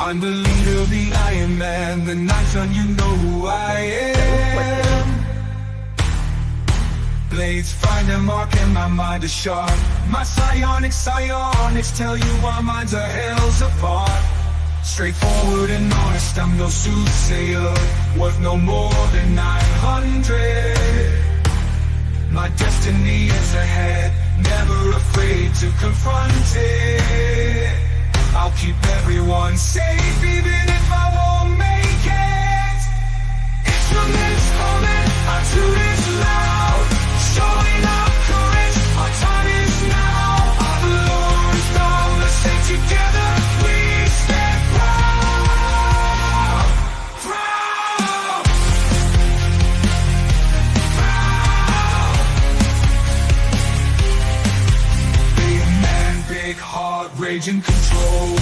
I'm the leader, the Iron Man, the ninth one, you know who I am. Blades find their mark and my mind is sharp. My psionics tell you our minds are hells apart. Straightforward and honest, I'm no soothsayer, worth no more than 900. My destiny is ahead, never afraid to confront it. I'll keep everyone safe even if I won't make it. Instruments calling, our tune is loud, showing up courage, our time is now. Our Lord's boundless and together we stand proud. Proud. Big man, big heart, rage and control.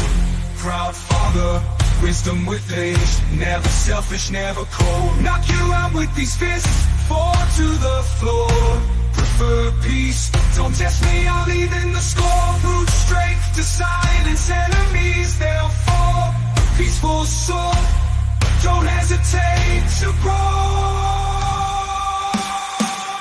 Proud father, wisdom with age, never selfish, never cold. Knock you out with these fists, fall to the floor. Prefer peace, don't test me, I'll even the score. Brute strength to silence enemies, they'll fall. Peaceful soul, don't hesitate to grow.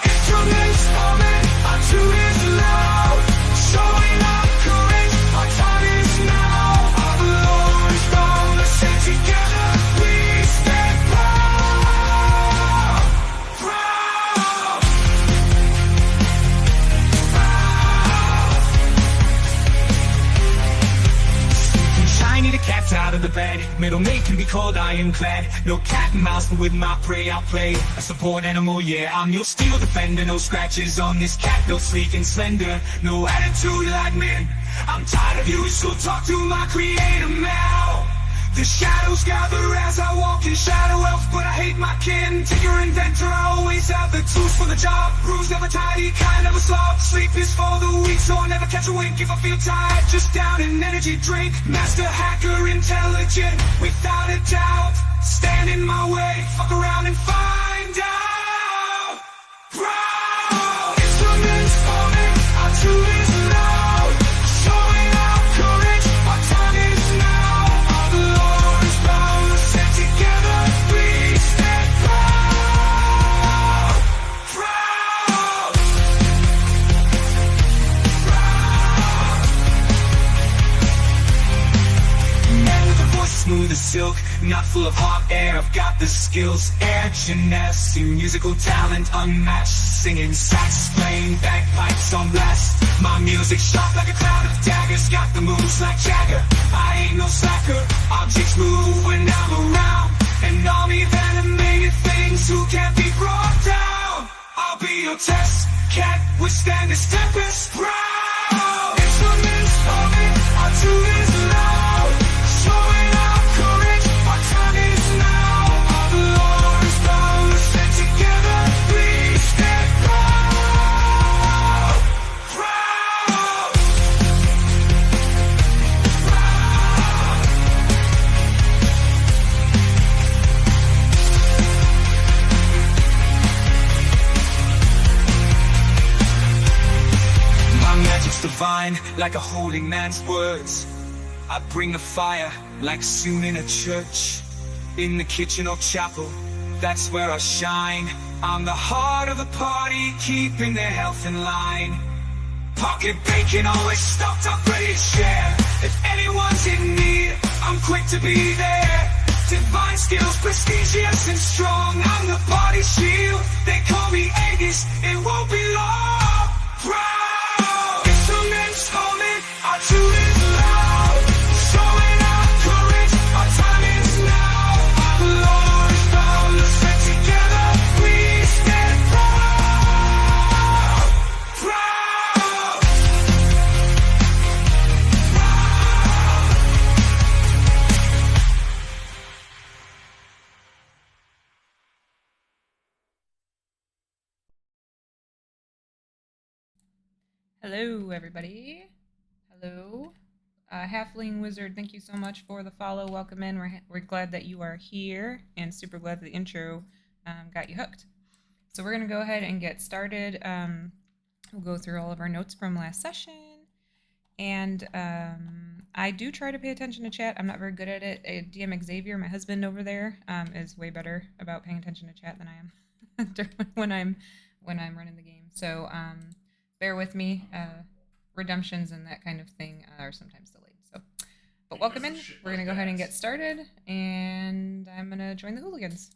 Instruments coming, our tune is loud, showing up courage, our time is now. Our Lord's boundless and together we stand proud. Proud. Sleeping shiny, the cat's out of the bed. Middle mate can be called ironclad. No cat and mouse, but with my prey I'll play a support animal, yeah. I'm your steel defender, no scratches on this cat. No sleek and slender, no attitude like men. I'm tired of you, so talk to my creator now. The shadows gather as I walk in shadow elf, but I hate my kin. Tinker inventor, I always have the tools for the job. Rules never tidy, kind of a slob. Sleep is for the weak, so I'll never catch a wink. If I feel tired, just down an energy drink. Master hacker, intelligent, without a doubt. Stand in my way, fuck around and find out. Proud. Instruments calling, our tune is loud, showing our courage, our time is now. Our Lord is boundless and together we stand proud. Proud. Proud. Man with a voice smooth as silk, not full of hot air. I've got the skills, air gymnast, musical talent unmatched. Singing sax, playing bagpipes on blast. My music sharp like a cloud of daggers, got the moves like Jagger. I ain't no slacker, objects move when I'm around. An army of animated things who can't be brought down. I'll be your test, can't withstand this tempest. Proud. Instruments humming, our tune is loud, showing our courage, our time is now. Our Lord is boundless and together we stand proud. Proud. Proud. My magic's divine, like a holy man's words. I bring the fire, like soon in a church. In the kitchen or chapel, that's where I shine. I'm the heart of the party, keeping their health in line. Pocket bacon, always stocked up, ready to share. If anyone's in need, I'm quick to be there. Divine skills, prestigious and strong. I'm the body shield, they call me Aegis, it won't be long. Proud. Instruments humming, our tune is loud, showing our courage, our time is now. Our Lord is boundless and together we stand proud. Proud. Hello, everybody. Hello. Halfling Wizard, thank you so much for the follow. Welcome in. We're glad that you are here and super glad that the intro got you hooked. So we're going to go ahead and get started. We'll go through all of our notes from last session. And I do try to pay attention to chat. I'm not very good at it. DM Xavier, my husband over there, is way better about paying attention to chat than I am when I'm running the game. So bear with me. Redemptions and that kind of thing are sometimes delayed. So, but welcome in. We're gonna go ahead and get started, and I'm gonna join the hooligans.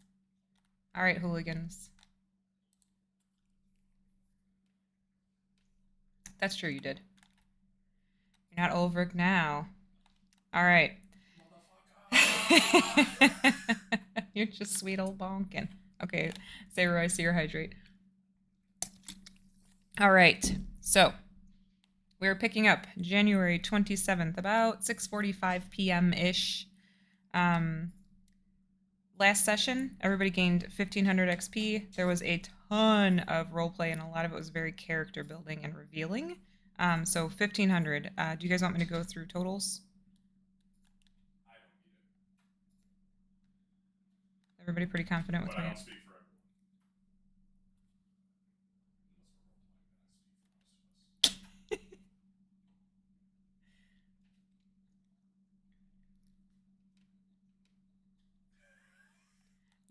All right, hooligans. That's true, you did. You're not Ulrich now. All right. You're just sweet old bonkin. Okay, Sarah, I see your hydrate. All right, so we're picking up January 27th, about 6:45 p.m.-ish. Last session, everybody gained 1500 XP. There was a ton of roleplay, and a lot of it was very character building and revealing. So 1500. Do you guys want me to go through totals? I don't need it. Everybody pretty confident with But me? I don't speak for everyone. Unless we're role-playing, then I speak for most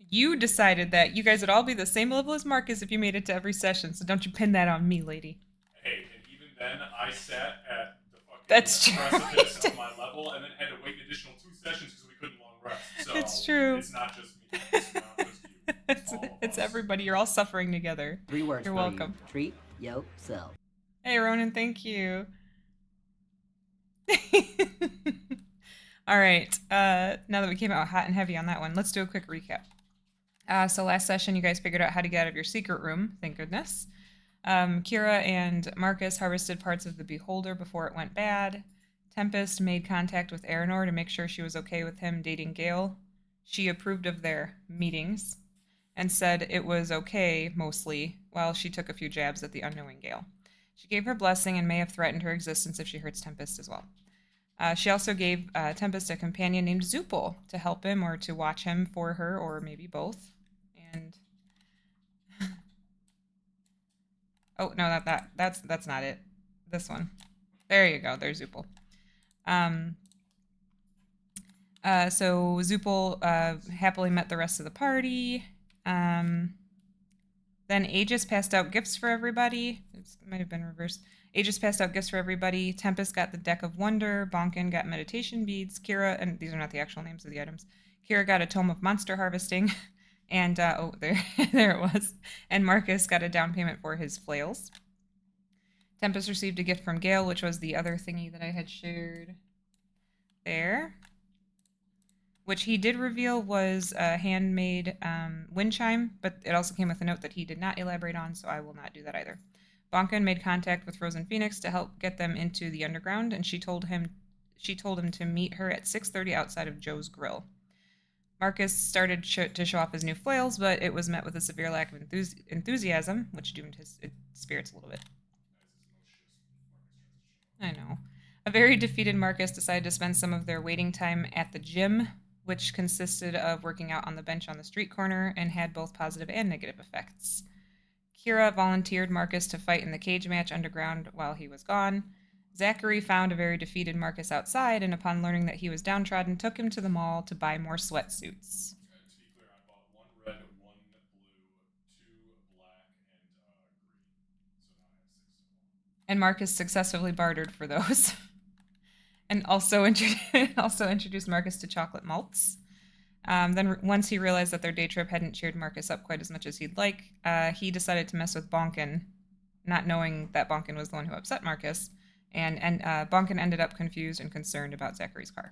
of us. You decided that you guys would all be the same level as Marcus if you made it to every session, so don't you pin that on me, lady. Hey, and even then, I sat at the fucking That's true. precipice of my level and then had to wait an additional 2 sessions because we couldn't long rest. So It's true. It's not just me. It's not just you. It's all of It's us. everybody. You're all suffering together. 3 words You're for welcome. you. Treat yourself. Hey, Ronan, thank you. All right. Now that we came out hot and heavy on that one, let's do a quick recap. So last session, you guys figured out how to get out of your secret room. Thank goodness. Kira and Marcus harvested parts of the Beholder before it went bad. Tempest made contact with Aranor to make sure she was okay with him dating Gale. She approved of their meetings and said it was okay, mostly, while she took a few jabs at the unknowing Gale. She gave her blessing and may have threatened her existence if she hurts Tempest as well. She also gave Tempest a companion named Zupul to help him or to watch him for her, or maybe both. And oh no, that's not it. This one. There you go. There's Zupul. So Zupul happily met the rest of the party. Then Aegis passed out gifts for everybody. It might have been reversed. Aegis passed out gifts for everybody. Tempest got the Deck of Wonder. Bonkin got meditation beads. Kira, and these are not the actual names of the items. Kira got a Tome of Monster Harvesting. And, oh, there it was. And Marcus got a down payment for his flails. Tempest received a gift from Gale, which was the other thingy that I had shared there. Which he did reveal was a handmade wind chime, but it also came with a note that he did not elaborate on, so I will not do that either. Bonkin made contact with Frozen Phoenix to help get them into the Underground, and she told him to meet her at 6:30 outside of Joe's Grill. Marcus started to show off his new flails, but it was met with a severe lack of enthusiasm, which doomed his spirits a little bit. I know. A very defeated Marcus decided to spend some of their waiting time at the gym, which consisted of working out on the bench on the street corner and had both positive and negative effects. Kira volunteered Marcus to fight in the cage match underground while he was gone. Zachary found a very defeated Marcus outside, and upon learning that he was downtrodden, took him to the mall to buy more sweatsuits. And to be clear, I bought 1 red, 1 blue, 2 black, and green. So now I have 6 total. And Marcus successfully bartered for those. And also introduced Marcus to chocolate malts. Then once he realized that their day trip hadn't cheered Marcus up quite as much as he'd like, he decided to mess with Bonkin, not knowing that Bonkin was the one who upset Marcus. And Bonkin ended up confused and concerned about Zachary's car.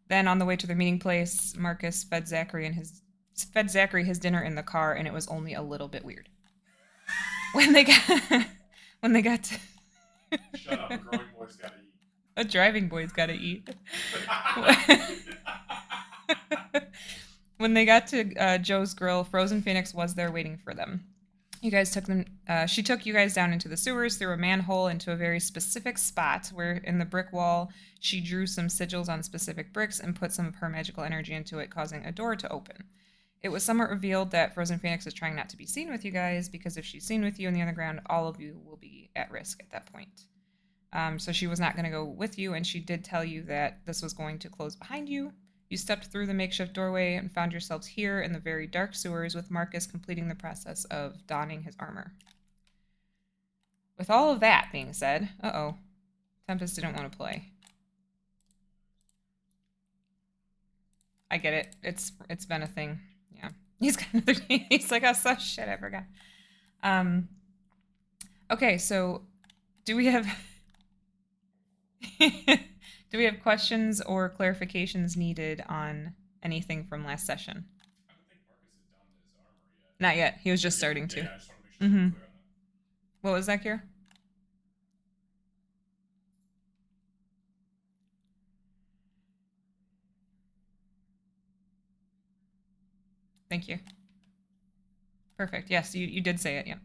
Then on the way to their meeting place, Marcus fed Zachary his dinner in the car, and it was only a little bit weird. When they got to Shut up, a growing boy's gotta eat. a driving boy's gotta eat. When they got to Joe's Grill, Frozen Phoenix was there waiting for them. She took you guys down into the sewers through a manhole into a very specific spot where in the brick wall she drew some sigils on specific bricks and put some of her magical energy into it, causing a door to open. It was somewhat revealed that Frozen Phoenix is trying not to be seen with you guys, because if she's seen with you in the underground, all of you will be at risk at that point. So she was not going to go with you, and she did tell you that this was going to close behind you. You stepped through the makeshift doorway and found yourselves here in the very dark sewers, with Marcus completing the process of donning his armor. With all of that being said, Tempest didn't want to play. I get it. It's been a thing. Yeah. He's got another day. He's like, oh, so shit, I forgot. Okay, so do we have do we have questions or clarifications needed on anything from last session? I don't think Marcus had donned his armor yet. Not yet. He was just starting Yeah, to. I just want to make sure we're clear on that. What was that, Kira? Thank you. Perfect. Yes, you did say it, yeah.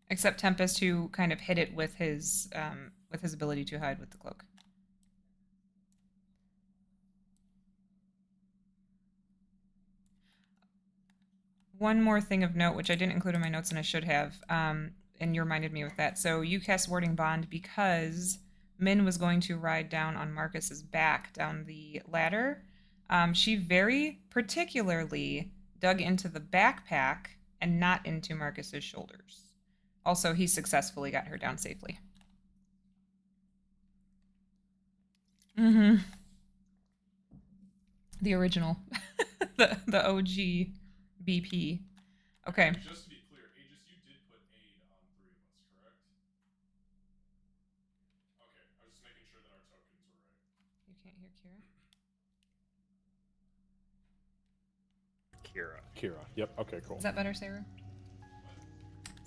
Except Tempest, who kind of hit it with his ability to hide with the cloak. One more thing of note, which I didn't include in my notes and I should have, and you reminded me with that. So you cast Warding Bond because Min was going to ride down on Marcus's back down the ladder. She very particularly dug into the backpack and not into Marcus's shoulders. Also, he successfully got her down safely. Mm-hmm. The original. the OG BP. Okay. Just to be clear, Aegis, you did put aid on 3 of us, correct? Okay, I was just making sure that our tokens were right. You can't hear Kira? Kira. Yep. Okay, cool. Is that better, Sarah?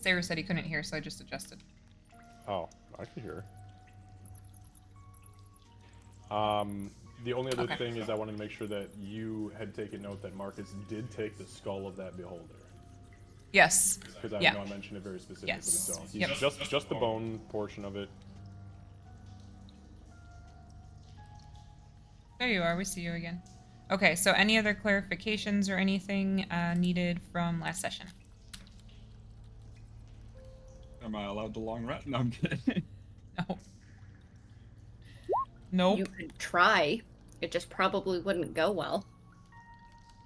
Sarah said he couldn't hear, so I just adjusted. Oh, I can hear. The only other thing is I wanted to make sure that you had taken note that Marcus did take the skull of that beholder. Yes. Because I know I mentioned it very specifically. Yes. So he's Yep. just the bone portion of it. There you are. We see you again. Okay, so any other clarifications or anything needed from last session? Am I allowed the long rest? No, I'm kidding. No. Nope. You could try. It just probably wouldn't go well.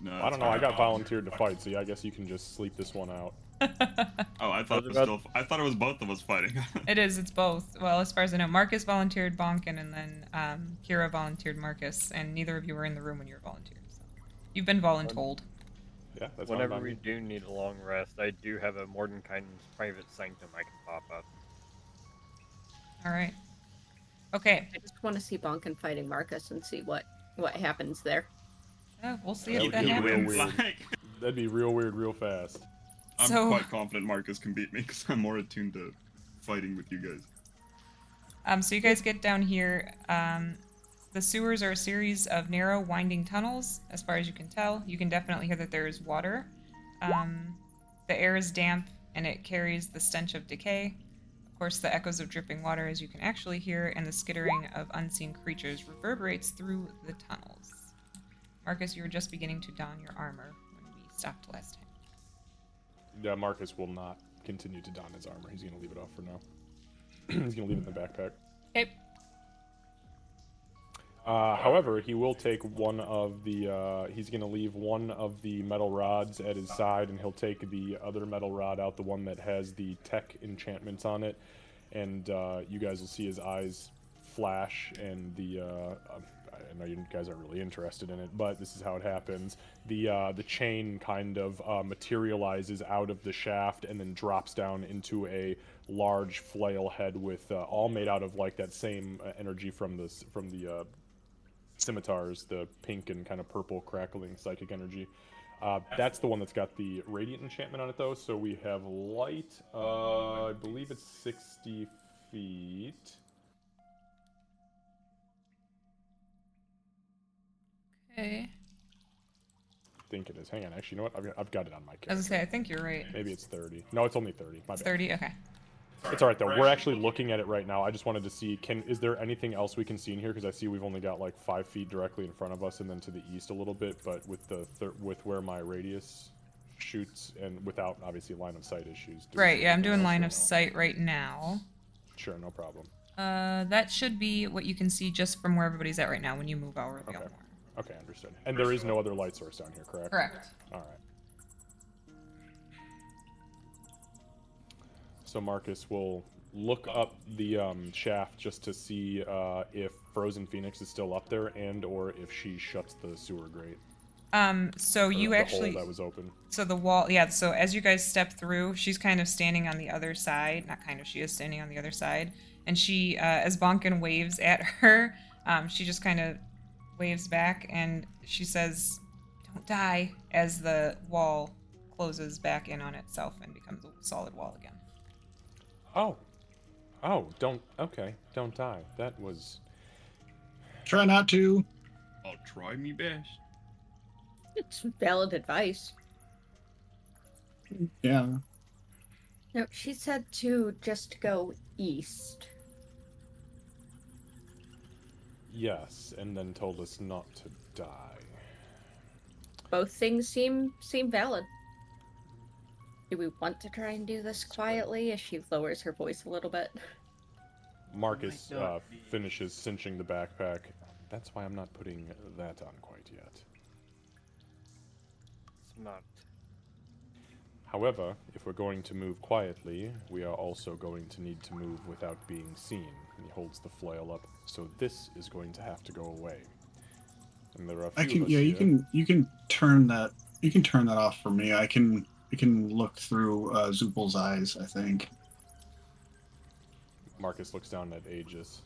No, I don't know. I got volunteered to fight, so yeah, I guess you can just sleep this one out. Oh, I thought it was both of us fighting. It is. It's both. Well, as far as I know, Marcus volunteered Bonkin, and then Kira volunteered Marcus, and neither of you were in the room when you were volunteered. So you've been voluntold. Yeah, that's Whenever fine by we me. do need a long rest, I do have a Mordenkainen's private sanctum I can pop up. All right. Okay. I just want to see Bonkin fighting Marcus and see what happens there. Oh, we'll see That if would that be real happens. weird. That'd be real weird, real fast. I'm So- quite confident Marcus can beat me because I'm more attuned to fighting with you guys. So you guys get down here. The sewers are a series of narrow, winding tunnels, as far as you can tell. You can definitely hear that there is water. The air is damp, and it carries the stench of decay. Of course, the echoes of dripping water, as you can actually hear, and the skittering of unseen creatures reverberates through the tunnels. Marcus, you were just beginning to don your armor when we stopped last time. Yeah, Marcus will not continue to don his armor. He's gonna leave it off for now. He's gonna leave it in the backpack. Okay. However, he will take one of the, he's going to leave one of the metal rods at his side, and he'll take the other metal rod out, the one that has the tech enchantments on it, and you guys will see his eyes flash, and the, I know you guys aren't really interested in it, but this is how it happens. The chain kind of materializes out of the shaft and then drops down into a large flail head with, all made out of like that same energy from the scimitars, the pink and kind of purple crackling psychic energy. That's the one that's got the radiant enchantment on it though, so we have light, I believe it's 60 feet. Okay. I think it is. Hang on, actually, you know what? I've got it on my As I calendar. say, I think you're right. Maybe it's 30. No, it's only 30. My It's bad. 30? Okay. It's alright though. We're actually looking at it right now. I just wanted to see, is there anything else we can see in here? Because I see we've only got like 5 feet directly in front of us, and then to the east a little bit. But with the with where my radius shoots and without obviously line of sight issues. Do we Right, see yeah, I'm anything doing else line or of no? sight right now. Sure, no problem. That should be what you can see just from where everybody's at right now when you move out a Okay. little more. Okay, understood. And there is no other light source down here, correct? Correct. All right. So Marcus will look up the shaft just to see if Frozen Phoenix is still up there and or if she shuts the sewer grate. So Or you the actually, hole that was open. so the wall, yeah, so as you guys step through, she's kind of standing on the other side, not kind of, she is standing on the other side, and she, as Bonkin waves at her, she just kind of waves back, and she says, "Don't die," as the wall closes back in on itself and becomes a solid wall again. Oh. Don't die. That was... Try not to. I'll try me best. It's valid advice. Yeah. No, she said to just go east. Yes, and then told us not to die. Both things seem valid. Do we want to try and do this quietly as she lowers her voice a little bit? Marcus Might not be- finishes cinching the backpack. That's why I'm not putting that on quite yet. Smart. However, if we're going to move quietly, we are also going to need to move without being seen. And he holds the flail up. So this is going to have to go away. And there are a few I can. of us Yeah, here. you can turn that. You can turn that off for me. I can look through Zoopal's eyes. I think. Marcus looks down at Aegis.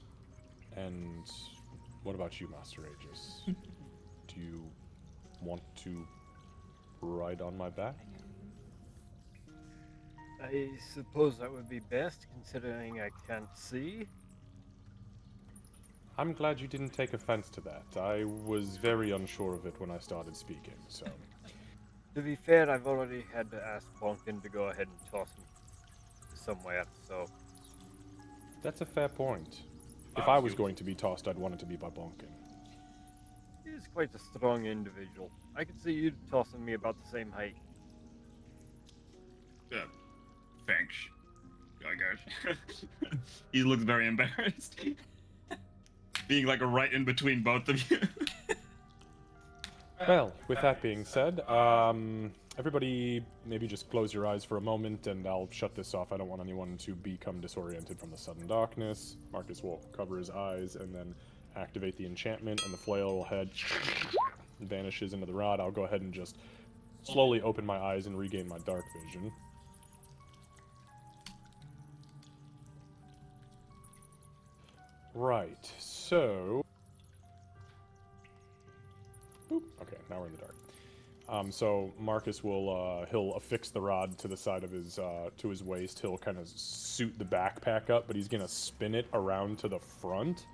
And what about you, Master Aegis? Do you want to ride on my back? I suppose that would be best, considering I can't see. I'm glad you didn't take offense to that. I was very unsure of it when I started speaking, so... To be fair, I've already had to ask Bonkin to go ahead and toss me somewhere, so That's a fair point. If I was going to be tossed, I'd want it to be by Bonkin. he's quite a strong individual. I could see you tossing me about the same height. Thanks, I guess. He looks very embarrassed. Being like right in between both of you. Well, with that being said, everybody maybe just close your eyes for a moment and I'll shut this off. I don't want anyone to become disoriented from the sudden darkness. Marcus will cover his eyes and then activate the enchantment and the flail will head vanishes into the rod. I'll go ahead and just slowly open my eyes and regain my dark vision. Right, so... Boop. Okay, now we're in the dark. So Marcus will, he'll affix the rod to the side of his, to his waist. He'll kind of suit the backpack up, but he's gonna spin it around to the front.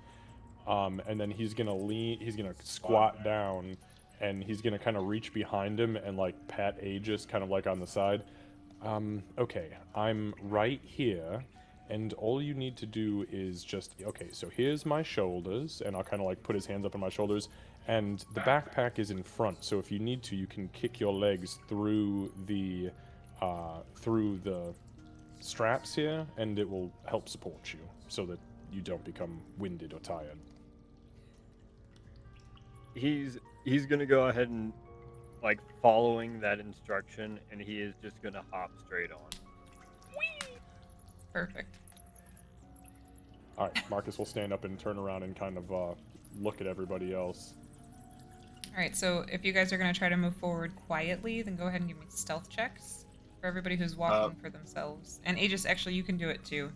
And then he's gonna he's gonna squat down, and he's gonna kind of reach behind him and, like, pat Aegis kind of like on the side. Okay, I'm right here. And all you need to do is just, okay, so here's my shoulders, and I'll kind of like put his hands up on my shoulders, and the backpack is in front, so if you need to, you can kick your legs through the straps here, and it will help support you, so that you don't become winded or tired. He's gonna go ahead and like following that instruction, and he is just gonna hop straight on. Perfect. Alright, Marcus will stand up and turn around and kind of look at everybody else. Alright, so if you guys are going to try to move forward quietly, then go ahead and give me stealth checks for everybody who's walking for themselves. And Aegis, actually, you can do it too.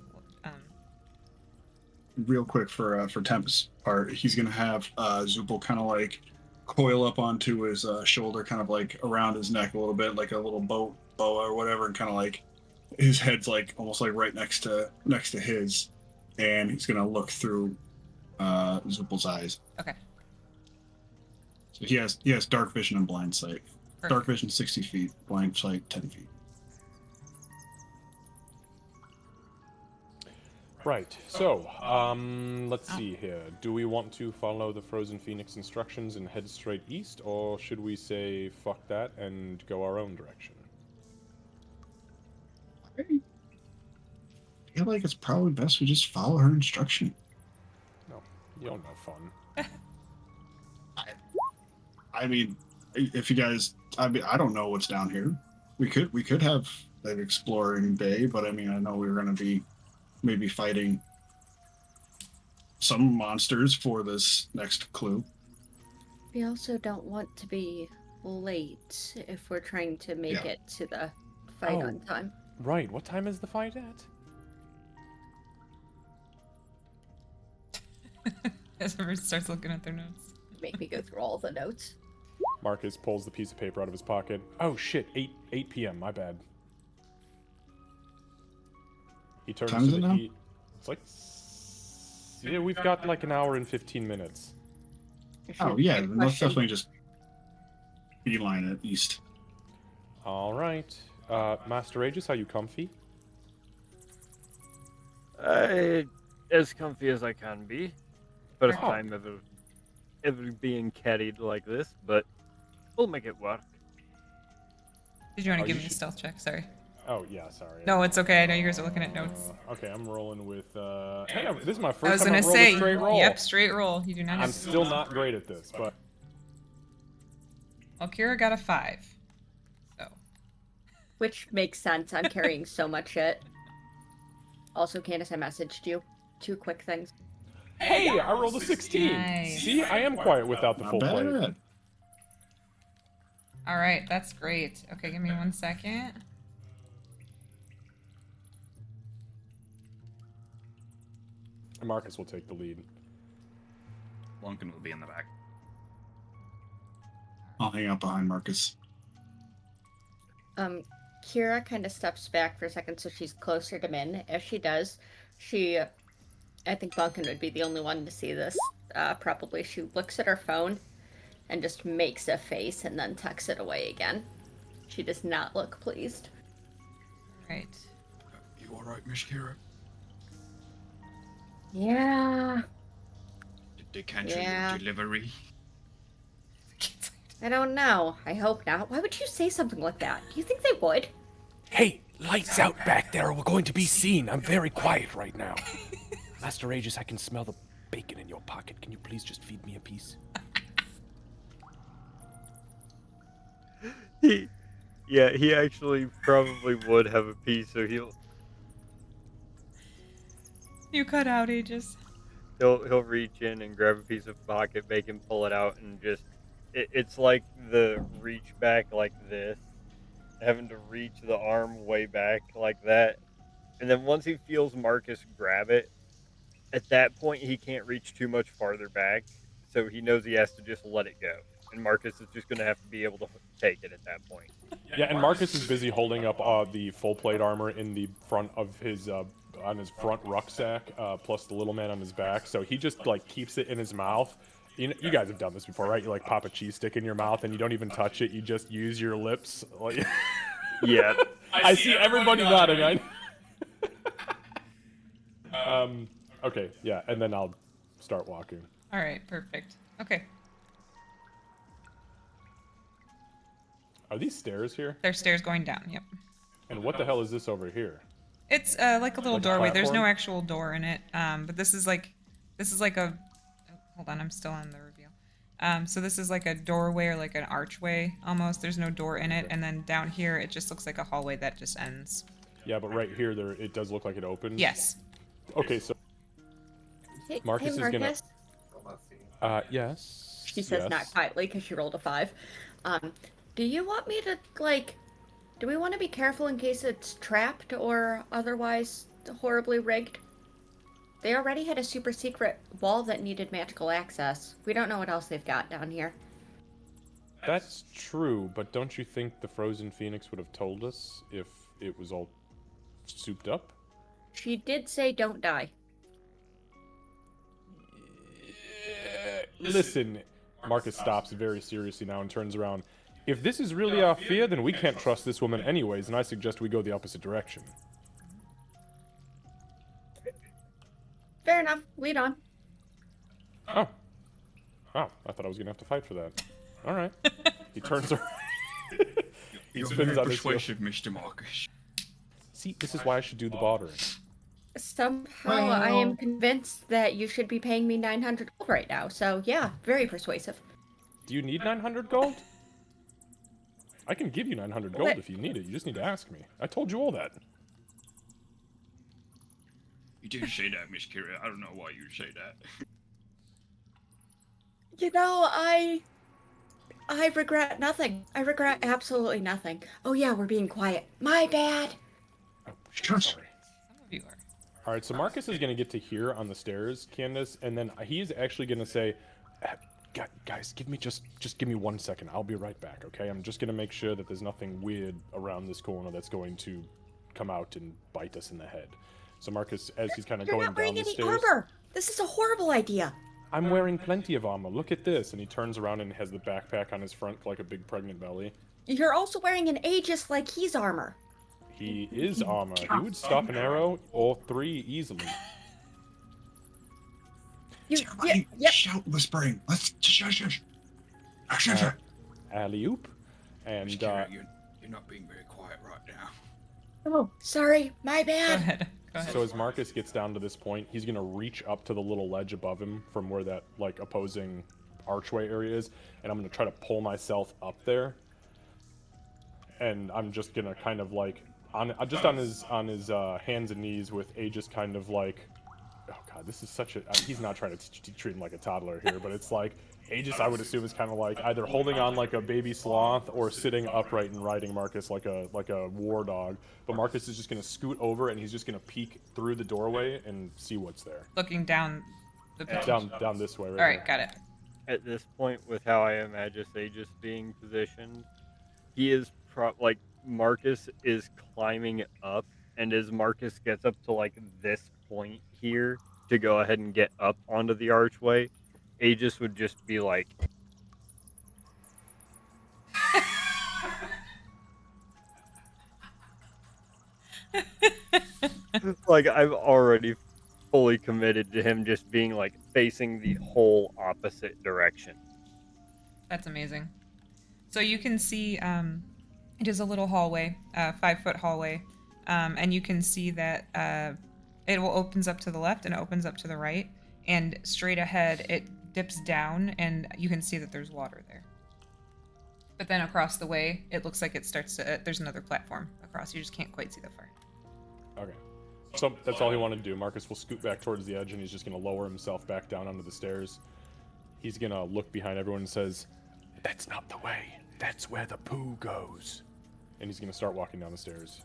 Real quick for Tempest's part, he's gonna have Zoopal kind of like coil up onto his shoulder, kind of like around his neck a little bit, like a little boa or whatever, and kind of like his head's like almost like right next to his, and he's gonna look through Zoopal's eyes. Okay. So he has dark vision and blind sight. Perfect. Dark vision 60 feet, blind sight 10 feet. Right, so, let's see here. Do we want to follow the Frozen Phoenix instructions and head straight east, or should we say fuck that and go our own direction? I feel like it's probably best we just follow her instruction. No, you don't know fun. I mean, if you guys, I mean, I don't know what's down here. We could have an exploring day, but I mean, I know we're going to be maybe fighting some monsters for this next clue. We also don't want to be late if we're trying to make it to the fight on time. Right, what time is the fight at? As everyone starts looking at their notes. Make me go through all the notes. Marcus pulls the piece of paper out of his pocket. Oh shit, 8 p.m., my bad. He turns Time is to it the now? heat. It's like... Yeah, we've got like an hour and 15 minutes. Oh yeah, then let's definitely just beeline it east. Alright. Master Aegis, are you comfy? As comfy as I can be. First Oh. time ever being carried like this, but we'll make it work. Did you want to Oh, give you me a should- stealth check? Sorry. Oh, yeah, sorry. No, it's okay. I know you guys are looking at notes. Okay, I'm rolling with, hey, this is my I first was time gonna I've rolled say, a straight roll. yep, straight roll. You do not have I'm still not great at this, but... Well, Kira got a 5. So. Which makes sense. I'm carrying so much shit. Also, Candace, I messaged you. 2 quick things. Hey, I rolled a 16! Nice. See, I am quiet without the Not full plate. bad. All right, that's great. Okay, give me 1 second. Marcus will take the lead. Lunkin will be in the back. I'll hang out behind Marcus. Kira kind of steps back for a second so she's closer to Min. As she does, I think Bunkin would be the only one to see this. Probably she looks at her phone and just makes a face and then tucks it away again. She does not look pleased. All right. You alright, Miss Kira? Yeah. Did they cancel Yeah. your delivery? I don't know. I hope not. Why would you say something like that? Do you think they would? Hey, lights out back there or we're going to be seen. I'm very quiet right now. Master Aegis, I can smell the bacon in your pocket. Can you please just feed me a piece? He actually probably would have a piece, so he'll You cut out, Aegis. he'll reach in and grab a piece of pocket bacon, pull it out, and just it's like the reach back like this, having to reach the arm way back like that, and then once he feels Marcus grab it, at that point he can't reach too much farther back, so he knows he has to just let it go, and Marcus is just gonna have to be able to take it at that point. Yeah, and Marcus is busy holding up the full plate armor in the front of his on his front rucksack, plus the little man on his back. So he just like keeps it in his mouth. You guys have done this before, right? You like pop a cheese stick in your mouth and you don't even touch it. You just use your lips. Like, Yeah. I see everybody nodding. Okay, yeah, and then I'll start walking. All right, perfect. Okay, Are these stairs here? there's stairs going down. Yep. And what the hell is this over here? It's like a little Like a doorway. There's no platform? actual door in it. But this is like a. Oh, hold on, I'm still on the reveal. So this is like a doorway or like an archway almost. There's no door in it, and then down here it just looks like a hallway that just ends. Yeah, but right here, it does look like it opens. Yes. Okay, so Hey, Marcus is gonna- Marcus. yes. She says yes. not quietly because she rolled a 5. Do you want me to, like, do we want to be careful in case it's trapped or otherwise horribly rigged? They already had a super secret wall that needed magical access. We don't know what else they've got down here. That's true, but don't you think the Frozen Phoenix would have told us if it was all souped up? She did say don't die. Listen, Marcus stops very seriously now and turns around. If this is really our fear, then we can't trust this woman anyways, and I suggest we go the opposite direction. Fair enough. Lead on. Oh. Oh, I thought I was gonna have to fight for that. Alright. He turns around. He You're spins very on his heel. persuasive, Mr. Marcus. See, this is why I should do the bartering. Somehow I am convinced that you should be paying me 900 gold right now. So yeah, very persuasive. Do you need 900 gold? I can give you 900 gold What? if you need it. You just need to ask me. I told you all that. You didn't say that, Miss Kira. I don't know why you say that. You know, I regret nothing. I regret absolutely nothing. Oh yeah, we're being quiet. My bad. Oh, Shush. sorry. Some of you are. All right, so Marcus is going to get to here on the stairs, Candace, and then he's actually going to say, guys, give me just give me 1 second. I'll be right back, okay? I'm just going to make sure that there's nothing weird around this corner that's going to come out and bite us in the head. So Marcus, as he's kind of You're going not down wearing the any stairs, armor. This is a horrible idea. I'm wearing plenty of armor. Look at this. And he turns around and has the backpack on his front like a big pregnant belly. You're also wearing an Aegis like he's armor. He is armor. He would stop an arrow or 3 easily. Shout whispering. Let's shush. Alley-oop. And Miss Kira, you're not being very quiet right now. Oh, sorry. My Go bad. ahead. Go ahead. so as Marcus gets down to this point, he's going to reach up to the little ledge above him from where that like opposing archway area is, and I'm going to try to pull myself up there. And I'm just going to kind of like on his hands and knees with Aegis kind of like, oh god, this is such a, he's not trying to treat him like a toddler here, but it's like Aegis, I would assume, is kind of like either holding on like a baby sloth or sitting upright and riding Marcus like a war dog. But Marcus is just going to scoot over and he's just going to peek through the doorway and see what's there. Looking down the pit. Down this way, right? All right, got it. At this point, with how I imagine Aegis being positioned, he is like Marcus is climbing up, and as Marcus gets up to like this point here to go ahead and get up onto the archway, Aegis would just be like, like I've already fully committed to him just being like facing the whole opposite direction. That's amazing. So you can see it is a little hallway, 5-foot hallway, and you can see that it opens up to the left and it opens up to the right, and straight ahead it dips down, and you can see that there's water there. But then across the way, it looks like it starts to. There's another platform across. You just can't quite see the far. Okay. So that's all he wanted to do. Marcus will scoot back towards the edge and he's just going to lower himself back down onto the stairs. He's going to look behind everyone and says, That's not the way. That's where the poo goes. and he's going to start walking down the stairs.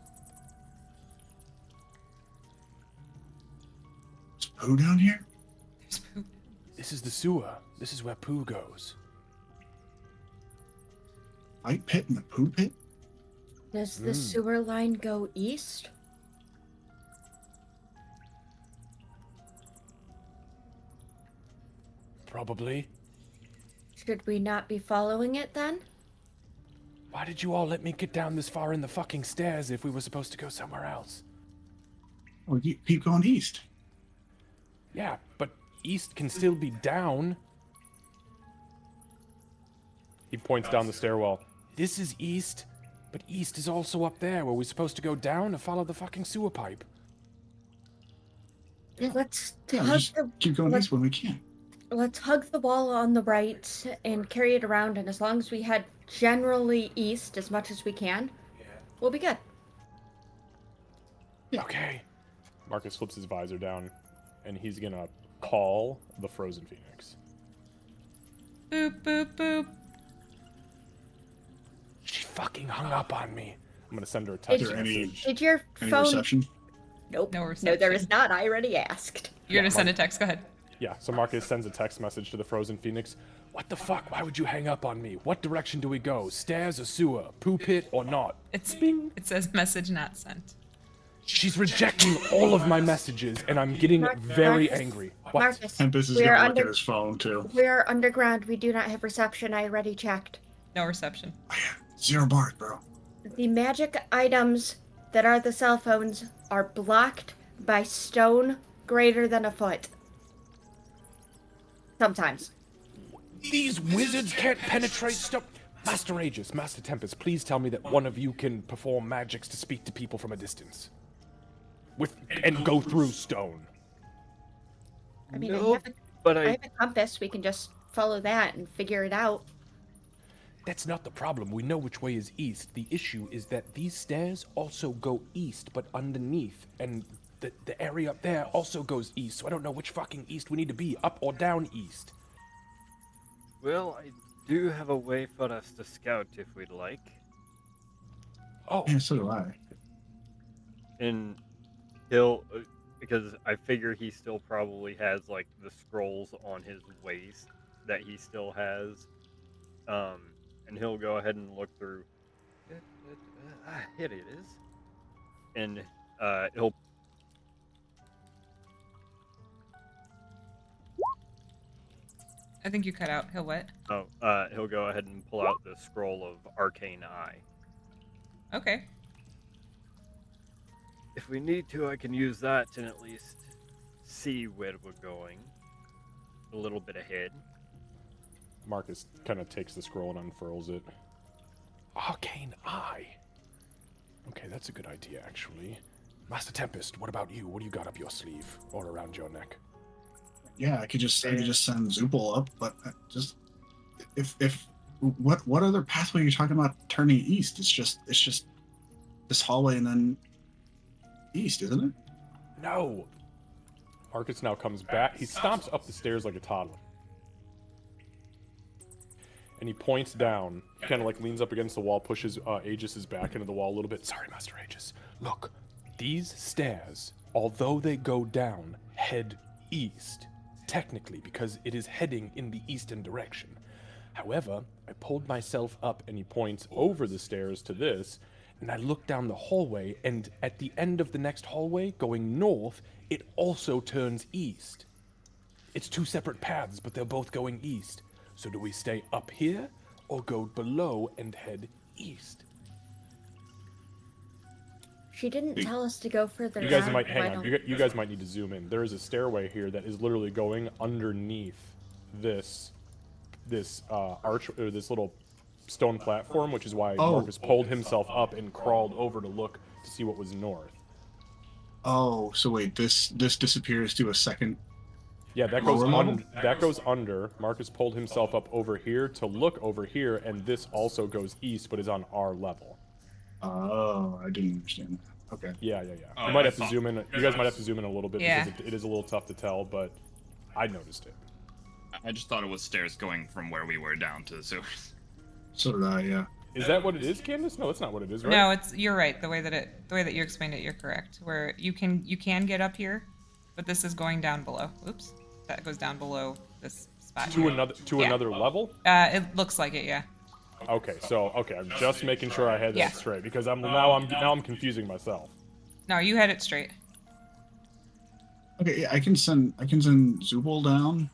Is poo down here? There's poop. This is the sewer. This is where poo goes. White pit and the poo pit? Does the sewer line go east? Probably. Should we not be following it then? Why did you all let me get down this far in the fucking stairs if we were supposed to go somewhere else? Well, you keep going east. Yeah, but east can still be down. He points down the stairwell. This is east, but east is also up there where we're supposed to go down to follow the fucking sewer pipe. Yeah, let's Yeah, hug just the keep going let's- east when we can. let's hug the wall on the right and carry it around, and as long as we head generally east as much as we can, we'll be good. Okay. Marcus flips his visor down, and he's going to call the Frozen Phoenix. Boop, boop, boop. She fucking hung up on me. I'm going to send her a Is text there any, message. Did your any phone? reception? Nope. No No, there reception. is not. I already asked. You're gonna Yeah, send a text. Go ahead. Yeah, so Marcus sends a text message to the Frozen Phoenix. What the fuck? Why would you hang up on me? What direction do we go? Stairs or sewer? Poo pit or not? It's Bing. It says message not sent. She's rejecting all of my messages, and I'm getting very Marcus. angry. What? Marcus, Tempest is we going are to look under at his phone, too. we are underground. We do not have reception. I already checked. No reception. 0 bars, bro. The magic items that are the cell phones are blocked by stone greater than a foot. Sometimes. These wizards can't penetrate stuff. Master Aegis, Master Tempest, please tell me that one of you can perform magics to speak to people from a distance. and go through stone. I mean, No, but I have a compass. We can just follow that and figure it out. That's not the problem. We know which way is east. The issue is that these stairs also go east, but underneath, and the area up there also goes east. So I don't know which fucking east we need to be, up or down east. Well, I do have a way for us to scout if we'd like. Oh, Yeah, so do I. And he'll, because I figure he still probably has like the scrolls on his waist that he still has. And he'll go ahead and look through. Here it is. And he'll. I think you cut out. He'll what? He'll go ahead and pull out the scroll of Arcane Eye. Okay. If we need to, I can use that and at least see where we're going. A little bit ahead. Marcus kind of takes the scroll and unfurls it. Arcane Eye. Okay, that's a good idea, actually. Master Tempest, what about you? What do you got up your sleeve or around your neck? Yeah, I could just send Zupul up, but just if what other pathway are you talking about turning east? It's just this hallway and then east, isn't it? No. Marcus now comes back. He stomps up the stairs like a toddler. And he points down, kind of like leans up against the wall, pushes Aegis's back into the wall a little bit. Sorry, Master Aegis. Look, these stairs, although they go down, head east. Technically, because it is heading in the eastern direction. However, I pulled myself up, and he points over the stairs to this, and I look down the hallway, and at the end of the next hallway, going north, it also turns east. It's two separate paths, but they're both going east. So do we stay up here, or go below and head east? She didn't tell us to go further You guys down. might Why hang on. don't- You guys might need to zoom in. There is a stairway here that is literally going underneath this arch or this little stone platform, which is why Marcus pulled himself up and crawled over to look to see what was north. Oh, so wait, this disappears to a second. Yeah, that goes Lower level? that goes under. Marcus pulled himself up over here to look over here, and this also goes east, but is on our level. Oh, I didn't understand that. Okay. Yeah. Oh, You might I have to thought- zoom in. You guys might have to zoom in a little bit Yeah. because it is a little tough to tell, but I noticed it. I just thought it was stairs going from where we were down to the sewers. So did I, yeah. Is that what it is, Candace? No, that's not what it is, right? No, you're right. The way that you explained it, you're correct. Where you can get up here, but this is going down below. Oops, that goes down below this spot. To here. another Yeah. another level. It looks like it, yeah. Okay, I'm just making sure I had that Yeah. straight because I'm confusing myself. No, you had it straight. Okay, yeah, I can send Zubul down.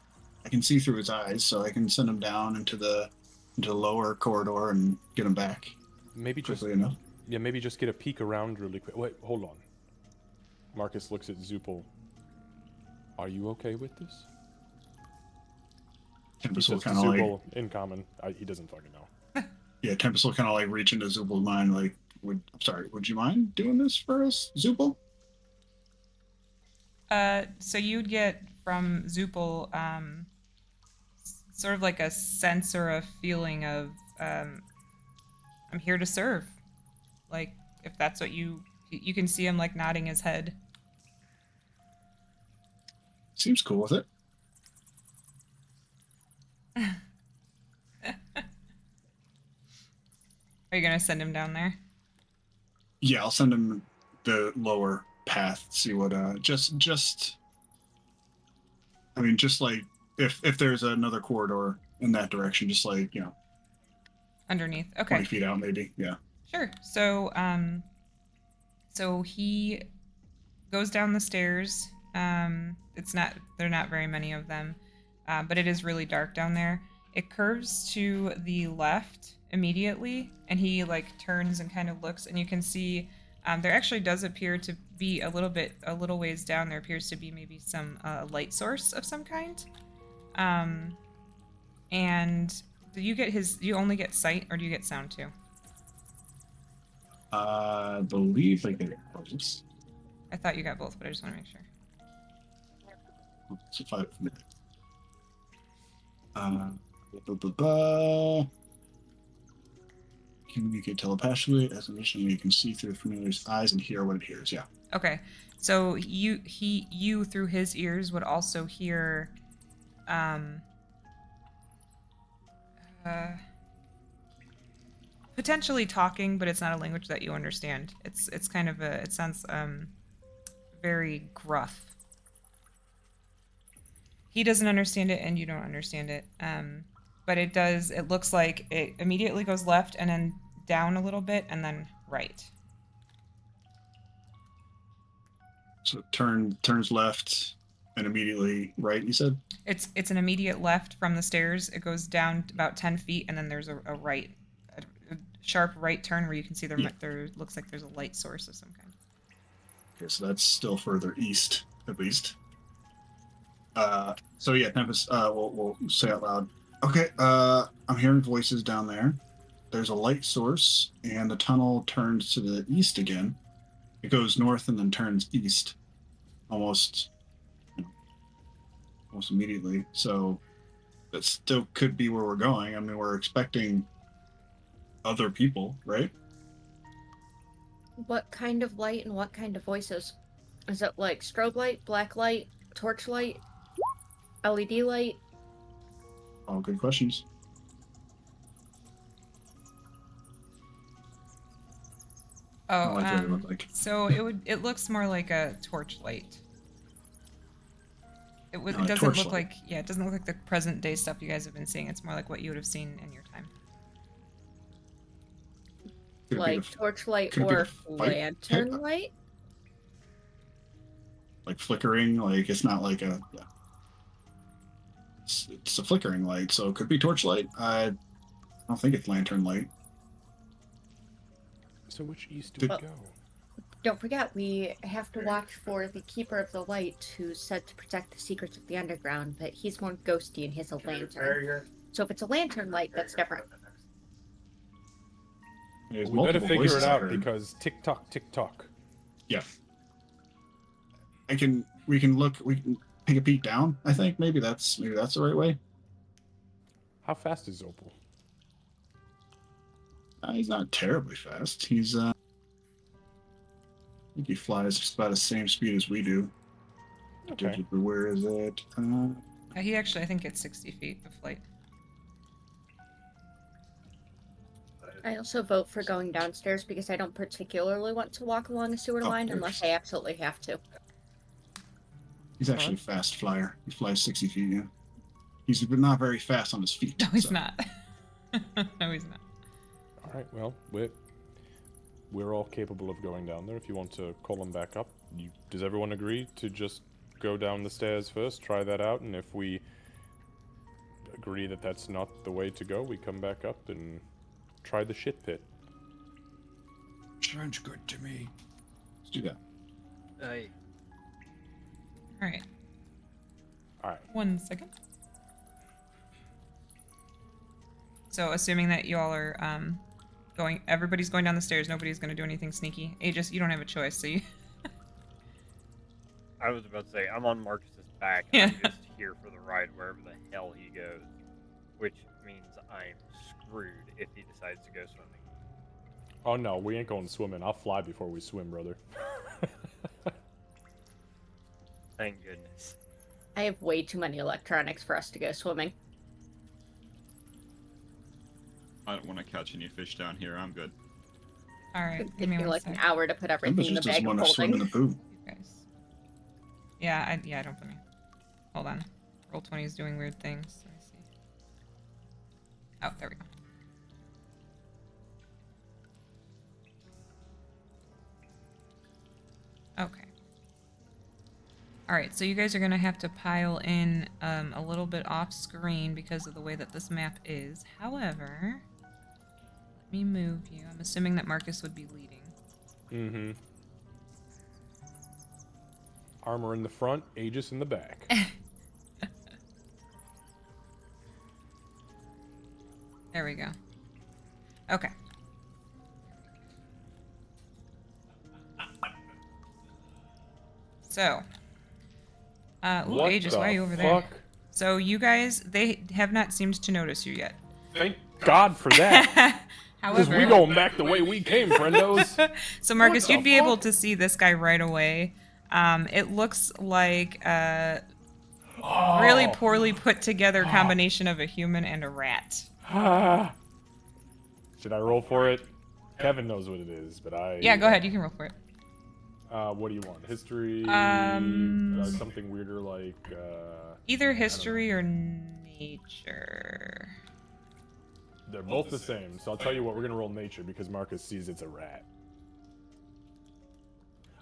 I can see through his eyes, so I can send him down into the lower corridor and get him back Maybe just quickly enough. maybe just get a peek around really quick. Wait, hold on. Marcus looks at Zupul. Are you okay with this? He Tempest will says to kind of like, Zupul in common. He doesn't fucking know. yeah, Tempest will kind of like reach into Zubul's mind, like, would you mind doing this for us, Zupul? So you'd get from Zupul, sort of like a sense or a feeling of, I'm here to serve. Like, if that's what you can see him like nodding his head. Seems cool with it. Are you gonna send him down there? Yeah, I'll send him the lower path. See what just I mean, just like if there's another corridor in that direction, just like, Underneath. 20 Okay. feet out maybe. Yeah. Sure. So so he goes down the stairs. They're not very many of them, but it is really dark down there. It curves to the left immediately, and he like turns and kind of looks, and you can see there actually does appear to be a little ways down. There appears to be maybe some light source of some kind. And do you only get sight, or do you get sound too? I believe I get it close. I thought you got both, but I just want to make sure. It's a 5 minute. Blah, blah, blah. Communicate telepathically as a mission. You can see through the familiar's eyes and hear what it hears. Yeah. Okay, so you through his ears would also hear, potentially talking, but it's not a language that you understand. It's kind of it sounds very gruff. He doesn't understand it, and you don't understand it. But it does. It looks like it immediately goes left, and then down a little bit, and then right. So turns left and immediately right. You said. It's an immediate left from the stairs. It goes down about 10 feet, and then there's a right, a sharp right turn where you can see there looks like there's a light source of some kind. Okay, so that's still further east, at least. So yeah, Tempest. We'll say out loud. Okay. I'm hearing voices down there. There's a light source, and the tunnel turns to the east again. It goes north and then turns east, almost immediately. So that still could be where we're going. I mean, we're expecting other people, right? What kind of light and what kind of voices? Is it like strobe light, black light, torch light, LED light? All good questions. Oh, What does it look like? so it looks more like a torch light. It Like doesn't torch look light. like it doesn't look like the present day stuff you guys have been seeing. It's more like what you would have seen in your time. Could it be Like the- torchlight could it be or the light lantern tip? light? Like flickering, like it's not like a. Yeah. It's a flickering light, so it could be torchlight. I don't think it's lantern light. So which east do we Well- go? Don't forget, we have to watch for the Keeper of the Light, who's said to protect the secrets of the Underground, but he's more ghosty and he has a lantern. So if it's a lantern light, that's different. There's We better multiple figure voices it I out heard. because tick tock. Yeah. We can look. We can take a peek down. I think maybe that's the right way. How fast is Opal? He's not terribly fast. He's I think he flies just about the same speed as we do. Okay. Where is it? He actually, I think, gets 60 feet of flight. I also vote for going downstairs because I don't particularly want to walk along a sewer line unless I absolutely have to. He's actually a fast flyer. He flies 60 feet. Yeah. He's not very fast on his feet. No, he's so- not. No, he's not. All right. Well, we're all capable of going down there. If you want to call him back up, does everyone agree to just go down the stairs first, try that out, and if we agree that that's not the way to go, we come back up and try the shit pit. Sounds good to me. Let's do that. Hey, All right. All right. 1 second. So, assuming that you all are everybody's going down the stairs. Nobody's going to do anything sneaky. Aegis, you don't have a choice, so you. I was about to say, I'm on Marcus's back. Yeah. I'm just here for the ride wherever the hell he goes. Which means I'm screwed if he decides to go swimming. Oh no, we ain't going swimming. I'll fly before we swim, brother. Thank goodness. I have way too many electronics for us to go swimming. I don't want to catch any fish down here. I'm good. All right. It'd Give take me me one like sec. an hour to put everything Tempest in the just doesn't bag of want to swim in the holding. poo. You guys. Yeah, I don't blame you. Hold on. Roll20 is doing weird things. Let me see. Oh, there we go. Okay. All right, so you guys are gonna have to pile in a little bit off screen because of the way that this map is. However, let me move you. I'm assuming that Marcus would be leading. Mm-hmm. Armor in the front, Aegis in the back. There we go. Okay. So, ooh, What Aegis, the why are you over there? fuck? So you guys, they have not seemed to notice you yet. Thank God for that. Because However, we going back the way we came, friendos. so Marcus, What the you'd be able fuck? to see this guy right away. It looks like a really poorly put together combination of a human and a rat. Should I roll for it? Kevin knows what it is, but I. Yeah, go ahead. You can roll for it. What do you want? History? Something weirder like. Either history or nature. They're both the same, so I'll tell you what. We're gonna roll nature because Marcus sees it's a rat.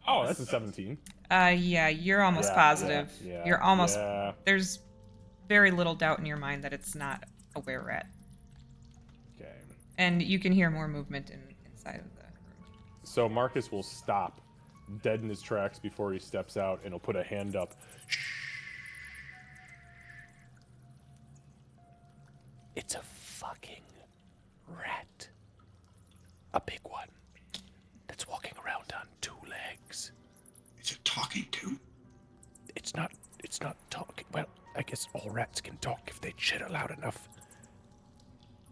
Oh, that's a 17. Yeah, you're almost positive. Yeah, You're almost. yeah. There's very little doubt in your mind that it's not a were-rat. Okay. And you can hear more movement inside of the room. So Marcus will stop dead in his tracks before he steps out, and he'll put a hand up. It's a fucking rat. A big one. That's walking around on 2 legs. Is it talking to? It's not talking. Well, I guess all rats can talk if they chitter loud enough.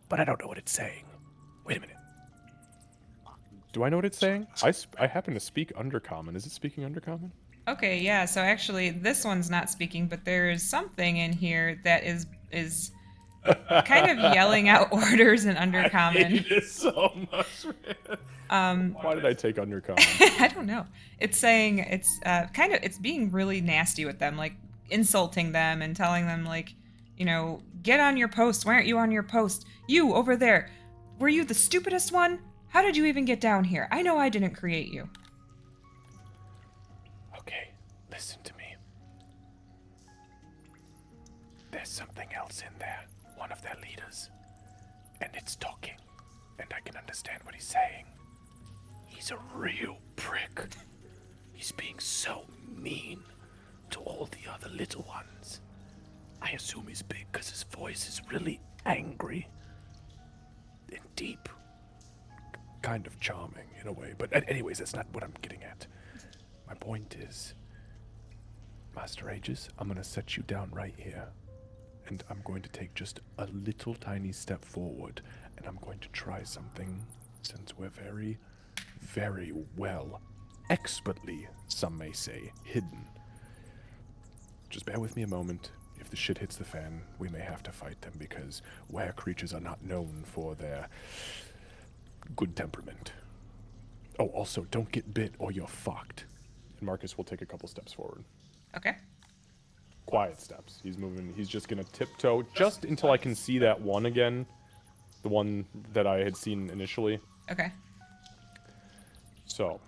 But I don't know what it's saying. Wait a minute. Do I know what it's saying? I happen to speak Undercommon. Is it speaking Undercommon? Okay, yeah. So actually, this one's not speaking, but there is something in here that is kind of yelling out orders in Undercommon. I hate it so much, man. Why did I take Undercommon? I don't know. It's saying it's it's being really nasty with them, like insulting them and telling them like, you know, get on your post. Why aren't you on your post? You over there. Were you the stupidest one? How did you even get down here? I know I didn't create you. Okay, listen to me. There's something else in there. One of their leaders. And it's talking. And I can understand what he's saying. He's a real prick. He's being so mean to all the other little ones. I assume he's big because his voice is really angry and deep. Kind of charming in a way. But anyways, that's not what I'm getting at. My point is, Master Aegis, I'm going to set you down right here. And I'm going to take just a little tiny step forward. And I'm going to try something, since we're very, very well, expertly, some may say, hidden. Just bear with me a moment. If the shit hits the fan, we may have to fight them because were creatures are not known for their good temperament. Oh, also, don't get bit or you're fucked. And Marcus will take a couple steps forward. Okay. Quiet steps. He's moving. He's just gonna tiptoe just until I can see that one again. The one that I had seen initially. Okay. So.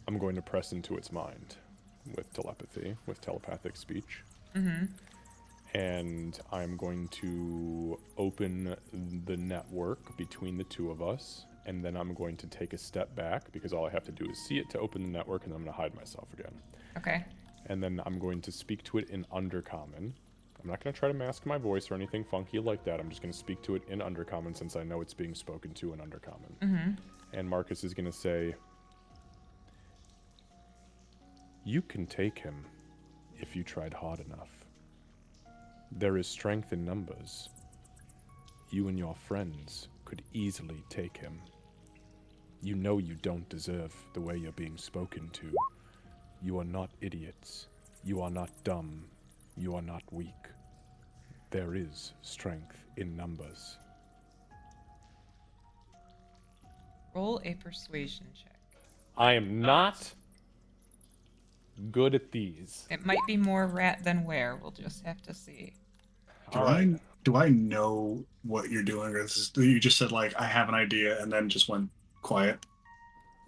I'm going to press into its mind with telepathy, with telepathic speech. Mm-hmm. And I'm going to open the network between the two of us, and then I'm going to take a step back, because all I have to do is see it to open the network, and then I'm going to hide myself again. Okay. And then I'm going to speak to it in Undercommon. I'm not going to try to mask my voice or anything funky like that. I'm just going to speak to it in Undercommon, since I know it's being spoken to in Undercommon. Mm-hmm. And Marcus is going to say, "You can take him if you tried hard enough. There is strength in numbers. You and your friends could easily take him. You know you don't deserve the way you're being spoken to. You are not idiots. You are not dumb. You are not weak. There is strength in numbers." Roll a persuasion check. I am not good at these. It might be more rat than were. We'll just have to see. Do I know what you're doing, or this is, you just said like I have an idea and then just went quiet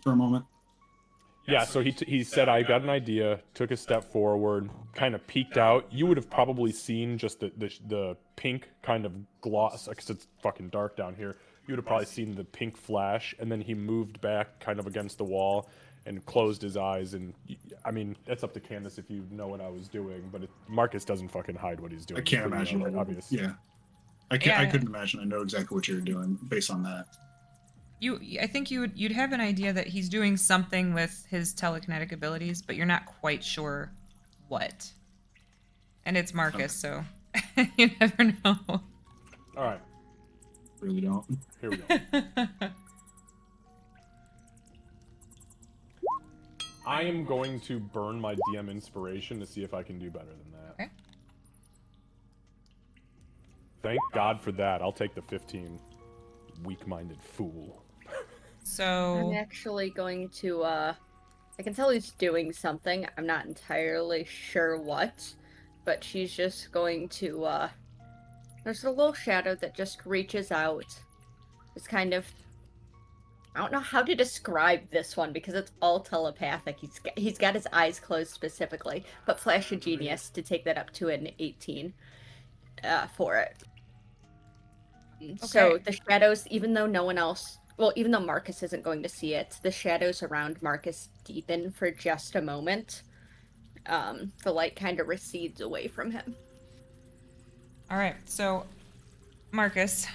for a moment? Yeah, so he said, "I got an idea," took a step forward, kind of peeked out. You would have probably seen just the pink kind of gloss, because it's fucking dark down here. You would have probably seen the pink flash, and then he moved back kind of against the wall and closed his eyes. And I mean, that's up to Candace if you know what I was doing, but Marcus doesn't fucking hide what he's doing. I can't It's pretty imagine. obvious. Yeah, I couldn't imagine. I know exactly what you're doing based on that. I think you'd have an idea that he's doing something with his telekinetic abilities, but you're not quite sure what. And it's Marcus, so you never know. All right, Really don't. here we go. I am going to burn my DM inspiration to see if I can do better than that. Okay. Thank God for that. I'll take the 15. Weak-minded fool. I'm So actually going to, I can tell he's doing something. I'm not entirely sure what, but she's just going to, there's a little shadow that just reaches out. It's kind of, I don't know how to describe this one because it's all telepathic. He's got his eyes closed specifically, but Flash a Genius to take that up to an 18 for it. So Okay. the shadows, even though no one else, well, even though Marcus isn't going to see it, the shadows around Marcus deepen for just a moment. The light kind of recedes away from him. all right, so Marcus,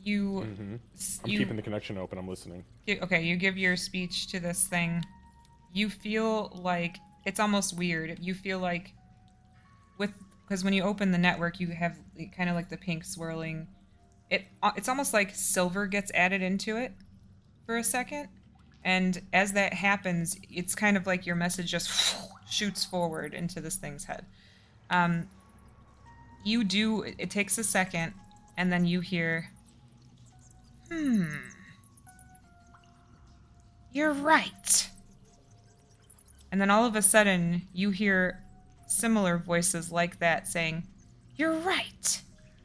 you I'm you keeping the connection open. I'm listening. okay, you give your speech to this thing. You feel like it's almost weird. You feel like because when you open the network, you have kind of like the pink swirling. It's almost like silver gets added into it for a second, and as that happens, it's kind of like your message just shoots forward into this thing's head. It takes a second, and then you hear, you're right. And then all of a sudden, you hear similar voices like that saying, you're right.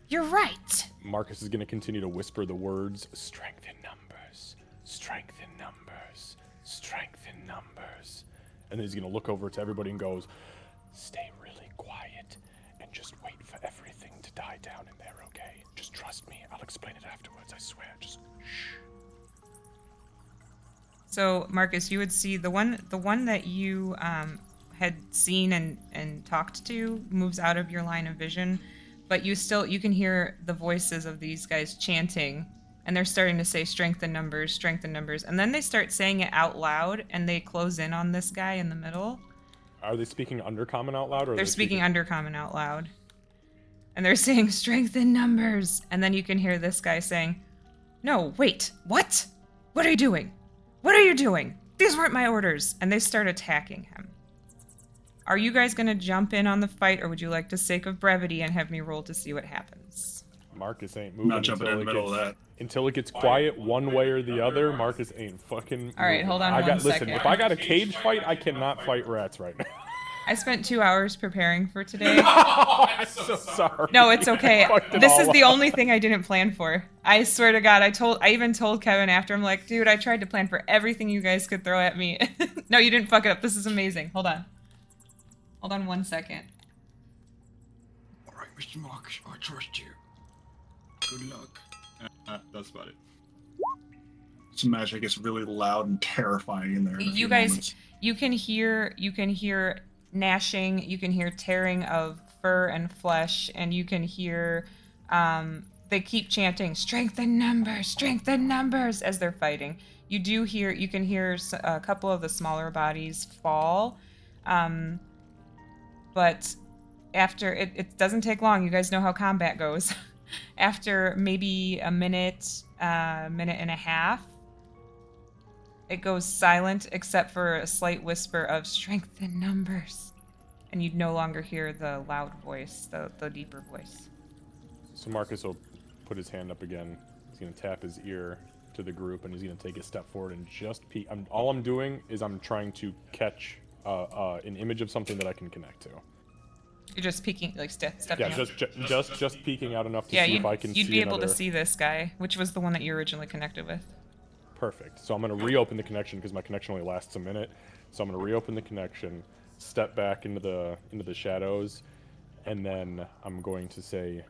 You're right. Marcus is going to continue to whisper the words, strength in numbers, strength in numbers, strength in numbers. And then he's going to look over to everybody and goes, stay really quiet and just wait for everything to die down in there, okay? Just trust me. I'll explain it afterwards, I swear. Just shh. So, Marcus, you would see the one that you had seen and talked to moves out of your line of vision, but you can hear the voices of these guys chanting, and they're starting to say strength in numbers, and then they start saying it out loud, and they close in on this guy in the middle. Are they speaking Undercommon out loud? Or are They're they speaking Undercommon out loud, and they're saying strength in numbers, and then you can hear this guy saying, "No, wait, what? What are you doing? What are you doing? These weren't my orders." And they start attacking him. Are you guys going to jump in on the fight, or would you like to sake of brevity and have me roll to see what happens? Marcus ain't moving Not jumping in the middle of that. until it gets quiet one way or the other. Marcus ain't fucking. All right, moving. hold on Listen, second. if I got a cage fight, I cannot fight rats right now. I spent 2 hours preparing for today. I'm so sorry. No, it's okay. Fucked it This all is the up. only thing I didn't plan for. I swear to God, I even told Kevin after, I'm like, dude, I tried to plan for everything you guys could throw at me. No, you didn't fuck it up. This is amazing. Hold on. Hold on 1 second. Alright, Mr. Marcus, I trust you. Good luck. That's about it. This magic gets really loud and terrifying in there. In a You few guys, moments. you can hear gnashing, you can hear tearing of fur and flesh, and you can hear they keep chanting strength in numbers as they're fighting. You can hear a couple of the smaller bodies fall, but after it doesn't take long. You guys know how combat goes. After maybe a minute and a half, it goes silent except for a slight whisper of strength in numbers. And you'd no longer hear the loud voice, the deeper voice. So Marcus will put his hand up again. He's gonna tap his ear to the group, and he's gonna take a step forward and just peek. All I'm doing is I'm trying to catch an image of something that I can connect to. You're just peeking, like stepping Yeah, out. just peeking out enough to Yeah, see if I can see you'd be able to another- see this guy, which was the one that you originally connected with. Perfect. So I'm going to reopen the connection because my connection only lasts a minute. So I'm going to reopen the connection, step back into the shadows, and then I'm going to say,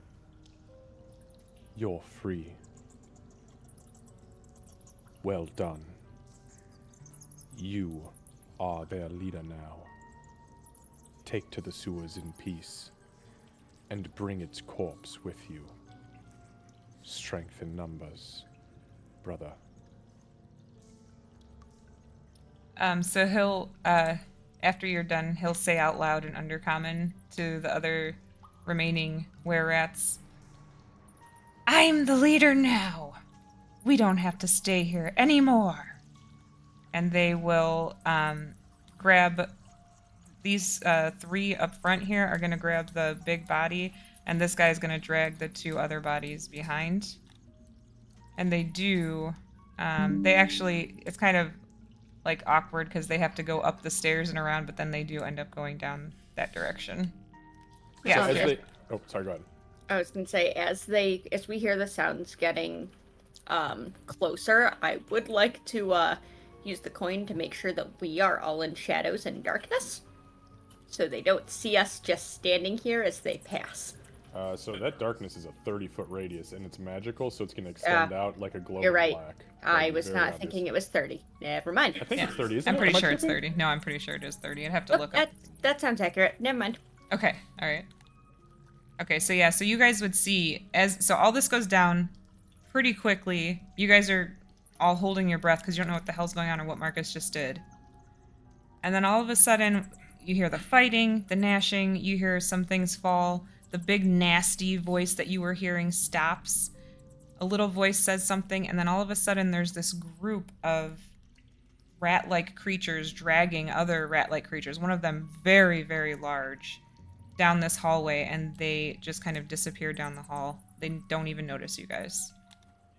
"You're free. Well done. You are their leader now. Take to the sewers in peace, and bring its corpse with you. Strength in numbers, brother." So he'll, after you're done, he'll say out loud in Undercommon to the other remaining were-rats, I'm the leader now. We don't have to stay here anymore. And they will grab these 3 up front here are going to grab the big body, and this guy's going to drag the 2 other bodies behind. And they do, they actually, it's kind of like awkward because they have to go up the stairs and around, but then they do end up going down that direction. Yeah. So as Okay. they, oh, sorry, go ahead. I was gonna say, as we hear the sounds getting closer, I would like to use the coin to make sure that we are all in shadows and darkness, so they don't see us just standing here as they pass. So that darkness is a 30-foot radius, and it's magical, so it's going to extend out like a glow You're of right. black. I That'd be was very not obvious. thinking it was 30. Never mind. I think Yeah. it's 30, isn't I'm it? pretty Am I sure it's tripping? 30. No, I'm pretty sure it is 30. I'd have to look up. That sounds accurate. Never mind. Okay, all right. Okay, so yeah, so you guys would see so all this goes down pretty quickly. You guys are all holding your breath because you don't know what the hell's going on or what Marcus just did. And then all of a sudden, you hear the fighting, the gnashing, you hear some things fall. The big nasty voice that you were hearing stops. A little voice says something, and then all of a sudden there's this group of rat-like creatures dragging other rat-like creatures, one of them very, very large, down this hallway, and they just kind of disappear down the hall. They don't even notice you guys.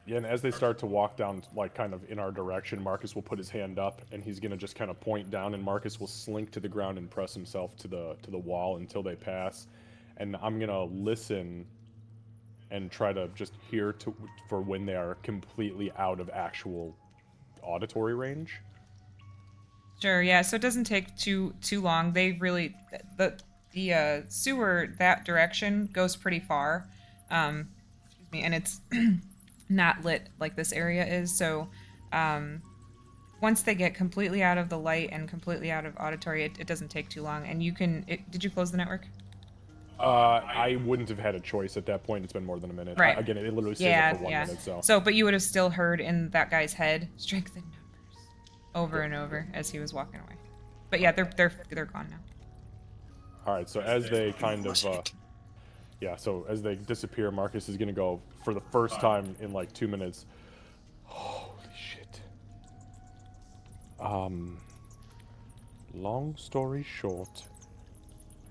Yeah, and as they start to walk down, like kind of in our direction, Marcus will put his hand up, and he's gonna just kind of point down, and Marcus will slink to the ground and press himself to the wall until they pass. And I'm gonna listen and try to just hear for when they are completely out of actual auditory range. Sure, yeah. So it doesn't take too long. They really the sewer that direction goes pretty far, excuse me, and it's not lit like this area is. So once they get completely out of the light and completely out of auditory, it doesn't take too long. And you can. Did you close the network? I wouldn't have had a choice at that point. It's been more than a minute. Right. Again, it literally stayed Yeah, there for 1 yeah. minute. So, but you would have still heard in that guy's head, strength in numbers, over and over as he was walking away. But yeah, they're gone now. All right. So as they kind of, yeah. So as they disappear, Marcus is gonna go for the first time in like 2 minutes. Holy shit. Long story short,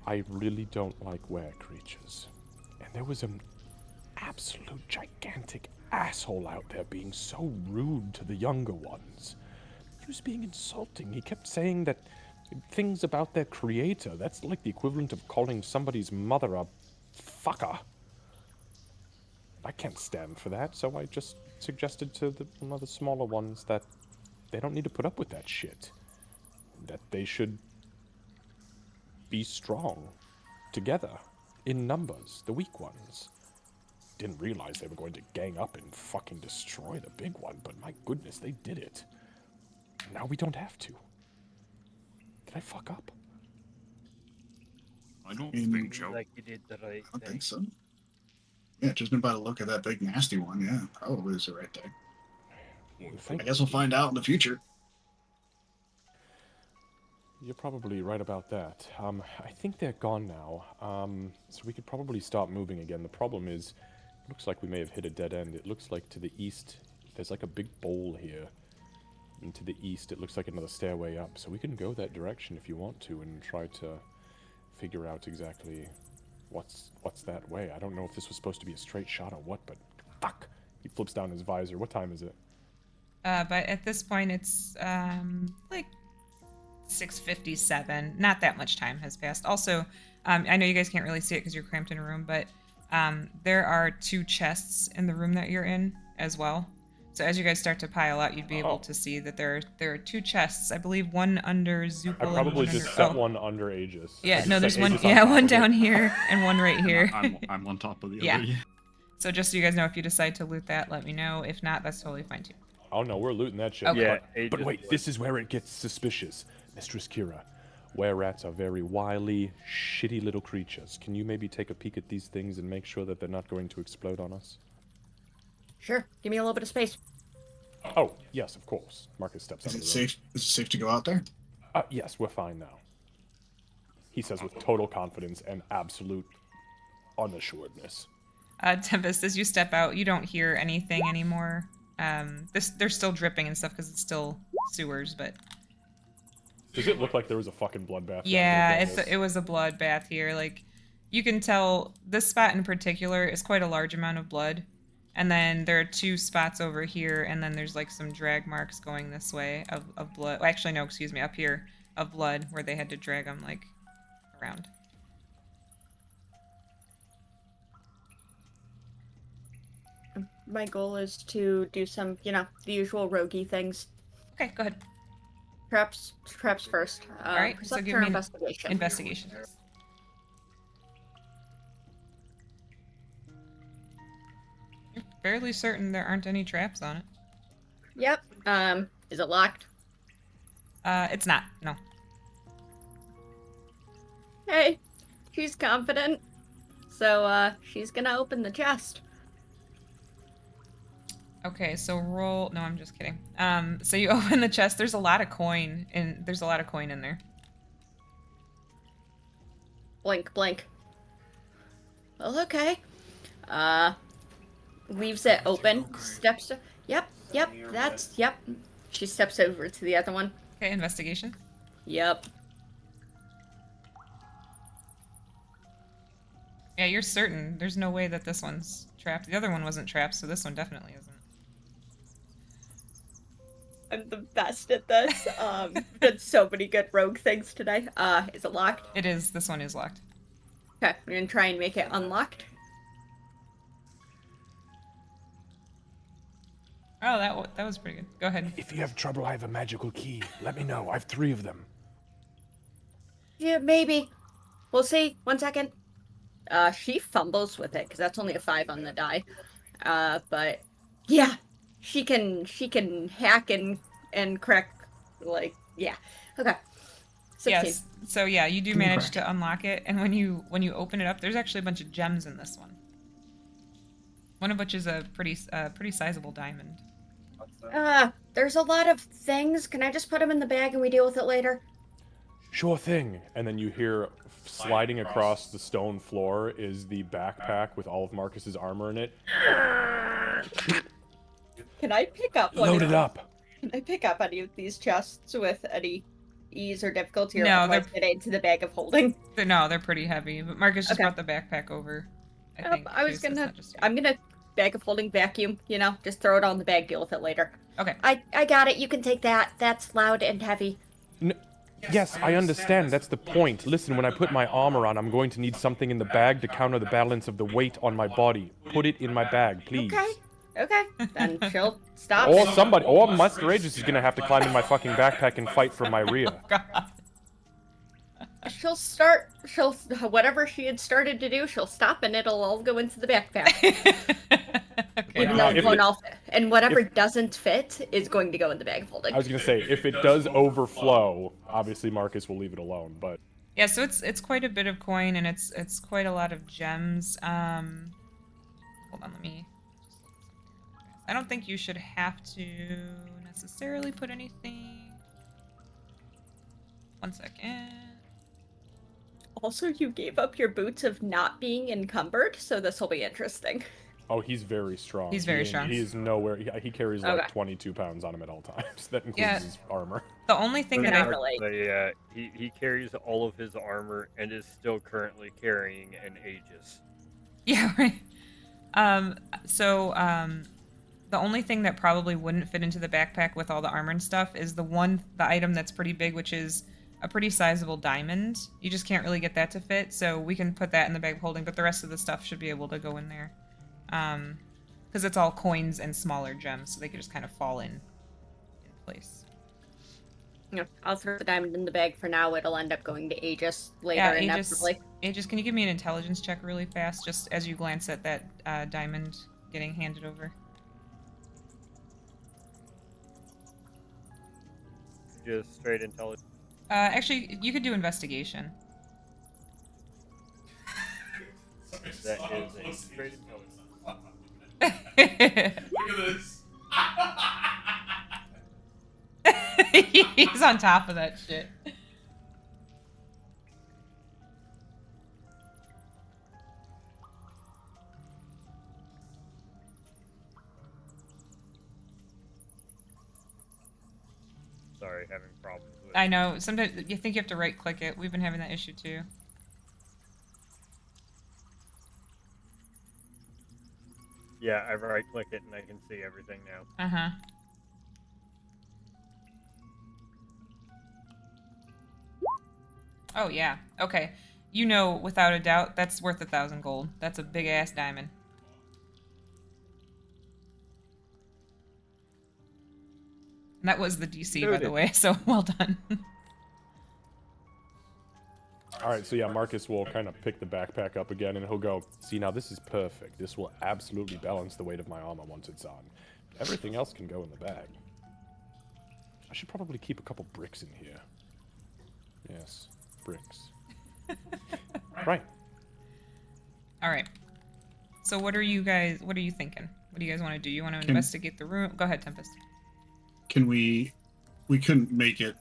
I really don't like were-creatures. And there was an absolute gigantic asshole out there being so rude to the younger ones. He was being insulting. He kept saying that things about their creator. That's like the equivalent of calling somebody's mother a fucker. I can't stand for that, so I just suggested to one of the smaller ones that they don't need to put up with that shit. That they should be strong, together, in numbers, the weak ones. Didn't realize they were going to gang up and fucking destroy the big one, but my goodness, they did it. Now we don't have to. Did I fuck up? I don't In- think so. Like you did the right I thing. think so. Yeah, just by the look of that big nasty one, yeah, probably is the right thing. Thank I guess we'll find out in the future. You're probably right about that. I think they're gone now. So we could probably stop moving again. The problem is, it looks like we may have hit a dead end. It looks like to the east, there's like a big bowl here. And to the east, it looks like another stairway up. So we can go that direction if you want to and try to figure out exactly what's that way. I don't know if this was supposed to be a straight shot or what, but fuck! He flips down his visor. What time is it? But at this point, it's like 6:57. Not that much time has passed. Also, I know you guys can't really see it because you're cramped in a room, but there are 2 chests in the room that you're in as well. So as you guys start to pile out, you'd be able to see that there are 2 chests. I believe one under Zupal I and probably one just under, set one under Aegis. I Yeah, just no, set there's one. Aegis on Yeah, top one of it. down here and one right here. I'm on top of the Yeah. other. Yeah. So just so you guys know, if you decide to loot that, let me know. If not, that's totally fine too. Oh no, we're looting that shit. Okay. Yeah, But Aegis wait, was- this is where it gets suspicious. Mistress Kira, were-rats are very wily, shitty little creatures. Can you maybe take a peek at these things and make sure that they're not going to explode on us? Sure. Give me a little bit of space. Oh, yes, of course. Marcus steps out Is of it the room. safe? Is it safe to go out there? Yes, we're fine now. He says with total confidence and absolute unassuredness. Tempest, as you step out, you don't hear anything anymore. They're still dripping and stuff because it's still sewers, but Does it look like there was a fucking bloodbath? yeah, down here, it was a bloodbath here. Like, you can tell this spot in particular is quite a large amount of blood. And then there are 2 spots over here, and then there's like some drag marks going this way of blood. Well, actually, no, excuse me, up here of blood where they had to drag them like around. My goal is to do some, the usual roguey things. Okay, go ahead. Traps first. All right, so Perception give or me investigation. Investigation. You're fairly certain there aren't any traps on it. Yep. Is it locked? It's not. No. Hey, she's confident. So, she's gonna open the chest. Okay, so roll. No, I'm just kidding. So you open the chest. There's a lot of coin in there. Blink. Well, okay. Leaves it open. Steps. Yep. Yep. She steps over to the other one. Okay, investigation. Yep. Yeah, you're certain. There's no way that this one's trapped. The other one wasn't trapped, so this one definitely isn't. I'm the best at this. Did so many good rogue things today. Is it locked? It is. This one is locked. Okay, we're gonna try and make it unlocked. Oh, that was pretty good. Go ahead. If you have trouble, I have a magical key. Let me know. I have 3 of them. Yeah, maybe. We'll see. 1 second. She fumbles with it because that's only a 5 on the die. But yeah, she can hack and crack, like, yeah. Okay. 16. Yes. So yeah, you do manage to unlock it, and when you open it up, there's actually a bunch of gems in this one. One of which is a pretty sizable diamond. There's a lot of things. Can I just put them in the bag and we deal with it later? Sure thing. And then you hear sliding across the stone floor is the backpack with all of Marcus's armor in it. Can I pick up Load it up. Can I pick up any of these chests with any ease or difficulty, or No, do I fit into the bag of holding? No, they're pretty heavy. But Marcus just Okay. brought the backpack over. I think. I was too, so it's gonna. not just you. I'm gonna bag of holding vacuum. Just throw it on the bag. Deal with it later. Okay. I got it. You can take that. That's loud and heavy. Yes, I understand. That's the point. Listen, when I put my armor on, I'm going to need something in the bag to counter the balance of the weight on my body. Put it in my bag, please. Okay. Then she'll stop. Or Master Aegis is gonna have to climb in my fucking backpack and fight for my rear. She'll whatever she had started to do, she'll stop and it'll all go into the backpack. Okay. Even though it won't all fit. And whatever doesn't fit is going to go in the bag of holding. I was gonna say, if it does overflow, obviously Marcus will leave it alone, but Yeah, so it's quite a bit of coin, and it's quite a lot of gems. Hold on, let me. I don't think you should have to necessarily put anything. 1 second. Also, you gave up your boots of not being encumbered, so this will be interesting. oh, he's very strong. He's very strong. He is nowhere. He carries like Okay. 22 pounds on him at all times. That includes Yeah. his armor. The only thing We're that not I really. But yeah, he carries all of his armor and is still currently carrying an Aegis. Yeah, right. The only thing that probably wouldn't fit into the backpack with all the armor and stuff is the item that's pretty big, which is a pretty sizable diamond. You just can't really get that to fit, so we can put that in the bag of holding, but the rest of the stuff should be able to go in there. Because it's all coins and smaller gems, so they can just kind of fall in place. I'll throw the diamond in the bag for now. It'll end up going to Aegis later, Yeah, inevitably. Aegis, can you give me an intelligence check really fast, just as you glance at that diamond getting handed over? Just straight intelligence. Actually, you could do investigation. That is a straight intelligence. Look at this. He's on top of that shit. Sorry, having problems with. I know. Sometimes you think you have to right click it. We've been having that issue too. Yeah, I right click it and I can see everything now. Uh-huh. Oh yeah. Okay. You know, without a doubt, that's worth 1,000 gold. That's a big ass diamond. And that was the DC, by the Noted. way, so well done. All right, so yeah, Marcus will kind of pick the backpack up again, and he'll go, see, now this is perfect. This will absolutely balance the weight of my armor once it's on. Everything else can go in the bag. I should probably keep a couple bricks in here. Yes, bricks. Right. All right. So what are you thinking? What do you guys want to do? You want to investigate the room? Go ahead, Tempest. Can we couldn't make it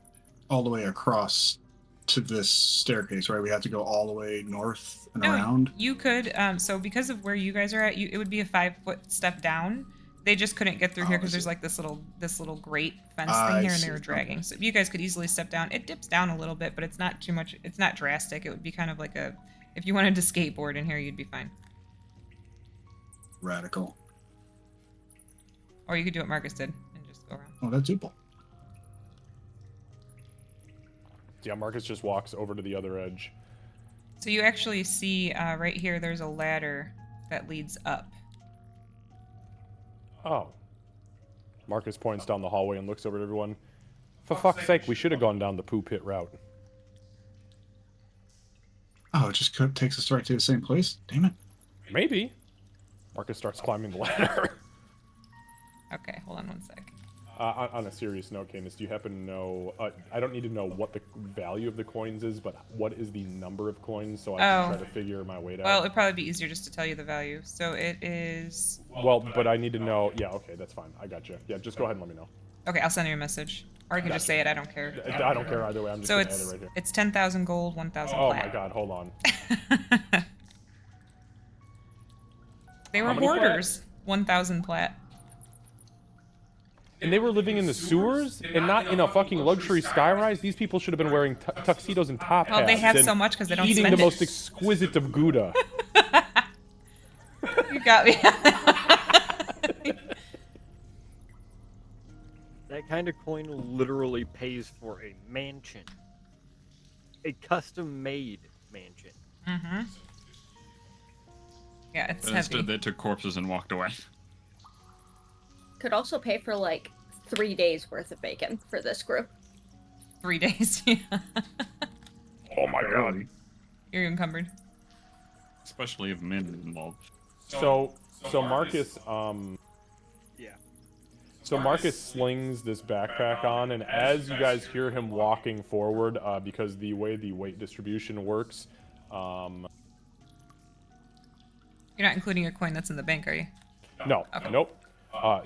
all the way across to this staircase, right? We have to go all the way north and around. You could. So because of where you guys are at, it would be a 5-foot step down. They just couldn't get through here because there's like this little grate fence thing here, and they were dragging. So you guys could easily step down. It dips down a little bit, but it's not too much. It's not drastic. It would be kind of like if you wanted to skateboard in here, you'd be fine. Radical. Or you could do what Marcus did and just go around. Oh, that's Zupal. Yeah, Marcus just walks over to the other edge. So you actually see right here, there's a ladder that leads up. Oh. Marcus points down the hallway and looks over at everyone. For fuck's sake, we should have gone down the poo pit route. Oh, it just takes us right to the same place? Damn it. Maybe. Marcus starts climbing the ladder. Okay, hold on one sec. On a serious note, Canis, do you happen to know... I don't need to know what the value of the coins is, but what is the number of coins so I can try to figure my weight out? Well, it'd probably be easier just to tell you the value. So it is... Well, but I need to know... Yeah, okay, that's fine. I got you. Yeah, just go ahead and let me know. Okay, I'll send you a message. Or you can just say it, I don't care. I don't care either way. I'm just So going to add it right here. it's 10,000 gold, 1,000 Oh plat. my god, hold on. They were How many plat? hoarders. 1,000 plat. And they were living in the sewers and not in a fucking luxury skyrise? These people should have been wearing tuxedos and top hats. Well, they have and so much because they don't eating spend the it. most exquisite of Gouda. You got me. That kind of coin literally pays for a mansion. A custom-made mansion. Mm-hmm. Yeah, it's But instead, heavy. they took corpses and walked away. Could also pay for like 3 days worth of bacon for this group. 3 days. Yeah. Oh my god. You're encumbered. Especially if men are involved. So Marcus, Yeah. So Marcus slings this backpack on, and as you guys hear him walking forward, because the way the weight distribution works, You're not including your coin that's in the bank, are you? no, nope.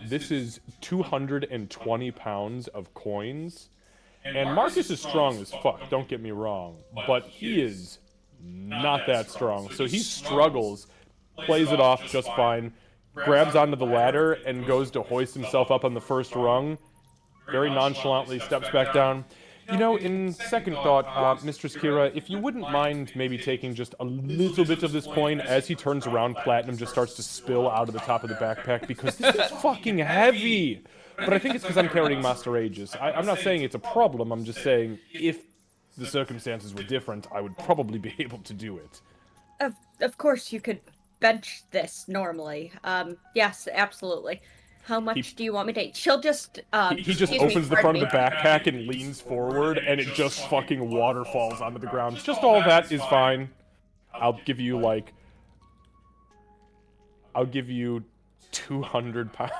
This is 220 pounds of coins, and Marcus is strong as fuck, don't get me wrong, but he is not that strong, so he struggles, plays it off just fine, grabs onto the ladder and goes to hoist himself up on the first rung, very nonchalantly steps back down. You know, in second thought, Mistress Kira, if you wouldn't mind maybe taking just a little bit of this coin, as he turns around, platinum just starts to spill out of the top of the backpack, because this is fucking heavy! But I think it's because I'm carrying Master Aegis. I'm not saying it's a problem, I'm just saying if the circumstances were different, I would probably be able to do it. Of course you could bench this normally. Yes, absolutely. How much do you want me to eat? She'll just He just excuse me, opens the front pardon of the backpack and leans forward, and it just fucking waterfalls onto the ground. Just all that is fine. I'll give you, like... I'll give you 200 pounds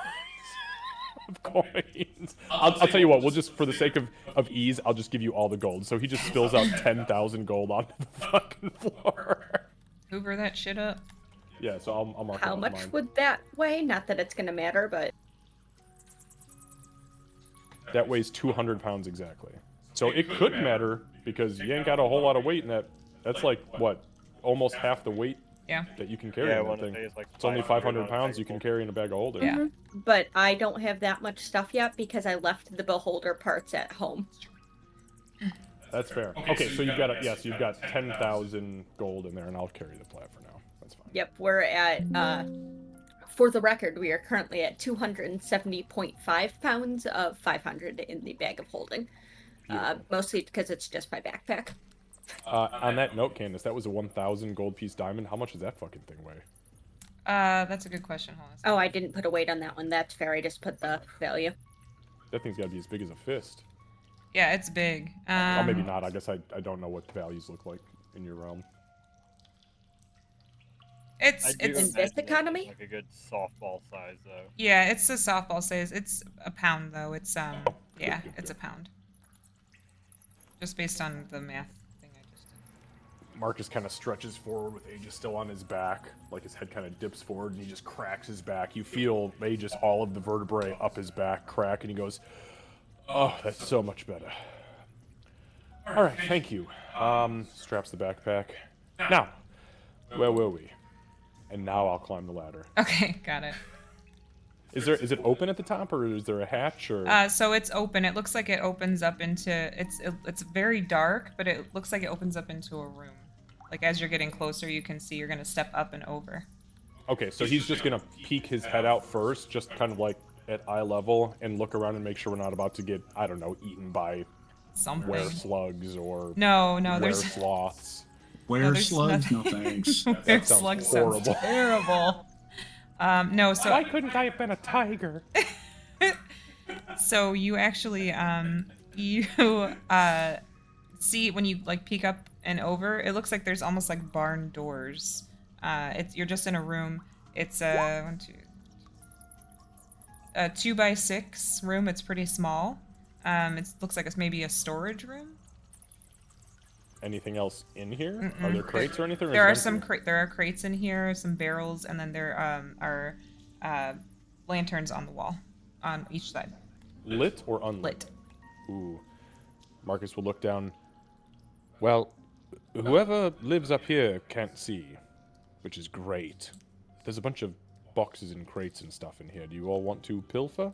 of coins. I'll tell you what, we'll just, for the sake of ease, I'll just give you all the gold. So he just spills out 10,000 gold onto the fucking floor. Hoover that shit up. Yeah, so I'll mark it How on much mine. would that weigh? Not that it's gonna matter, but That weighs 200 pounds exactly. So it could matter because you ain't got a whole lot of weight in that. That's like, what, almost half the weight Yeah. that you can carry Yeah, I in that want to thing. say it's like It's only 500 on a pounds bag you of can holding. carry in a bag of holding. Yeah. But I don't have that much stuff yet because I left the beholder parts at home. That's fair. Okay, so you've got yes, you've got 10,000 gold in there, and I'll carry the plat for now. That's fine. Yep, we're at, for the record, we are currently at 270.5 pounds of 500 in the bag of holding. Mostly because it's just my backpack. On that note, Candace, that was a 1,000 gold piece diamond. How much does that fucking thing weigh? That's a good question. Hold on a second. Oh, I didn't put a weight on that one. That's fair. I just put the value. That thing's got to be as big as a fist. Yeah, it's big. Oh, maybe not. I guess I don't know what values look like in your realm. It's In this economy? Like a good softball size, though. yeah, it's a softball size. It's a pound though. It's yeah, good, it's good. a pound. Just based on the math thing I just did. Marcus kind of stretches forward with Aegis still on his back, like his head kind of dips forward, and he just cracks his back. You feel Aegis, all of the vertebrae up his back crack, and he goes, "Oh, that's so much better." All right, thank you. Straps the backpack. Now, where were we? And now I'll climb the ladder. Okay, got it. Is it open at the top, or is there a hatch, or? So it's open. It looks like it opens up into it's very dark, but it looks like it opens up into a room. Like as you're getting closer, you can see you're gonna step up and over. Okay, so he's just gonna peek his head out first, just kind of like at eye level, and look around and make sure we're not about to get, I don't know, eaten by Something. were slugs or No, were there's sloths. Where there's slugs? No nothing. thanks. Were sounds slugs horrible. sounds terrible. No, so Why couldn't I have been a tiger? so you actually you see when you like peek up and over, it looks like there's almost like barn doors. You're just in a room. It's a 2x6 room. It's pretty small. It looks like it's maybe a storage room. Anything else in here? Mm-mm. Are there crates or anything? Or There are is it empty? there are crates in here, some barrels, and then there are lanterns on the wall on each side. Lit or unlit? Lit. Ooh. Marcus will look down. Well, whoever lives up here can't see, which is great. There's a bunch of boxes and crates and stuff in here. Do you all want to pilfer?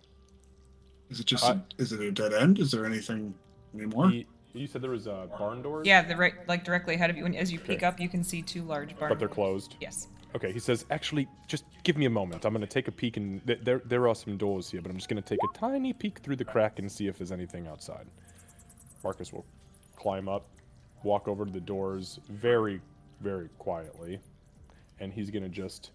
Is it just is it a dead end? Is there anything anymore? You said there was barn doors? Yeah, the right like directly ahead of you. And as you peek Okay. up, you can see two large barn But they're doors. closed? Yes. Okay, he says, actually, just give me a moment. I'm going to take a peek, and there are some doors here, but I'm just going to take a tiny peek through the crack and see if there's anything outside. Marcus will climb up, walk over to the doors very, very quietly, and he's going to just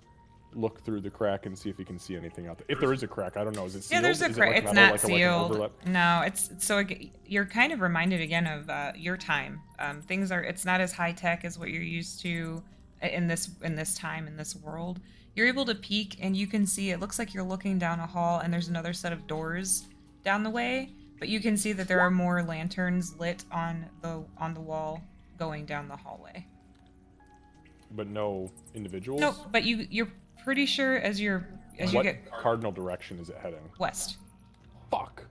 look through the crack and see if he can see anything out there. If there is a crack, I don't know. Is it sealed? Yeah, there's a Is it crack. like It's metal, not like an sealed. overlap? No, it's so you're kind of reminded again of your time. Things are. It's not as high tech as what you're used to in this time in this world. You're able to peek and you can see. It looks like you're looking down a hall and there's another set of doors down the way. But you can see that there are more lanterns lit on the wall going down the hallway. But no individuals? No, but you're pretty sure as you What get cardinal direction is it heading? west. Fuck.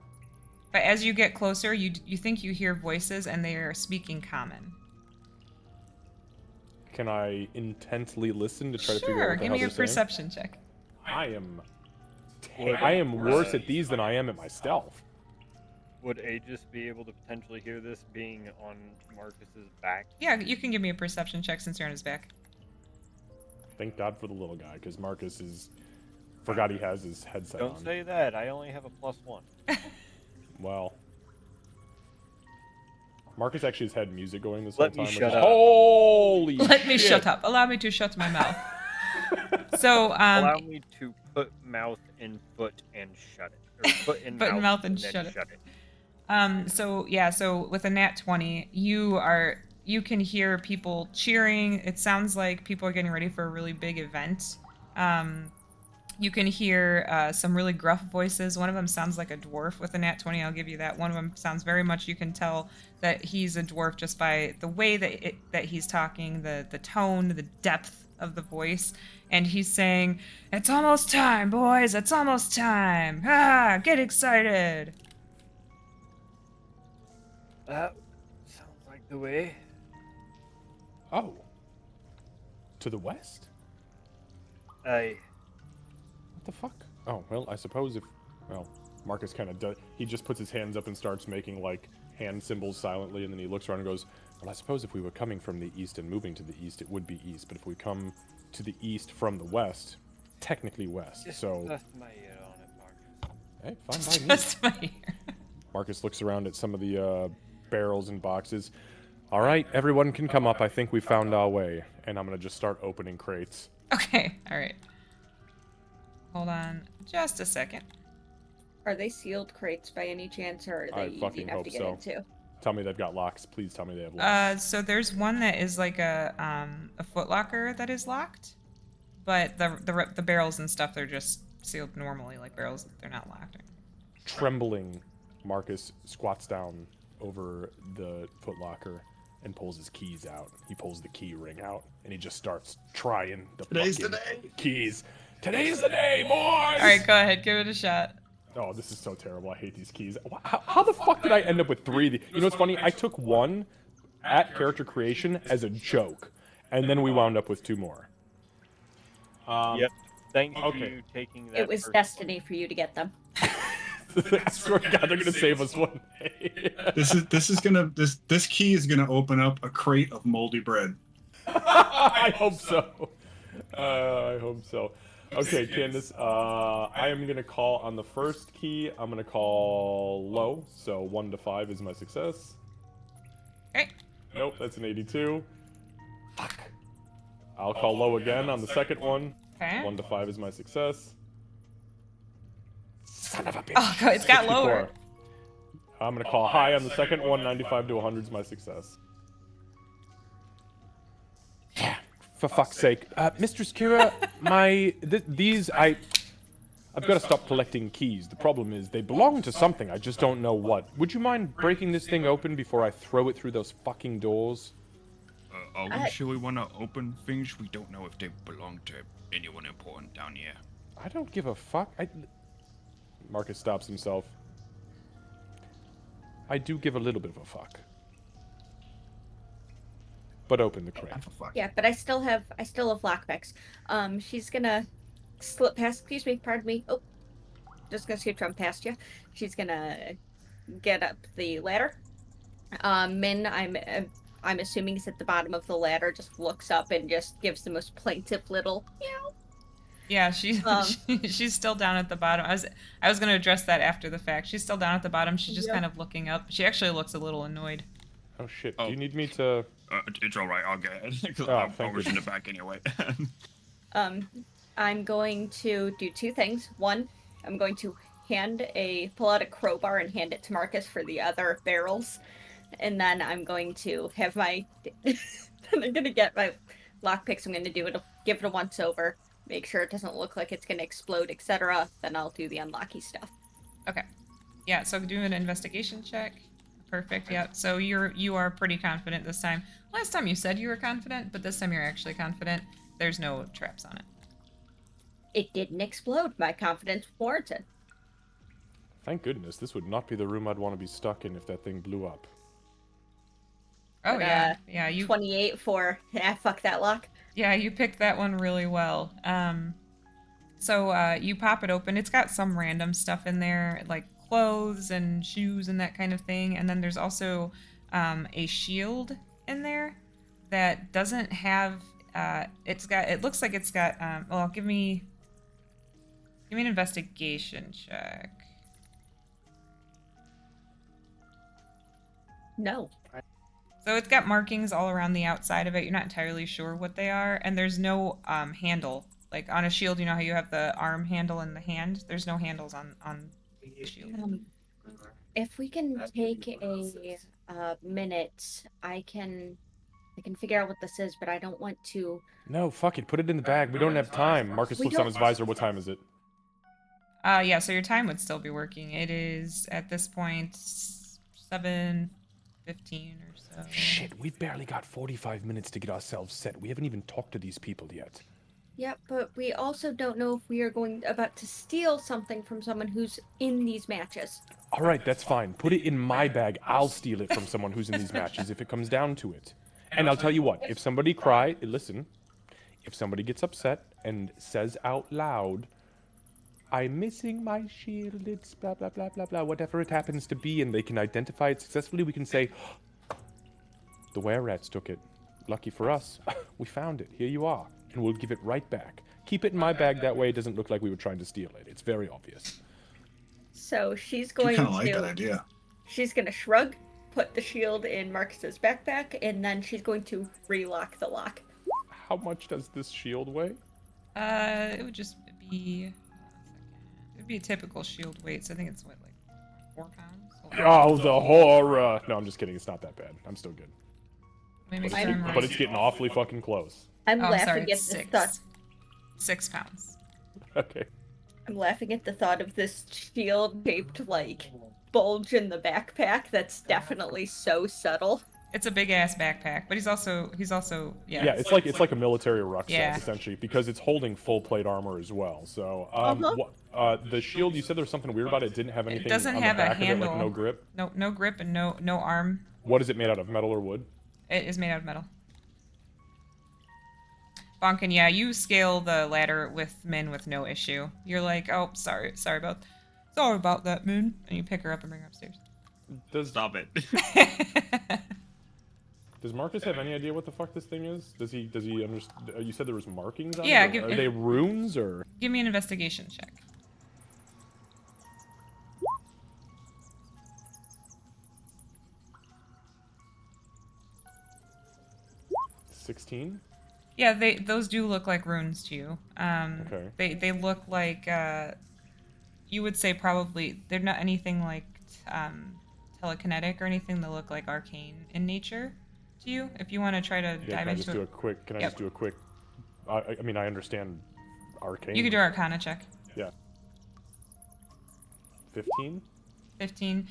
But as you get closer, you think you hear voices and they are speaking common. Can I intently listen to try to figure out Sure, what the give hell me a they're saying? perception check. I am worse at these than I am at my stealth. Would Aegis be able to potentially hear this being on Marcus's back? Yeah, you can give me a perception check since you're on his back. Thank God for the little guy, because Marcus forgot he has his headset Don't on. say that. I only have a +1. Well, Marcus actually has had music going this Let whole me time. shut which- up. Holy Let me shit. shut up. Allow me to shut my mouth. So, Allow me to put mouth in foot and shut it. Or foot in Foot in mouth and then shut it. it. So with a nat 20, you can hear people cheering. It sounds like people are getting ready for a really big event. You can hear some really gruff voices. One of them sounds like a dwarf with a nat 20. I'll give you that. One of them sounds very much. You can tell that he's a dwarf just by the way that he's talking, the tone, the depth of the voice, and he's saying, "It's almost time, boys. It's almost time. Ah, get excited." That sounds like the way. Oh. To the west? Aye. What the fuck? Oh, well, I suppose if... Well, Marcus kind of does... He just puts his hands up and starts making, like, hand symbols silently, and then he looks around and goes, well, I suppose if we were coming from the east and moving to the east, it would be east. But if we come to the east from the west, technically west. Just So, dust my ear on it, Marcus. hey, fine by me. Just my ear. Marcus looks around at some of the barrels and boxes. All right, everyone can come up. I think we found our way. And I'm going to just start opening crates. Okay, all right. Hold on just a second. Are they sealed crates by any chance, or are I they easy fucking enough hope to get so. into? Tell me they've got locks. Please tell me they have locks. So there's one that is like a foot locker that is locked, but the barrels and stuff, they're just sealed normally like barrels. They're not locked. Trembling, Marcus squats down over the footlocker and pulls his keys out. He pulls the key ring out and he just starts trying the Today's the fucking day. keys. Today's the day, boys! All right, go ahead, give it a shot. Oh, this is so terrible. I hate these keys. How the fuck did I end up with 3 of these? You know what's funny? I took one at character creation as a joke, and then we wound up with 2 more. Yep. Thanks for okay. you taking that. It was first- destiny for you to get them. I swear to God, they're gonna save us one day. This key is gonna open up a crate of moldy bread. I hope so. I hope so. Okay, Candace, I am going to call on the first key. I'm going to call low, so 1 to 5 is my success. Okay. Nope, that's an 82. Fuck. I'll call low again on the second one. Okay. 1 to 5 is my success. Son of a bitch. Oh, God, it's got 64. lower. I'm going to call high on the second one. 95 to 100 is my success. Yeah, for fuck's sake. Mistress Kira, I've got to stop collecting keys. The problem is they belong to something. I just don't know what. Would you mind breaking this thing open before I throw it through those fucking doors? Are we sure we want to open things? We don't know if they belong to anyone important down here. I don't give a fuck. Marcus stops himself. I do give a little bit of a fuck. But open the crate. Yeah, but I still have lockpicks. She's gonna slip past. Excuse me, pardon me. Oh, just gonna skip from past you. She's gonna get up the ladder. Min, I'm assuming is at the bottom of the ladder. Just looks up and just gives the most plaintive little meow. Yeah, she's still down at the bottom. I was gonna address that after the fact. She's still down at the bottom. She's just kind of looking up. She actually looks a little annoyed. Oh shit, Oh. do you need me to... It's all right. I'll get it. 'Cause Oh, I thank was you. in the back anyway. I'm going to do 2 things. One, I'm going to pull out a crowbar and hand it to Marcus for the other barrels. And then I'm going to have I'm going to get my lockpicks. I'm going to give it a once over, make sure it doesn't look like it's going to explode, etc. Then I'll do the unlocky stuff. Okay. Yeah, so do an investigation check. Perfect. Yeah. So you are pretty confident this time. Last time you said you were confident, but this time you're actually confident. There's no traps on it. It didn't explode. My confidence warranted. Thank goodness, this would not be the room I'd want to be stuck in if that thing blew up. Oh But, yeah. Yeah, you 28 for fuck that lock. Yeah, you picked that one really well. So you pop it open. It's got some random stuff in there, like clothes and shoes and that kind of thing. And then there's also a shield in there that doesn't have. It looks like it's got. Well, give me an investigation check. No. So it's got markings all around the outside of it. You're not entirely sure what they are, and there's no handle. Like on a shield, you know how you have the arm handle and the hand. There's no handles on the shield. If we can take a minute, I can figure out what this is, but I don't want to. No, fuck it, put it in the bag. We don't have time. Marcus We looks on don't- his visor. What time is it? Yeah, so your time would still be working. It is at this point 7:15 or so. Shit, we've barely got 45 minutes to get ourselves set. We haven't even talked to these people yet. Yeah, but we also don't know if we are about to steal something from someone who's in these matches. All right, that's fine. Put it in my bag. I'll steal it from someone who's in these matches if it comes down to it. And I'll tell you what, if somebody listen, if somebody gets upset and says out loud, I'm missing my shield, it's blah, blah, blah, blah, blah, whatever it happens to be, and they can identify it successfully, we can say, the were-rats took it. Lucky for us, we found it. Here you are. And we'll give it right back. Keep it in my bag, that way it doesn't look like we were trying to steal it. It's very obvious. So she's I going kind of like to. that idea. She's going to shrug, put the shield in Marcus's backpack, and then she's going to relock the lock. How much does this shield weigh? It would just be. It'd be a typical shield weight, so I think it's what, like 4 pounds? Hold on. Oh, the horror! No, I'm just kidding. It's not that bad. I'm still good. Let me make But sure it's, I'm but right. it's getting awfully fucking close. I'm Oh, laughing sorry, at it's the 6. thought. 6 pounds. Okay. I'm laughing at the thought of this shield-shaped like bulge in the backpack. That's definitely so subtle. It's a big ass backpack, but he's also yeah. Yeah, it's like a military rucksack Yeah. essentially because it's holding full plate armor as well. So, the shield, you said there was something weird about it. It didn't have anything doesn't on have the a back of it, handle. like no grip. No grip and no arm. What is it made out of? Metal or wood? It is made out of metal. Bonkin, yeah, you scale the ladder with Min with no issue. You're like, oh, sorry about that, Min, and you pick her up and bring her upstairs. Stop it. Does Marcus have any idea what the fuck this thing is? Does he understand? You said there was markings on Yeah, it? give- Are they runes or? Give me an investigation check. 16? Yeah, those do look like runes to you. Okay. They look like you would say probably they're not anything like telekinetic or anything. They look like arcane in nature to you. If you want to try to Yeah, dive can I just into do a it, quick? Can I Yep. just do a quick? I mean, I understand arcane. you could do an Arcana check. Yeah. 15. 15.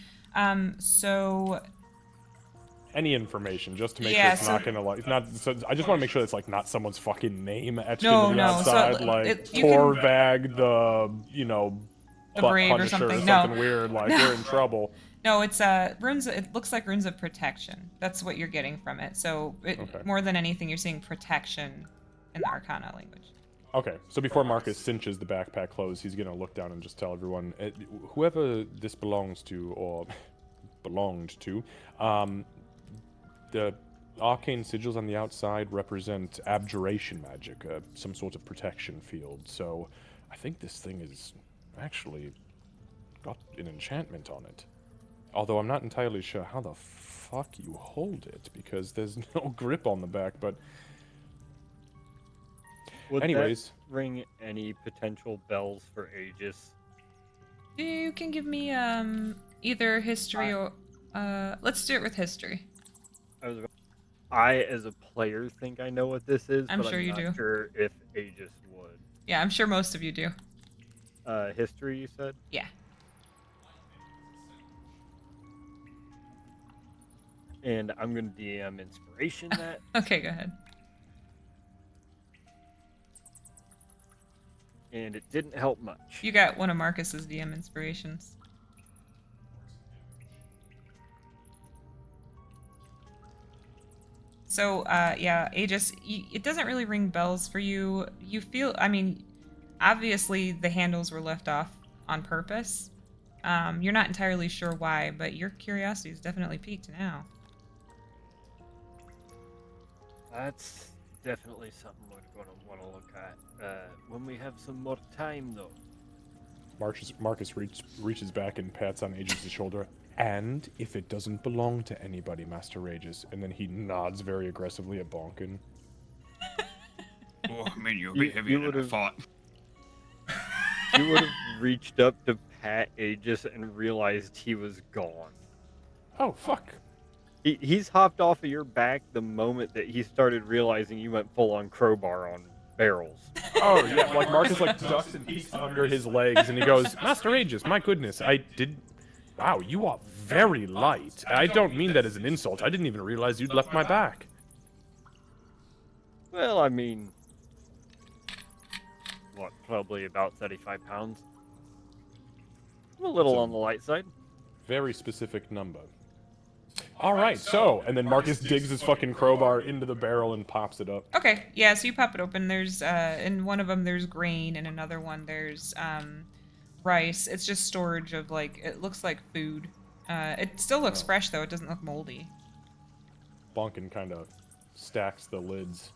So Any information, just to make Yeah, sure it's so- not gonna like not. So I just want to make sure it's like not someone's fucking name etched No, into the no, so outside, like you can- Torvag, the The butt Brave or punisher something. or No. something weird. Like No. we're in trouble. no, it's runes. It looks like runes of protection. That's what you're getting from it. So Okay. more than anything, you're seeing protection in the Arcana language. Okay, so before Marcus cinches the backpack closed, he's gonna look down and just tell everyone, whoever this belongs to or belonged to, the arcane sigils on the outside represent abjuration magic, some sort of protection field. So I think this thing is actually got an enchantment on it. Although I'm not entirely sure how the fuck you hold it because there's no grip on the back. But Would anyways. that ring any potential bells for Aegis? You can give me either history or let's do it with history. I, as a player, think I know what this is, I'm but sure I'm you not do. sure if Aegis would. Yeah, I'm sure most of you do. History, you said? Yeah. And I'm going to DM Inspiration that. Okay, go ahead. And it didn't help much. You got one of Marcus's DM inspirations. So, yeah, Aegis, it doesn't really ring bells for you. You feel, I mean, obviously the handles were left off on purpose. You're not entirely sure why, but your curiosity is definitely piqued now. That's definitely something we're going to want to look at when we have some more time, though. Marcus reaches back and pats on Aegis' shoulder. And if it doesn't belong to anybody, Master Aegis, and then he nods very aggressively at Bonkin. Oh, I mean, you'll You- be heavier you than I would've- thought. You would have reached up to pat Aegis and realized he was gone. Oh, fuck. He's hopped off of your back the moment that he started realizing you went full on crowbar on barrels. Oh, yeah, like Marcus like ducks and peeks under his legs, and he goes, Master Aegis, my goodness, wow, you are very light. I don't mean that as an insult. I didn't even realize you'd left my back. Well, I mean, what, probably about 35 pounds. I'm a little So- on the light side. Very specific number. All right, so and then Marcus digs his fucking crowbar into the barrel and pops it up. Okay, yeah, so you pop it open. There's in one of them there's grain, and another one there's rice. It's just storage of like it looks like food. It still looks Oh. fresh though. It doesn't look moldy. Bonkin kind of stacks the lids.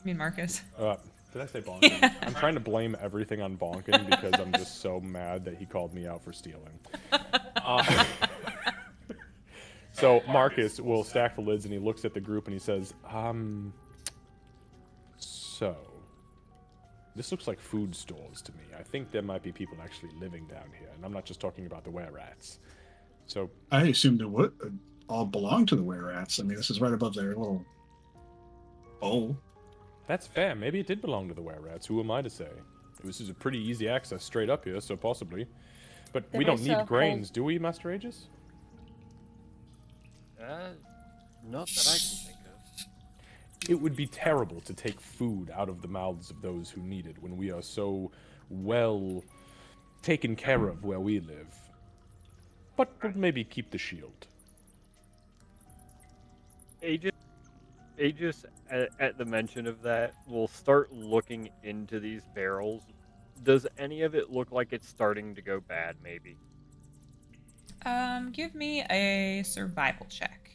I mean Marcus. Did I say Bonkin? I'm trying to blame everything on Bonkin because I'm just so mad that he called me out for stealing. So Marcus will stack the lids and he looks at the group and he says, so this looks like food stores to me. I think there might be people actually living down here, and I'm not just talking about the were-rats. So I assumed it would all belong to the were-rats. I mean, this is right above their little bowl. that's fair. Maybe it did belong to the were-rats. Who am I to say? This is a pretty easy access straight up here, so possibly. But There we don't is need a grains, do we, Master Aegis? Not that I can think of. It would be terrible to take food out of the mouths of those who need it when we are so well taken care of where we live. But we'll maybe keep the shield. Aegis, at the mention of that, will start looking into these barrels. Does any of it look like it's starting to go bad, maybe? Give me a survival check.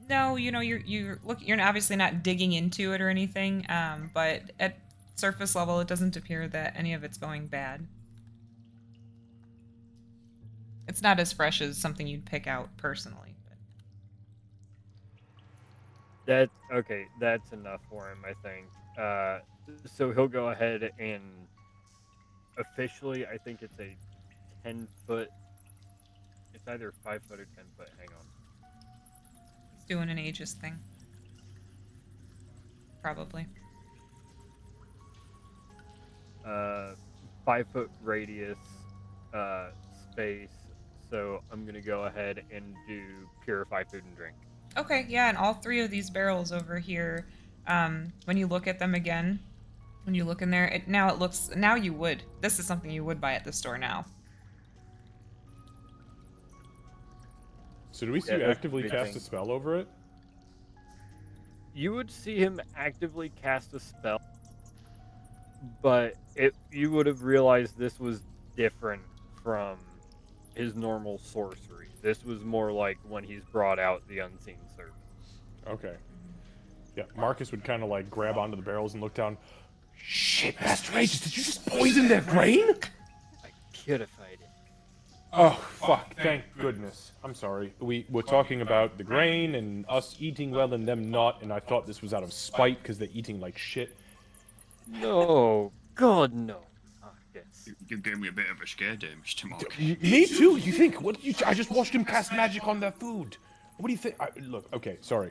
No, you know, you're obviously not digging into it or anything, but at surface level, it doesn't appear that any of it's going bad. It's not as fresh as something you'd pick out personally. But... That's enough for him, I think. So he'll go ahead and officially, I think it's a 10-foot. It's either 5 foot or 10 foot. Hang on. He's doing an Aegis thing. Probably. 5 foot radius space. So I'm gonna go ahead and do purify food and drink. Okay, yeah, and all three of these barrels over here, when you look at them again, when you look in there, now you would. This is something you would buy at the store now. So do we see Yeah, you that's actively a good cast thing. a spell over it? You would see him actively cast a spell, but you would have realized this was different from his normal sorcery. This was more like when he's brought out the unseen servant. Okay. Yeah, Marcus would kind of like grab onto the barrels and look down. Shit, Master Aegis, did you just poison their grain? I purified it. Oh, fuck, thank goodness. I'm sorry. We were talking about the grain and us eating well and them not, and I thought this was out of spite because they're eating like shit. No, God, no. Ah, yes. You gave me a bit of a scare there, Mr. Mark. Me too, you think? What did you... I just watched him cast magic on their food. What do you think? Look, okay, sorry.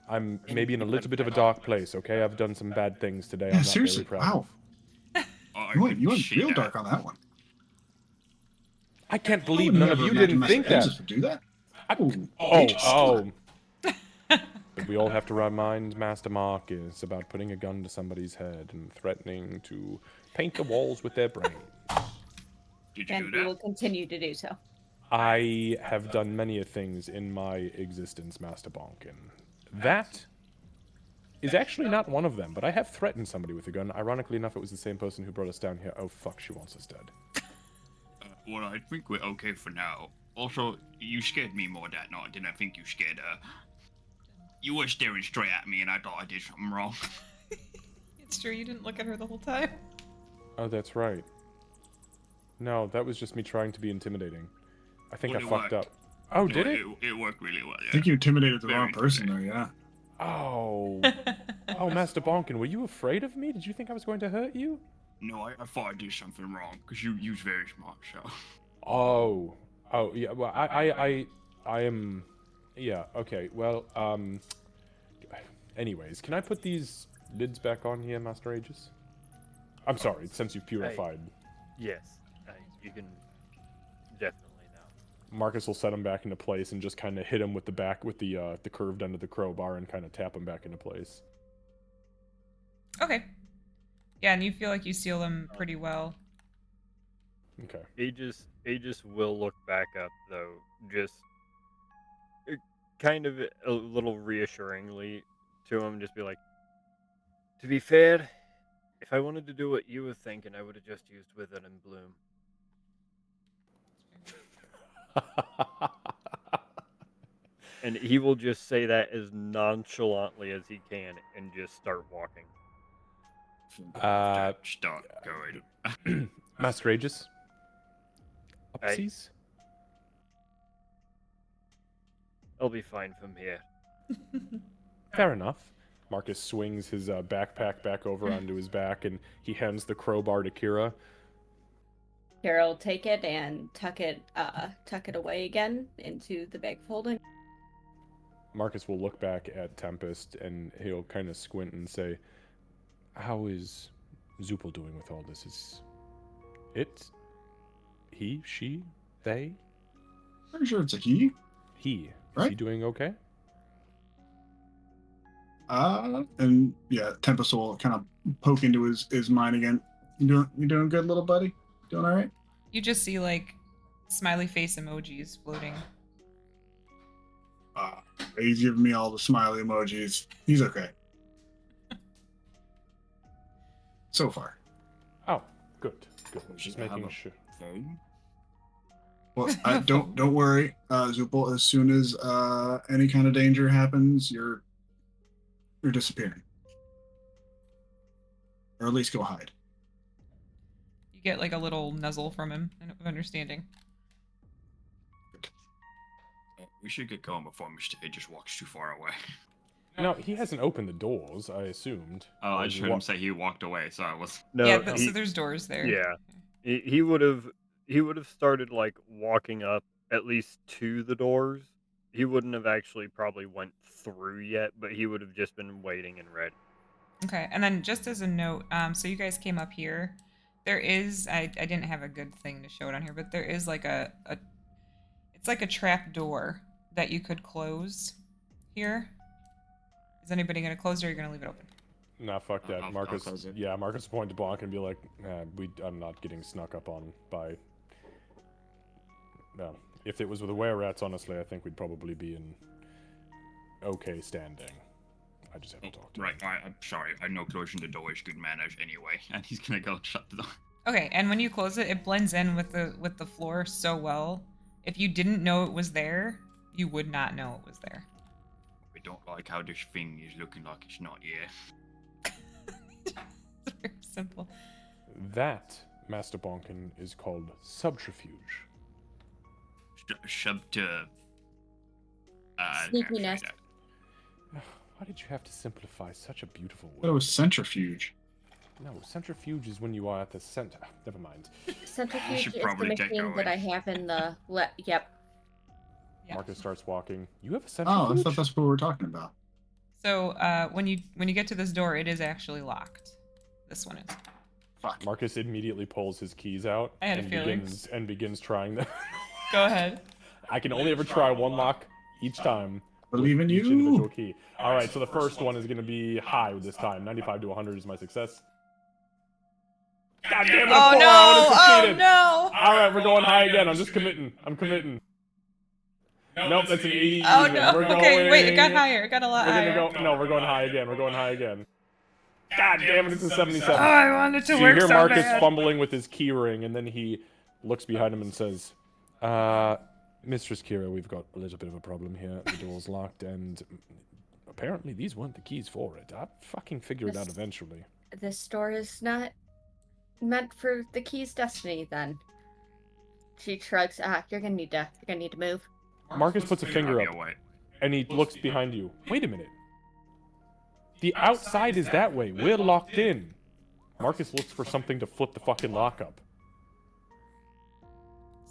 I'm maybe in a little bit of a dark place, okay? I've done some bad things today. I'm Yeah, not seriously. very proud Wow. of. You went real dark on that one. I can't I believe would none of never you imagine didn't Master think that. Aegis would do that. Oh. But we all have to remind Master Marcus about putting a gun to somebody's head and threatening to paint the walls with their brain. Did you And do we that? will continue to do so. I have done many a things in my existence, Master Bonkin. That is actually not one of them, but I have threatened somebody with a gun. Ironically enough, it was the same person who brought us down here. Oh, fuck, she wants us dead. Well, I think we're okay for now. Also, you scared me more that night than I think you scared her. You were staring straight at me and I thought I did something wrong. It's true, you didn't look at her the whole time. Oh, that's right. No, that was just me trying to be intimidating. I think Well, I it fucked worked. up. Oh, did it? It worked really well, yeah. I think you intimidated the Very wrong person there, yeah. Oh. Oh, Master Bonkin, were you afraid of me? Did you think I was going to hurt you? No, I thought I did something wrong, because you was very smart, so... Oh. Oh, yeah, well, I am... Yeah, okay, well, anyways, can I put these lids back on here, Master Aegis? I'm sorry, since you've purified. Yes. You can definitely now. Marcus will set him back into place and just kind of hit him with the back with the curved end of the crowbar and kind of tap him back into place. Okay. Yeah, and you feel like you seal them pretty well. Okay. Aegis will look back up though, just kind of a little reassuringly to him, just be like, to be fair, if I wanted to do what you were thinking, I would have just used Wither and Bloom. And he will just say that as nonchalantly as he can and just start walking. Start going. Master Aegis. Aye. Upsies? I'll be fine from here. Fair enough. Marcus swings his backpack back over onto his back, and he hands the crowbar to Kira. Kira will take it and tuck it away again into the bag folding. Marcus will look back at Tempest, and he'll kind of squint and say, "How is Zupel doing with all this? Is it he, she, they? Pretty sure it's a he. He. Is Right. he doing okay?" And yeah, Tempest will kind of poke into his mind again. You doing good, little buddy? Doing all right? You just see like smiley face emojis floating. He's giving me all the smiley emojis. He's okay. So far. Oh, good. Good. Should Just I have making a sure. phone? Well, don't worry, Zupel. As soon as any kind of danger happens, you're disappearing, or at least go hide. You get like a little nuzzle from him of understanding. We should get going before Mr. Aegis walks too far away. No, he hasn't opened the doors, I assumed. Oh, I Or just heard him say he walked away, so I was... No, yeah, but, he, so there's doors there. yeah, he would have started like walking up at least to the doors. He wouldn't have actually probably went through yet, but he would have just been waiting and ready. Okay, and then just as a note, so you guys came up here. There is, I didn't have a good thing to show it on here, but there is like it's like a trap door that you could close here. Is anybody going to close it, or are you going to leave it open? Nah, fuck that. I'll Marcus. close it. Yeah, Marcus will point to Blanc and be like, I'm not getting snuck up on by. No. If it was with the were-rats, honestly, I think we'd probably be in okay standing. I just haven't talked to him. Right, I'm sorry. I know closing the door is good manners anyway, and he's gonna go shut the door. Okay, and when you close it, it blends in with the floor so well. If you didn't know it was there, you would not know it was there. We don't like how this thing is looking like it's not here. It's very simple. That, Master Bonkin, is called subterfuge. Sneakiness. Why did you have to simplify such a beautiful That word? was centrifuge. No, centrifuge is when you are at the center. Never mind. Centrifuge should is the probably get machine that going. I have in the yep. Yeah. Marcus starts walking. You have a Oh, centrifuge? I thought that's what we were talking about. So when you get to this door, it is actually locked. This one is. Fuck. Marcus immediately pulls his keys out I had a and feeling. begins trying them. Go ahead. I can only ever try one lock each time. Believe in with each you. individual key. All right, so the first one is going to be high this time. 95 to 100 is my success. God damn it! Oh I no! would have Oh succeeded. no! All right, we're going high again. I'm just committing. I'm committing. Nope, that's an 80. Oh even. no! We're Okay, wait, it got going- higher. It got a lot We're higher. gonna go. No, we're going high again. We're going high again. God damn it! It's a 77. Oh, I wanted to So you work hear so Marcus bad. fumbling with his key ring, and then he looks behind him and says, Mistress Kira, we've got a little bit of a problem here. The door's locked, and apparently these weren't the keys for it. I'll fucking figure it out This- eventually. This store is not meant for the key's destiny. Then she shrugs. You're gonna need to move. Marcus puts a finger I'll up, be away. and he looks behind you. Wait a minute. The outside is that way. We're locked in. Marcus looks for something to flip the fucking lock up.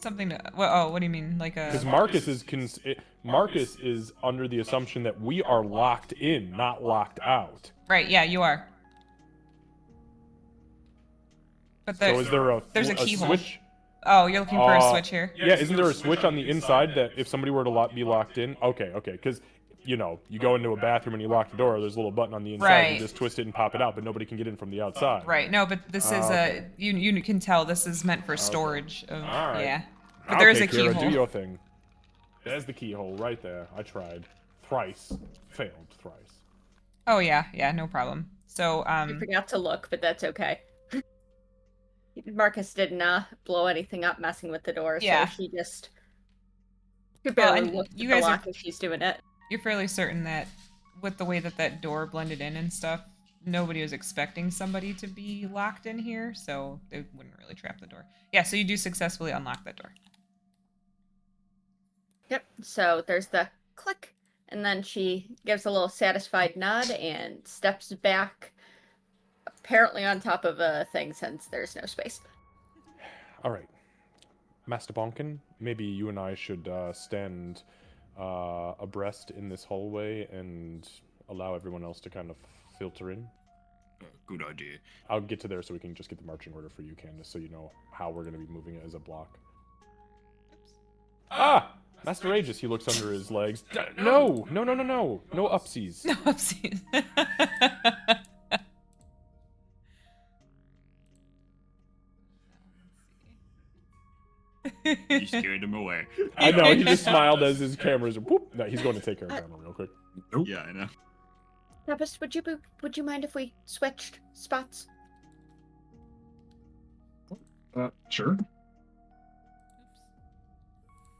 Something to. Well, what do you mean? Like a. Because Marcus is under the assumption that we are locked in, not locked out. Right. Yeah, you are. But So is there there's a keyhole. switch? Oh, you're looking for a switch here? Yeah, isn't there a switch on the inside that if somebody were to be locked in? Okay, because, you go into a bathroom and you lock the door, there's a little button on the inside, Right. you just twist it and pop it out, but nobody can get in from the outside. Right. No, but this is okay. you can tell this is meant for storage of All right. yeah. But there is a Kira, keyhole. do your thing. There's the keyhole right there. I tried. Thrice. Failed thrice. Oh yeah, no problem. So You forgot to look, but that's okay. Marcus didn't blow anything up messing with the door, Yeah. so she barely and looked you at the guys are- lock as she's doing it. you're fairly certain that with the way that door blended in and stuff, nobody was expecting somebody to be locked in here, so they wouldn't really trap the door. Yeah, so you do successfully unlock that door. Yep, so there's the click, and then she gives a little satisfied nod and steps back, apparently on top of a thing since there's no space. All right. Master Bonkin, maybe you and I should stand abreast in this hallway and allow everyone else to kind of filter in. Good idea. I'll get to there so we can just get the marching order for you, Candace, so you know how we're going to be moving it as a block. Ah! Master Aegis, he looks under his legs. No! No upsies. No upsies. You scared him away. I know, he just smiled as his cameras are whoop. No, he's going to take care of camera real quick. Nope. Yeah, I know. Tempest, would you mind if we switched spots? Sure.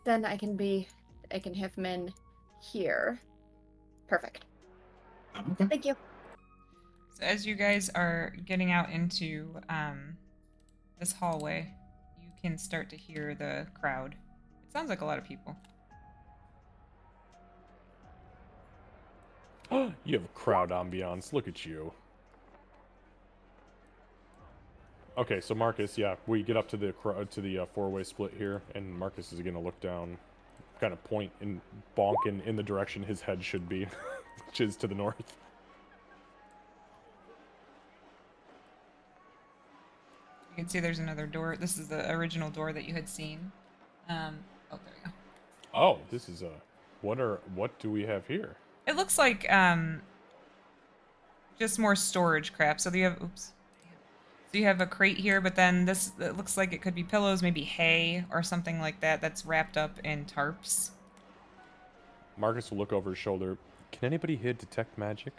Then I can have him in here. Perfect. Okay. Thank you. So as you guys are getting out into this hallway, you can start to hear the crowd. It sounds like a lot of people. You have crowd ambiance. Look at you. Okay, so Marcus, yeah, we get up to the four-way split here, and Marcus is gonna look down, kind of point and bonk in the direction his head should be, which is to the north. You can see there's another door. This is the original door that you had seen. Oh, there we go. Oh, this is what do we have here? It looks like just more storage crap. So you have So you have a crate here, but then it looks like it could be pillows, maybe hay or something like that that's wrapped up in tarps. Marcus will look over his shoulder. Can anybody here detect magic?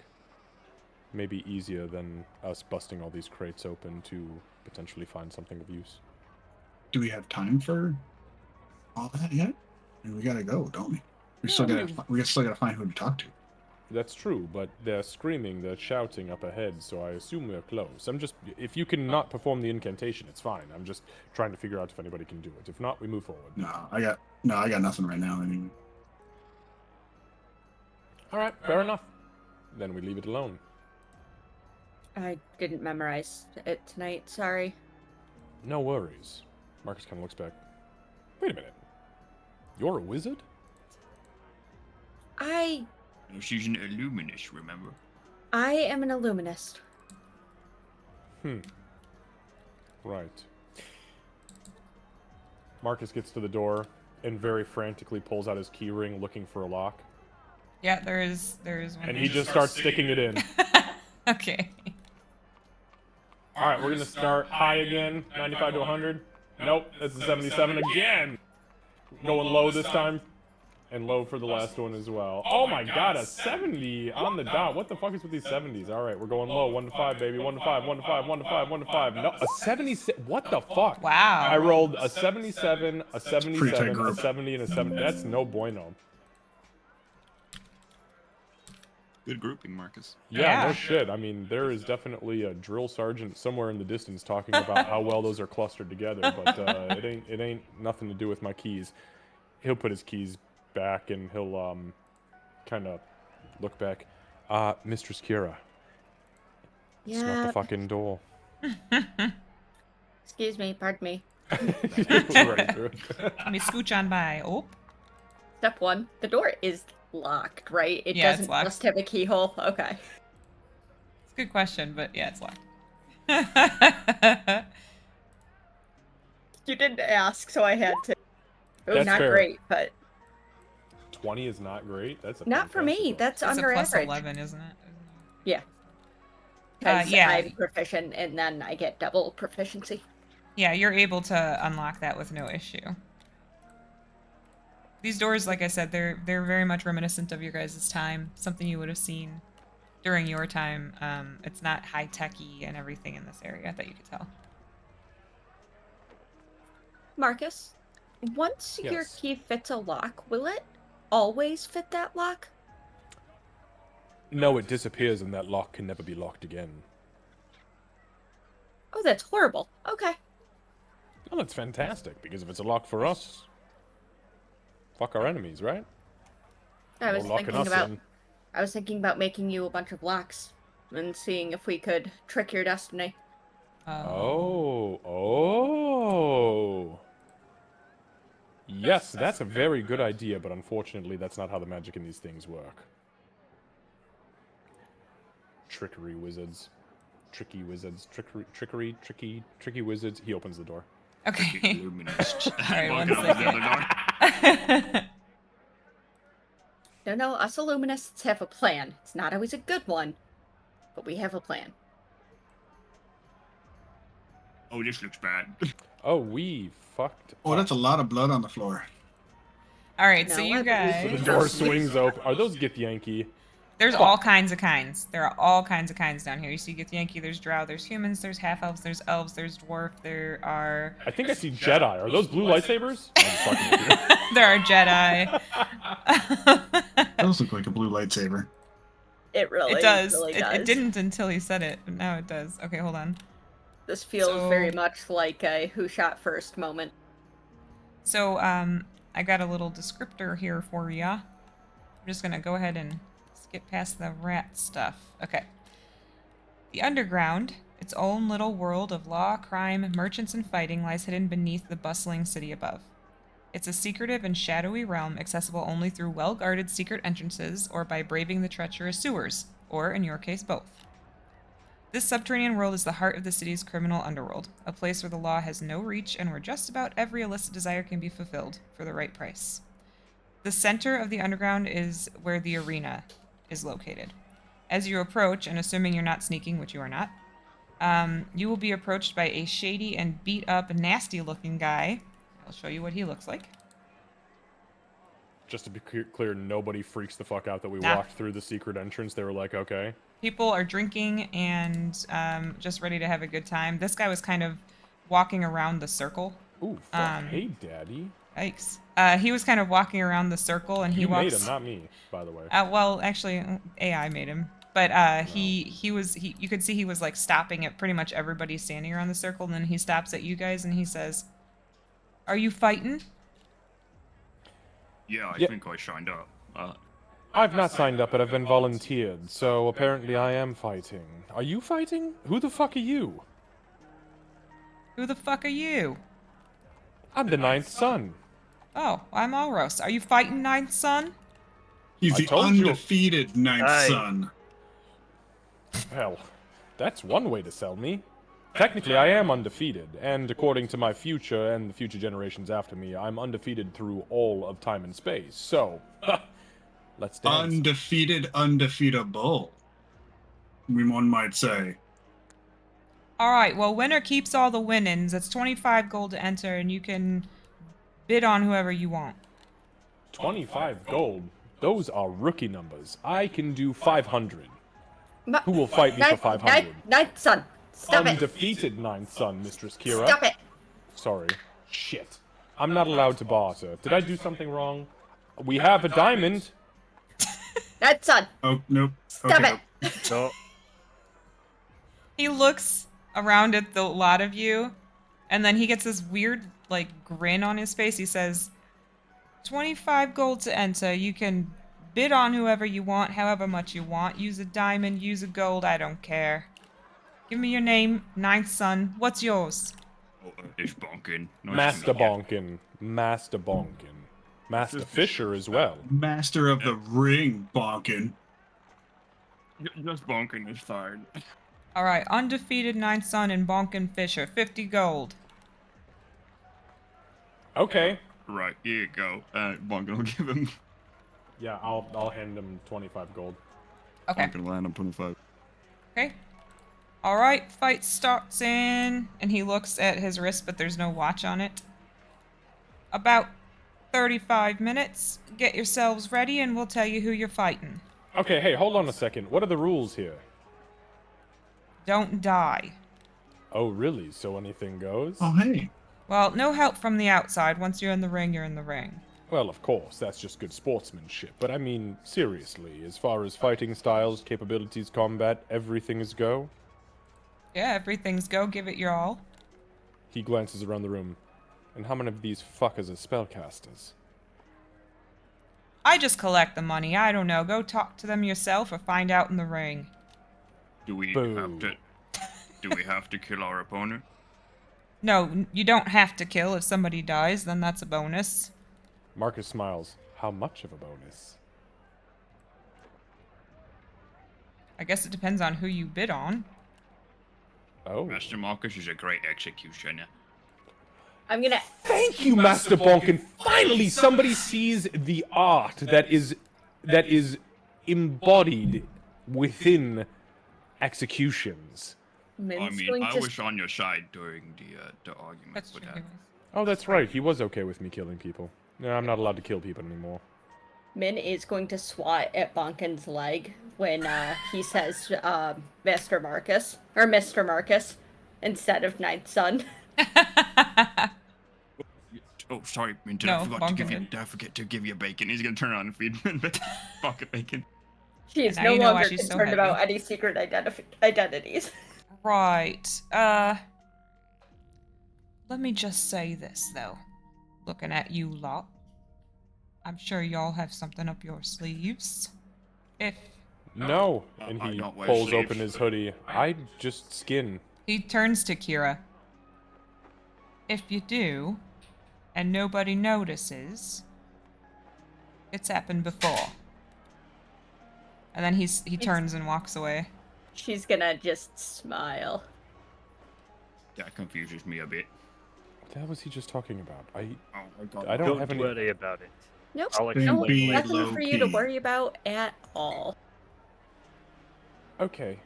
Maybe easier than us busting all these crates open to potentially find something of use. Do we have time for all that yet? I mean, we gotta go, don't we? We still gotta find who to talk to. That's true, but they're screaming, they're shouting up ahead, so I assume we're close. If you can not perform the incantation, it's fine. I'm just trying to figure out if anybody can do it. If not, we move forward. No, I got nothing right now. I mean, All right, fair enough. Then we leave it alone. I didn't memorize it tonight, sorry. No worries. Marcus kind of looks back. Wait a minute. You're a wizard? She's an illuminist, remember? I am an illuminist. Right. Marcus gets to the door and very frantically pulls out his key ring looking for a lock. Yeah, there is one. And he just starts sticking it in. Okay. Alright, we're gonna start high again. 95 to 100. Nope, that's a 77 again. Going low this time. And low for the last one as well. Oh my god, a 70 on the dot. What the fuck is with these 70s? Alright, we're going low. 1 to 5, baby. 1 to 5, 1 to 5, 1 to 5, 1 to 5. No, a 76. What the fuck? Wow. I rolled a 77, a pretty tight 77, a group. 70, and a 70. That's no bueno. Good grouping, Marcus. Yeah, no Yeah. shit. I mean, there is definitely a drill sergeant somewhere in the distance talking about how well those are clustered together, but it ain't nothing to do with my keys. He'll put his keys back and he'll kind of look back. Mistress Kira. It's not Yeah. the fucking door. Excuse me, pardon me. Right through it. Let me scooch on by. Oh. Step 1, the door is locked, right? It Yeah, it's doesn't locked. just have a keyhole. Okay. It's a good question, but yeah, it's locked. You didn't ask, so I had to. Oh, That's not fair. great, but 20 is not great. That's a not for me. fantastic roll. That's It's under a plus average. 11, isn't it? Yeah. Because yeah. I'm proficient, and then I get double proficiency. Yeah, you're able to unlock that with no issue. These doors, like I said, they're very much reminiscent of your guys' time. Something you would have seen during your time. It's not high-techy and everything in this area that you could tell. Marcus, once your Yes. key fits a lock, will it always fit that lock? No, it disappears and that lock can never be locked again. Oh, that's horrible. Okay. Well, that's fantastic, because if it's a lock for us, fuck our enemies, right? I No was locking thinking us about in. I was thinking about making you a bunch of locks and seeing if we could trick your destiny. Oh. Yes, that's a very good idea, but unfortunately that's not how the magic in these things work. Trickery wizards. Tricky wizards. Tricky wizards. He opens the door. Okay. Luminous. Alright, one Walking over the other door. No, us Illuminists have a plan. It's not always a good one, but we have a plan. Oh, this looks bad. Oh, we fucked Oh, that's a up. lot of blood on the floor. Alright, so No, you I believe guys... you. The door swings open. Are those Githyanki? There's all kinds of kinds. There are all kinds of kinds down here. You see Githyanki, there's Drow, there's humans, there's half-elves, there's elves, there's dwarf, there are... I think I see Jedi. Are those blue lightsabers? I'm just fucking with you. there are Jedi. Those look like a blue lightsaber. It really, It does. really It does. didn't until he said it, but now it does. Okay, hold on. This feels So- very much like a who shot first moment. So, I got a little descriptor here for ya. I'm just gonna go ahead and skip past the rat stuff. Okay. The Underground, its own little world of law, crime, merchants, and fighting, lies hidden beneath the bustling city above. It's a secretive and shadowy realm accessible only through well-guarded secret entrances or by braving the treacherous sewers, or, in your case, both. This subterranean world is the heart of the city's criminal underworld, a place where the law has no reach and where just about every illicit desire can be fulfilled for the right price. The center of the Underground is where the arena is located. As you approach, and assuming you're not sneaking, which you are not, you will be approached by a shady and beat-up, nasty-looking guy. I'll show you what he looks like. Just to be clear, nobody freaks the fuck out that we Nah. walked through the secret entrance. They were like, okay. People are drinking and just ready to have a good time. This guy was kind of walking around the circle. Ooh, fuck. Hey, daddy. Yikes. He was kind of walking around the circle, and he You walks... made him, not me, by the way. Well, actually, AI made him. But he was you could see he was like stopping at pretty much everybody standing around the circle, and then he stops at you guys and he says, "Are you fighting?" Yeah, I Yeah. think I signed up. I've not signed up, but I've been volunteered, so apparently I am fighting. Are you fighting? Who the fuck are you? Who the fuck are you? I'm the ninth son. Oh, I'm Alros. Are you fighting, Ninth Son? He's I the told you. undefeated ninth Aye. son. Hell, that's one way to sell me. Technically, I am undefeated, and according to my future and the future generations after me, I'm undefeated through all of time and space. So, let's dance. Undefeated, undefeatable. One might say. All right. Well, winner keeps all the winnings. It's 25 gold to enter, and you can bid on whoever you want. 25 gold. Those are rookie numbers. I can do 500. Ma- Who will fight me for 500? Ninth son, stop it! Undefeated ninth son, Mistress Kira. Stop it! Sorry. Shit. I'm not allowed to barter. Did I do something wrong? We have a diamond. Ninth son, Oh, nope. stop Okay. it! No, He looks around at the lot of you, and then he gets this weird, like, grin on his face. He says, 25 gold to enter. You can bid on whoever you want, however much you want. Use a diamond, use a gold, I don't care. Give me your name, Ninth Son. What's yours? Oh, it's bonking. Nice Master to meet you. Bonkin. Master Bonkin. Master Fisher as well. Master of the ring, bonkin. Just bonking is fine. All right, undefeated Ninth Son and Bonkin Fisher, 50 gold. Okay. Right, here you go. Bunkin will give him. Yeah, I'll hand him 25 gold. Okay. Bunkin will hand him 25. Okay. All right, fight starts in, and he looks at his wrist, but there's no watch on it. About 35 minutes. Get yourselves ready, and we'll tell you who you're fighting. Okay, hey, hold on a second. What are the rules here? Don't die. Oh, really? So anything goes? Oh, hey. Well, no help from the outside. Once you're in the ring, you're in the ring. Well, of course, that's just good sportsmanship. But I mean, seriously, as far as fighting styles, capabilities, combat, everything is go? Yeah, everything's go. Give it your all. He glances around the room. And how many of these fuckers are spellcasters? I just collect the money. I don't know. Go talk to them yourself or find out in the ring. Do we Boo. have to? Do we have to kill our opponent? No, you don't have to kill. If somebody dies, then that's a bonus. Marcus smiles. How much of a bonus? I guess it depends on who you bid on. Oh. Master Marcus is a great executioner. I'm gonna. Thank you, Master Bonkin. Finally, somebody sees the art that is embodied within executions. Min's I mean, going I to. was on your side during the argument That's with true. that. Oh, that's right. He was okay with me killing people. No, I'm not allowed to kill people anymore. Min is going to swat at Bonkin's leg when he says Master Marcus or Mr. Marcus instead of Ninth Son. Oh, sorry, Min, did No, I forgot to give you? Bunkin. Did I forget to give you bacon? He's gonna turn around and feed Min bucket bacon. She is Now no you know why longer she's so concerned about heavy. any secret identities. Right. Let me just say this, though. Looking at you lot, I'm sure y'all have something up your sleeves. If No. I And he don't wear pulls sleeves. open his hoodie. I just skin. he turns to Kira. If you do, and nobody notices, it's happened before. And then he turns and walks away. She's gonna just smile. That confuses me a bit. What the hell was he just talking about? Oh my god. I don't have Don't any. worry about it. Nope. I'll No, explain Be later. nothing for you to low-key. worry about at all. Okay.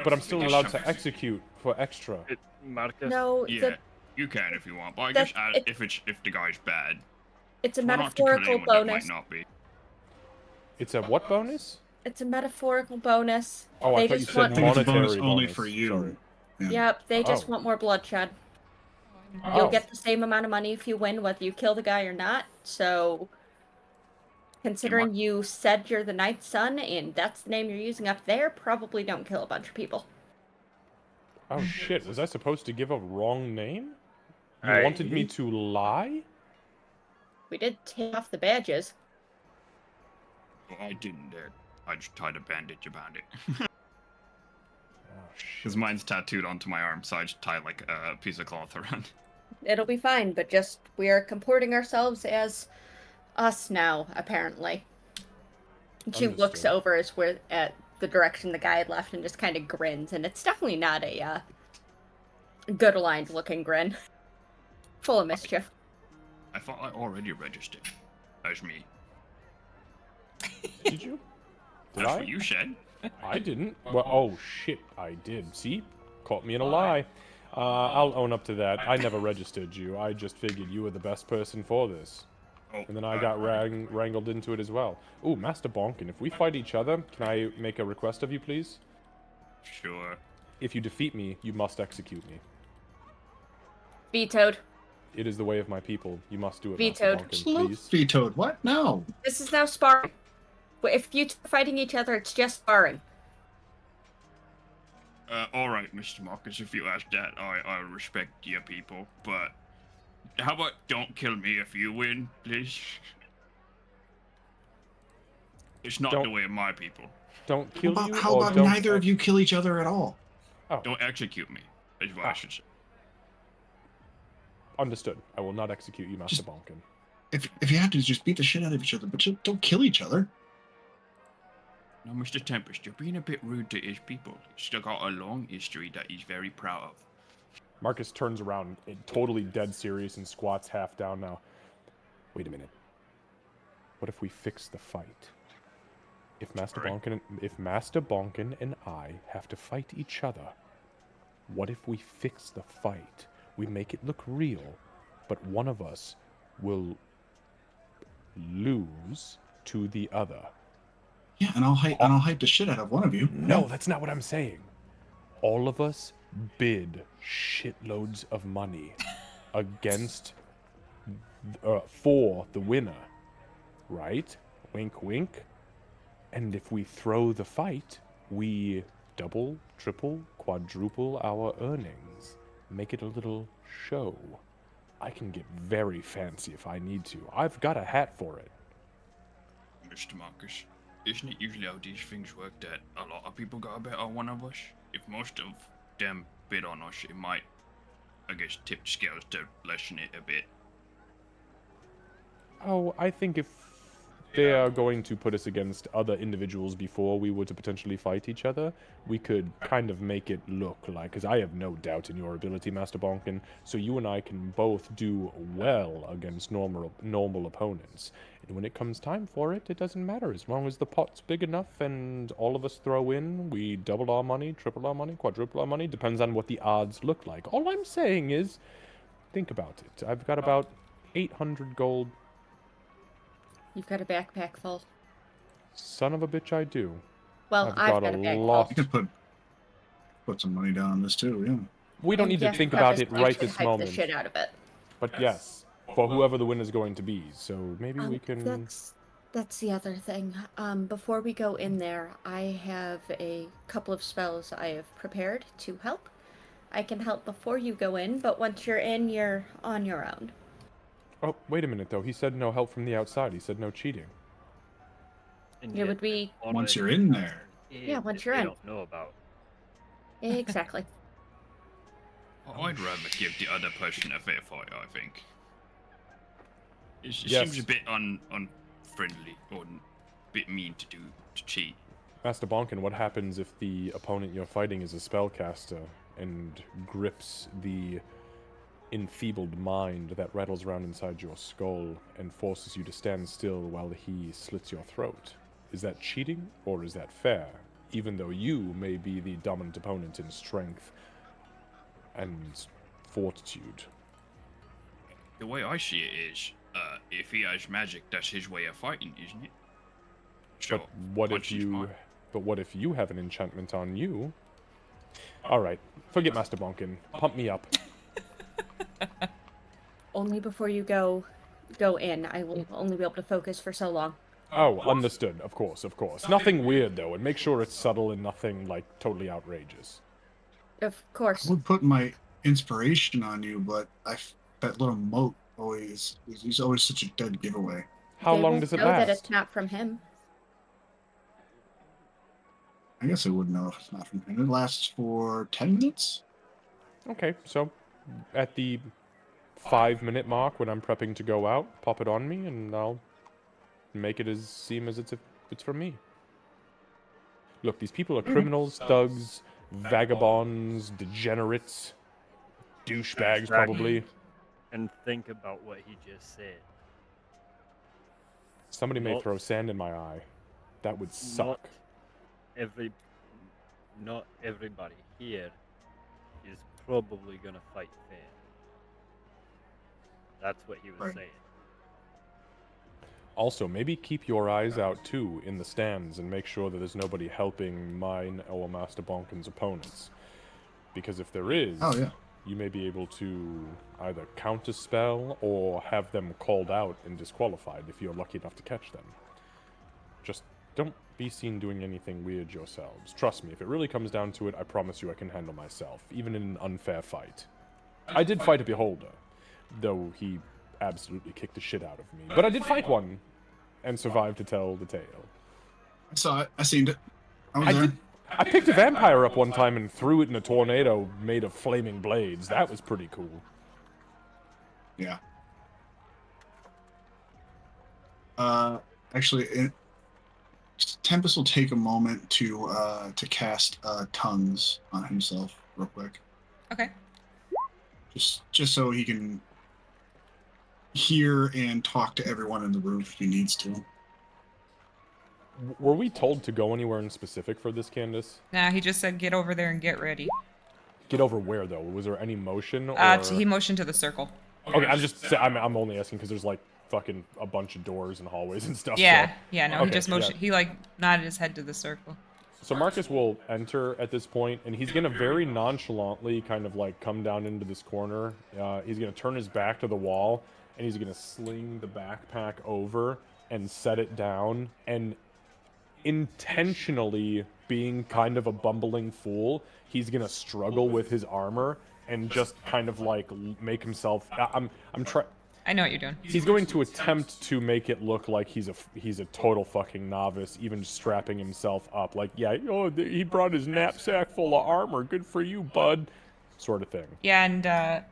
But I'm still allowed to execute for extra. Marcus, No, Yeah, you can if you want, but I That's- guess if the guy's bad, it's a try not to kill metaphorical anyone that bonus. might not be. It's a what bonus? It's a metaphorical bonus. Oh, They I thought you just said want- I think it's a bonus monetary only bonus. for you. Sorry. Yeah. Yep, they just Oh. want more bloodshed. Oh. You'll get the same amount of money if you win, whether you kill the guy or not. So, considering you said you're the Ninth Son and that's the name you're using up there, probably don't kill a bunch of people. Oh shit, was I supposed to give a wrong name? You I- wanted me to lie? We did take off the badges. Well, I didn't. I just tied a bandage around it. Oh shit. Because mine's tattooed onto my arm, so I just tie like a piece of cloth around. It'll be fine, but just we are comporting ourselves as us now, apparently. And she looks Understood. over at the direction the guy had left and just kind of grins, and it's definitely not a good aligned looking grin. Full of mischief. I thought I already registered as me. Did you? Did That's I? what you said. I didn't. Well, oh shit, I did. See? Caught me in a lie. I'll own up to that. I never registered you. I just figured you were the best person for this. Oh, And then I got wrangled into it as well. Ooh, Master Bonkin, if we fight each other, can I make a request of you, please? Sure. If you defeat me, you must execute me. Vetoed. It is the way of my people. You must do it, Vetoed. Master Bonkin, please. Vetoed. What? No. This is now sparring. If you two are fighting each other, it's just sparring. Alright, Mr. Marcus, if you ask that, I respect your people, but how about don't kill me if you win, please? It's not the Don't- way of my people. Don't kill you, How or about don't neither of you kill each other at all? Don't execute me, is what I should say. Understood. I will not execute you, Master Bonkin. If you have to, just beat the shit out of each other, but just don't kill each other. No, Mr. Tempest, you're being a bit rude to his people. He's got a long history that he's very proud of. Marcus turns around, totally dead serious, and squats half down now. Wait a minute. What if we fix the fight? If Master Alright. Bonkin and I have to fight each other, what if we fix the fight? We make it look real, but one of us will lose to the other. Yeah, and I'll hype the shit out of one of you. No, Yeah. that's not what I'm saying. All of us bid shitloads of money against for the winner, right? Wink, wink. And if we throw the fight, we double, triple, quadruple our earnings. Make it a little show. I can get very fancy if I need to. I've got a hat for it. Mr. Marcus, isn't it usually how these things work that a lot of people got a bet on one of us? If most of them bid on us, it might, I guess, tip the scales to lessen it a bit. Oh, I think if they are going to put us against other individuals before we were to potentially fight each other, we could kind of make it look like, because I have no doubt in your ability, Master Bonkin, so you and I can both do well against normal opponents. And when it comes time for it, it doesn't matter. As long as the pot's big enough and all of us throw in, we double our money, triple our money, quadruple our money, depends on what the odds look like. All I'm saying is, think about it. I've got about 800 gold. You've got a backpack full. Son of a bitch, I do. Well, I've got a bag lot. You could put some money down on this too. Yeah. We don't And need to yes, think that about is it right actually this hype moment. the shit out of it. But yes, for whoever the winner's going to be. So maybe we can. That's the other thing. Before we go in there, I have a couple of spells I have prepared to help. I can help before you go in, but once you're in, you're on your own. Oh, wait a minute though. He said no help from the outside. He said no cheating. And It yet would be there's Once already you're in an there. Yeah, id once that you're they in. don't know about. exactly. I'd rather give the other person a fair fight, I think. It Yes. seems a bit unfriendly or a bit mean to cheat. Master Bonkin, what happens if the opponent you're fighting is a spellcaster and grips the enfeebled mind that rattles around inside your skull and forces you to stand still while he slits your throat? Is that cheating or is that fair? Even though you may be the dominant opponent in strength and fortitude. The way I see it is, if he has magic, that's his way of fighting, isn't it? So, But what punch if is you fine. but what if you have an enchantment on you? Alright, forget Master Bonkin. Pump me up. Only before you go in. I will only be able to focus for so long. Oh, understood. Of course, of course. Nothing weird though, and make sure it's subtle and nothing like totally outrageous. Of I course. would put my inspiration on you, but that little moat he's always such a dead giveaway. How They long won't does it know that it's last? not from him. I guess I would know if it's not from him. It lasts for 10 minutes. Okay, so at the 5-minute mark when I'm prepping to go out, pop it on me and I'll make it seem as if it's from me. Look, these people are criminals, thugs, vagabonds, degenerates, douchebags probably. And think about what he just said. Somebody may Not- throw sand in my eye. That would suck. Not everybody here is probably gonna fight fair. That's what he was Right. saying. Also, maybe keep your eyes out too in the stands and make sure that there's nobody helping mine or Master Bonkin's opponents. Because if there is, Oh, yeah. you may be able to either counter spell or have them called out and disqualified if you're lucky enough to catch them. Just don't be seen doing anything weird yourselves. Trust me, if it really comes down to it, I promise you I can handle myself, even in an unfair fight. I did fight a beholder, though he absolutely kicked the shit out of me. But I did fight one, and survived to tell the tale. I saw it. I seen it. I was there. I picked a vampire up one time and threw it in a tornado made of flaming blades. That was pretty cool. Yeah. Actually, Tempest will take a moment to cast tongues on himself real quick, Okay. just so he can hear and talk to everyone in the room if he needs to. Were we told to go anywhere in specific for this, Candace? Nah, he just said get over there and get ready. Get over where though? Was there any motion or? He motioned to the circle. Okay, I'm only asking because there's like fucking a bunch of doors and hallways and stuff. Yeah, so. yeah, no, he Okay, just motioned. yeah. He like nodded his head to the circle. So Marcus will enter at this point, and he's gonna very nonchalantly kind of like come down into this corner. He's gonna turn his back to the wall, and he's gonna sling the backpack over and set it down, and intentionally being kind of a bumbling fool, he's gonna struggle with his armor and just kind of like make himself. I'm trying. I know what you're doing. He's going to attempt to make it look like he's a total fucking novice, even strapping himself up. Like, yeah, oh, he brought his knapsack full of armor. Good for you, bud. Sort of thing. Yeah, and let's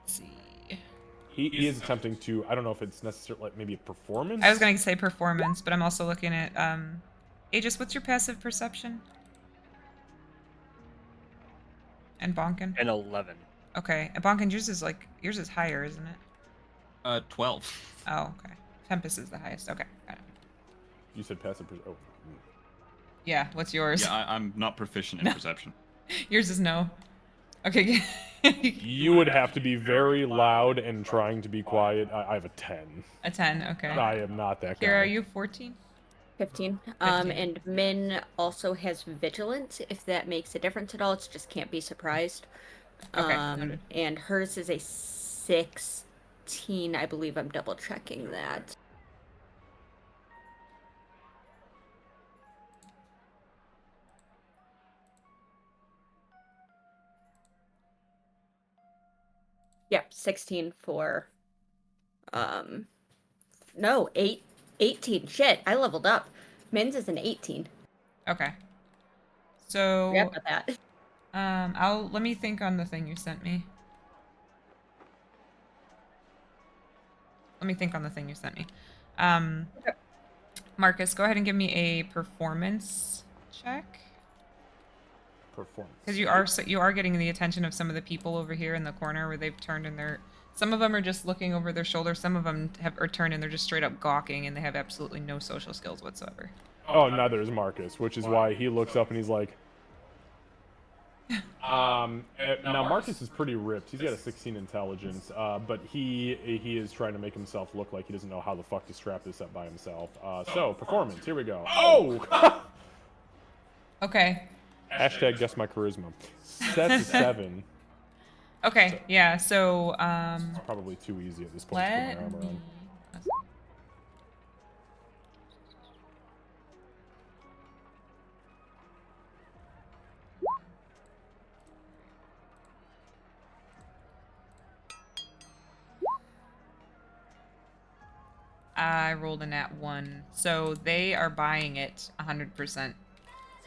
see. He is attempting to. I don't know if it's necessarily like maybe a performance. I was going to say performance, but I'm also looking at Aegis. What's your passive perception? And Bonkin? An 11. Okay, and Bonkin, yours is higher, isn't it? 12. Oh, okay. Tempest is the highest. Okay, got it. You said passive. Oh. Yeah, what's yours? Yeah, I'm not proficient in perception. Yours is no. Okay. You would have to be very loud and trying to be quiet. I have a 10. A 10, okay. I am not that guy. Kira, are you 14? 15. 15. And Min also has vigilance. If that makes a difference at all, it's just can't be surprised. Okay, noted. And hers is a 16. I believe I'm double checking that. Yep, 16 for no, 18. Shit, I leveled up. Min's is an 18. Okay. So Forgot about that. let me think on the thing you sent me. Okay. Marcus, go ahead and give me a performance check. Performance. Because you are getting the attention of some of the people over here in the corner where they've turned and some of them are just looking over their shoulder, some of them are turned and they're just straight up gawking and they have absolutely no social skills whatsoever. Oh, neither is Marcus, which is why he looks up and he's like, now Marcus is pretty ripped. He's got a 16 intelligence, but he is trying to make himself look like he doesn't know how the fuck to strap this up by himself. So performance, here we go. Oh! Okay. Hashtag guess my charisma. Set to 7. Okay, yeah, so It's probably too easy at this point to put my armor on. I rolled a nat 1, so they are buying it 100%.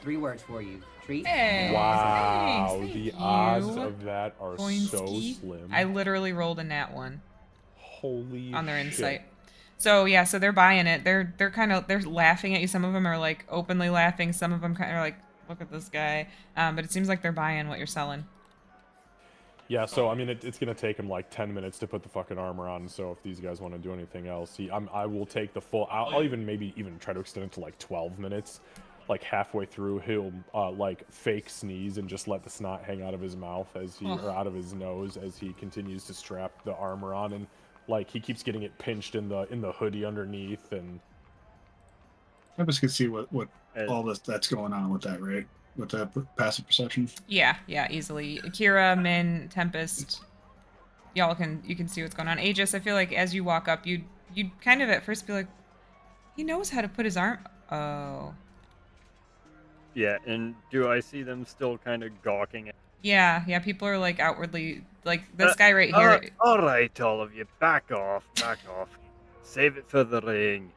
3 words for you. Treat. Hey, Wow, thanks, the thank odds you. of that are so Boinski. slim. I literally rolled a nat 1 Holy on their shit. insight. So yeah, so they're buying it. They're laughing at you. Some of them are like openly laughing. Some of them kind of like, look at this guy. But it seems like they're buying what you're selling. Yeah, so I mean, it's gonna take him like 10 minutes to put the fucking armor on. So if these guys want to do anything else, I will take the full. I'll maybe even try to extend it to like 12 minutes. Like halfway through, he'll like fake sneeze and just let the snot hang out of his mouth or out of his nose as he continues to strap the armor on, and like he keeps getting it pinched in the hoodie underneath. And I just could see what all that's going on with that, right? With that passive perception. Yeah, easily. Akira, Min, Tempest, you can see what's going on. Aegis, I feel like as you walk up, you'd kind of at first be like, he knows how to put his arm. Oh. Yeah, and do I see them still kind of gawking at? Yeah, people are like outwardly like this guy right here. All right, all of you, back off. Save it for the ring.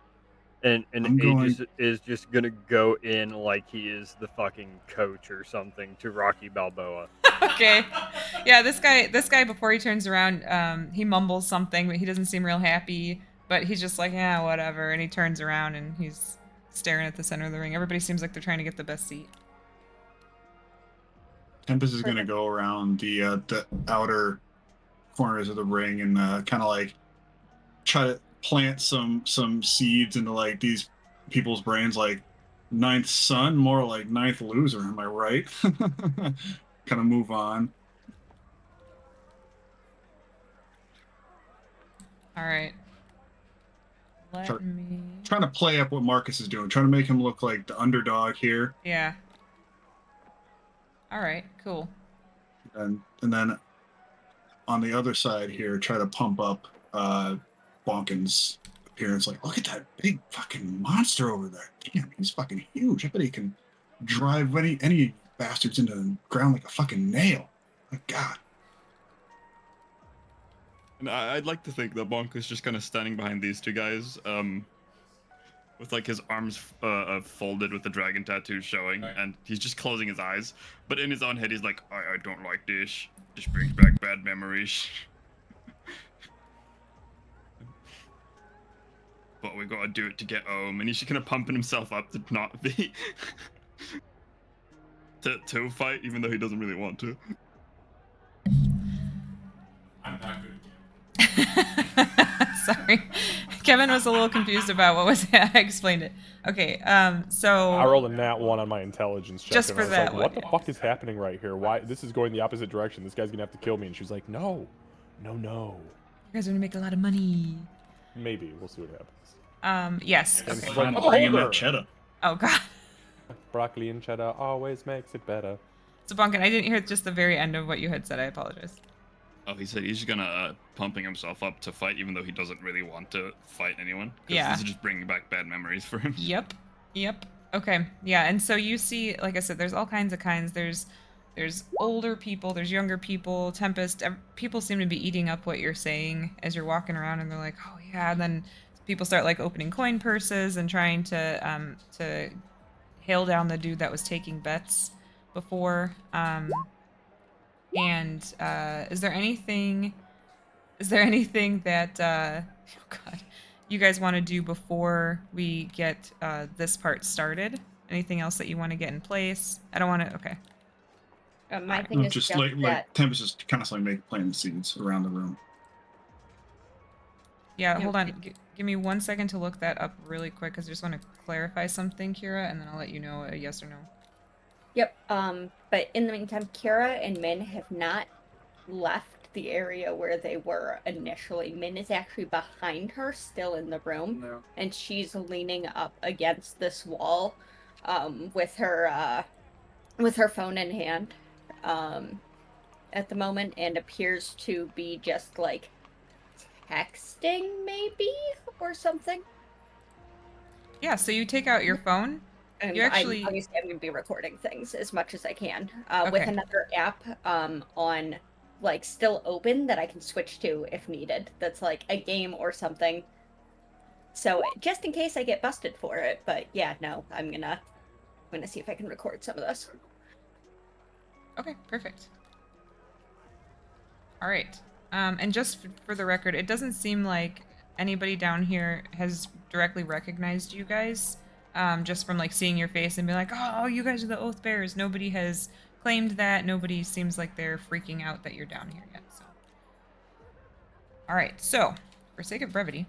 And Aegis is just gonna go in like he is the fucking coach or something to Rocky Balboa. Okay. Yeah, this guy before he turns around, he mumbles something, but he doesn't seem real happy. But he's just like, yeah, whatever. And he turns around and he's staring at the center of the ring. Everybody seems like they're trying to get the best seat. Tempest is going to go around the outer corners of the ring and kind of like try to plant some seeds into like these people's brains, like ninth son, more like ninth loser. Am I right? Kind of move on. All right. Try, Let me. trying to play up what Marcus is doing, trying to make him look like the underdog here, Yeah. All right. Cool. and then on the other side here, try to pump up Bonkin's appearance. Like, look at that big fucking monster over there. Damn, he's fucking huge. I bet he can drive any bastards into the ground like a fucking nail. My God. And I'd like to think that Bonk is just kind of standing behind these two guys, with like his arms folded with the dragon tattoo showing, and he's just closing his eyes. But in his own head, he's like, I don't like this. This brings back bad memories. But we gotta do it to get home, and he's just kind of pumping himself up to not be to fight, even though he doesn't really want to. I'm not good at gambling. Sorry, Kevin was a little confused about what was. I explained it. Okay. So. I rolled a nat 1 on my intelligence check. Just and for I was that like, what one, the fuck is happening right here? Why? This is going the opposite direction. This guy's gonna have to kill me. And she was like, no. You guys are gonna make a lot of money. Maybe. We'll see what happens. Yes. It's Okay. like Like, bringing older. that cheddar. Oh God. Broccoli and cheddar always makes it better. So Bunkin, I didn't hear just the very end of what you had said. I apologize. Oh, he said he's gonna pumping himself up to fight, even though he doesn't really want to fight anyone. 'Cause Yeah. This is just bringing back bad memories for him. Yep. Okay. Yeah. And so you see, like I said, there's all kinds of kinds. There's older people. There's younger people. Tempest. People seem to be eating up what you're saying as you're walking around, and they're like, oh yeah. And then people start like opening coin purses and trying to hail down the dude that was taking bets before. And is there anything that oh God, you guys want to do before we get this part started? Anything else that you want to get in place? I don't want to. Okay. My thing is Just that like Tempest is constantly planting seeds around the room. Yeah. Yeah. Hold on. Give me 1 second to look that up really quick because I just want to clarify something, Kira, and then I'll let you know a yes or no. Yep. But in the meantime, Kira and Min have not left the area where they were initially. Min is actually behind her, still in the room, and she's leaning up against this wall, with her phone in hand, at the moment, and appears to be just like texting, maybe, or something. Yeah. So you take out your phone. And You actually- obviously I'm going to be recording things as much as I can, with Okay. another app on, like, still open that I can switch to if needed. That's like a game or something. So just in case I get busted for it, but yeah, no, I'm gonna see if I can record some of this. Okay, perfect. All right. And just for the record, it doesn't seem like anybody down here has directly recognized you guys. Just from like seeing your face and being like, oh, you guys are the Oath Bearers. Nobody has claimed that. Nobody seems like they're freaking out that you're down here yet. So, all right. So, for sake of brevity,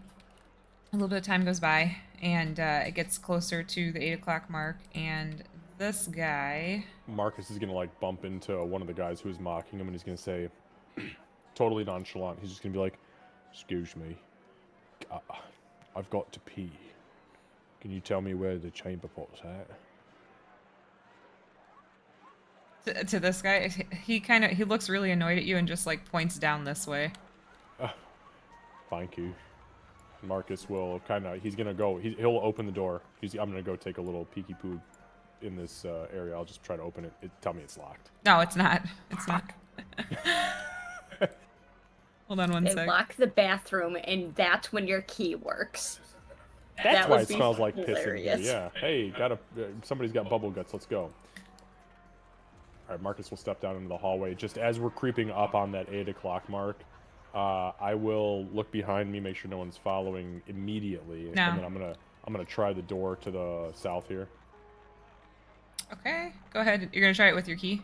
a little bit of time goes by, and it gets closer to the 8 o'clock mark, and this guy. Marcus is gonna like bump into one of the guys who was mocking him, and he's gonna say, totally nonchalant. He's just gonna be like, "Excuse me, I've got to pee. Can you tell me where the chamber pot's at?" To this guy, he looks really annoyed at you and just like points down this way. Thank you. Marcus will he's gonna go. He'll open the door. I'm gonna go take a little peeky poo in this area. I'll just try to open it. Tell me it's locked. No, it's not. It's not. Hold on one They sec. lock the bathroom, and that's when your key works. That's That why would it be smells like piss in here. hilarious. Yeah. Hey, somebody's got bubble guts. Let's go. All right, Marcus will step down into the hallway. Just as we're creeping up on that 8 o'clock mark, I will look behind me, make sure no one's following immediately, No. and then I'm gonna try the door to the south here. Okay, go ahead. You're gonna try it with your key,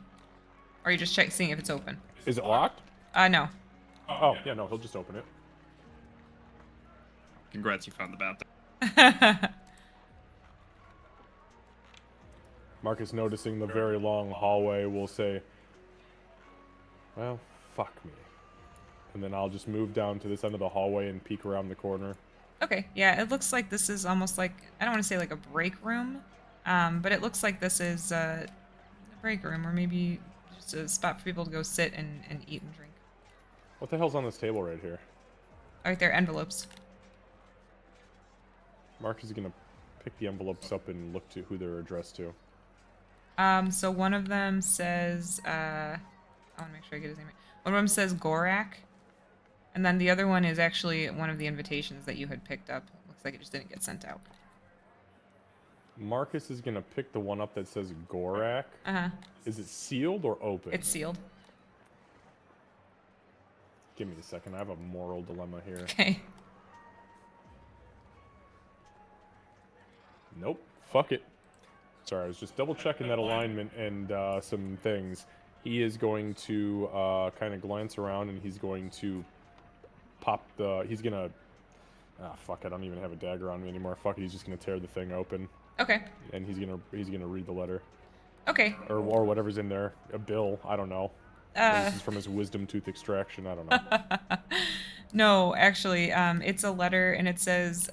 or you just seeing if it's open. Is it locked? No. Oh yeah, no, he'll just open it. Congrats, you found the bathroom. Marcus, noticing the very long hallway, will say, well, fuck me. And then I'll just move down to this end of the hallway and peek around the corner. Okay, yeah, it looks like this is almost like, I don't want to say like a break room, but it looks like this is a break room or maybe just a spot for people to go sit and eat and drink. What the hell's on this table right here? Right there, envelopes. Marcus is gonna pick the envelopes up and look to who they're addressed to. So one of them says, I want to make sure I get his name right. One of them says Gorak, and then the other one is actually one of the invitations that you had picked up. Looks like it just didn't get sent out. Marcus is gonna pick the one up that says Gorak. Uh-huh. Is it sealed or open? It's sealed. Give me a second. I have a moral dilemma here. Okay. Nope. Fuck it. Sorry, I was just double checking that alignment and some things. He is going to kind of glance around and he's going to pop the. He's gonna. Ah, fuck! I don't even have a dagger on me anymore. Fuck it. He's just gonna tear the thing open. Okay. And he's gonna read the letter. Okay. Or whatever's in there. A bill. I don't know. This is from his wisdom tooth extraction. I don't know. No, actually, it's a letter and it says.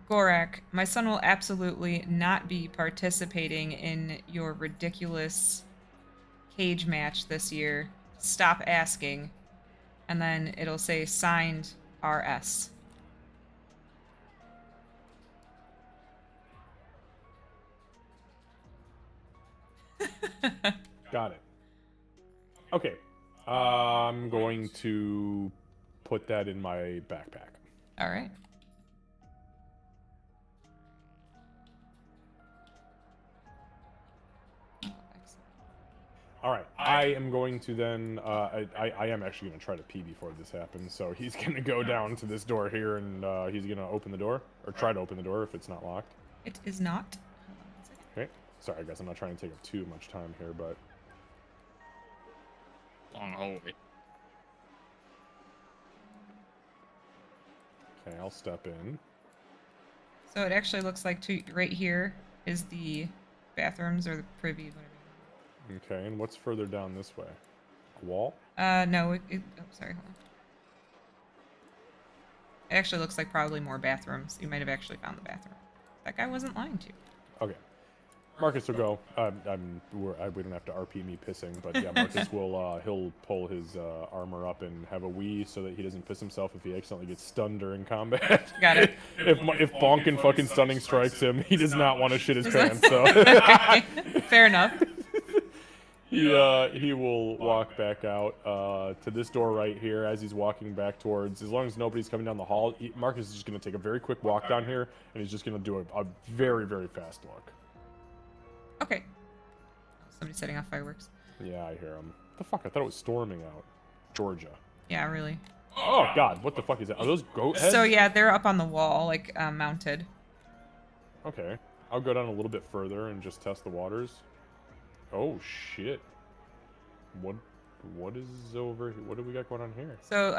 Gorak, my son will absolutely not be participating in your ridiculous cage match this year. Stop asking. And then it'll say signed RS. Got it. Okay. I'm going to put that in my backpack. All right. All right, I am going to then, I am actually going to try to pee before this happens, so he's going to go down to this door here, and he's going to open the door, or try to open the door if it's not locked. It is not. Hold on 1 second. Okay, sorry guys, I'm not trying to take up too much time here, but... Long hallway. Okay, I'll step in. So it actually looks like right here is the bathrooms or the privy, whatever. Okay, and what's further down this way? A wall? No, oh, sorry, hold on. It actually looks like probably more bathrooms. You might have actually found the bathroom. That guy wasn't lying to you. Okay. Marcus will go. We don't have to RP me pissing, but yeah, Marcus will, he'll pull his armor up and have a wee so that he doesn't piss himself if he accidentally gets stunned during combat. Got it. If Bonkin fucking stunning strikes him, he does not want to shit his pants, so... Okay. Fair enough. He will walk back out to this door right here as he's walking back towards, as long as nobody's coming down the hall, Marcus is just going to take a very quick walk down here, and he's just going to do a very, very fast look. Okay. Somebody's setting off fireworks. Yeah, I hear him. What the fuck? I thought it was storming out. Georgia. Yeah, really. Oh, God. What the fuck is that? Are those goat heads? So, yeah, they're up on the wall, like, mounted. Okay. I'll go down a little bit further and just test the waters. Oh, shit. What is over here? What do we got going on here? So,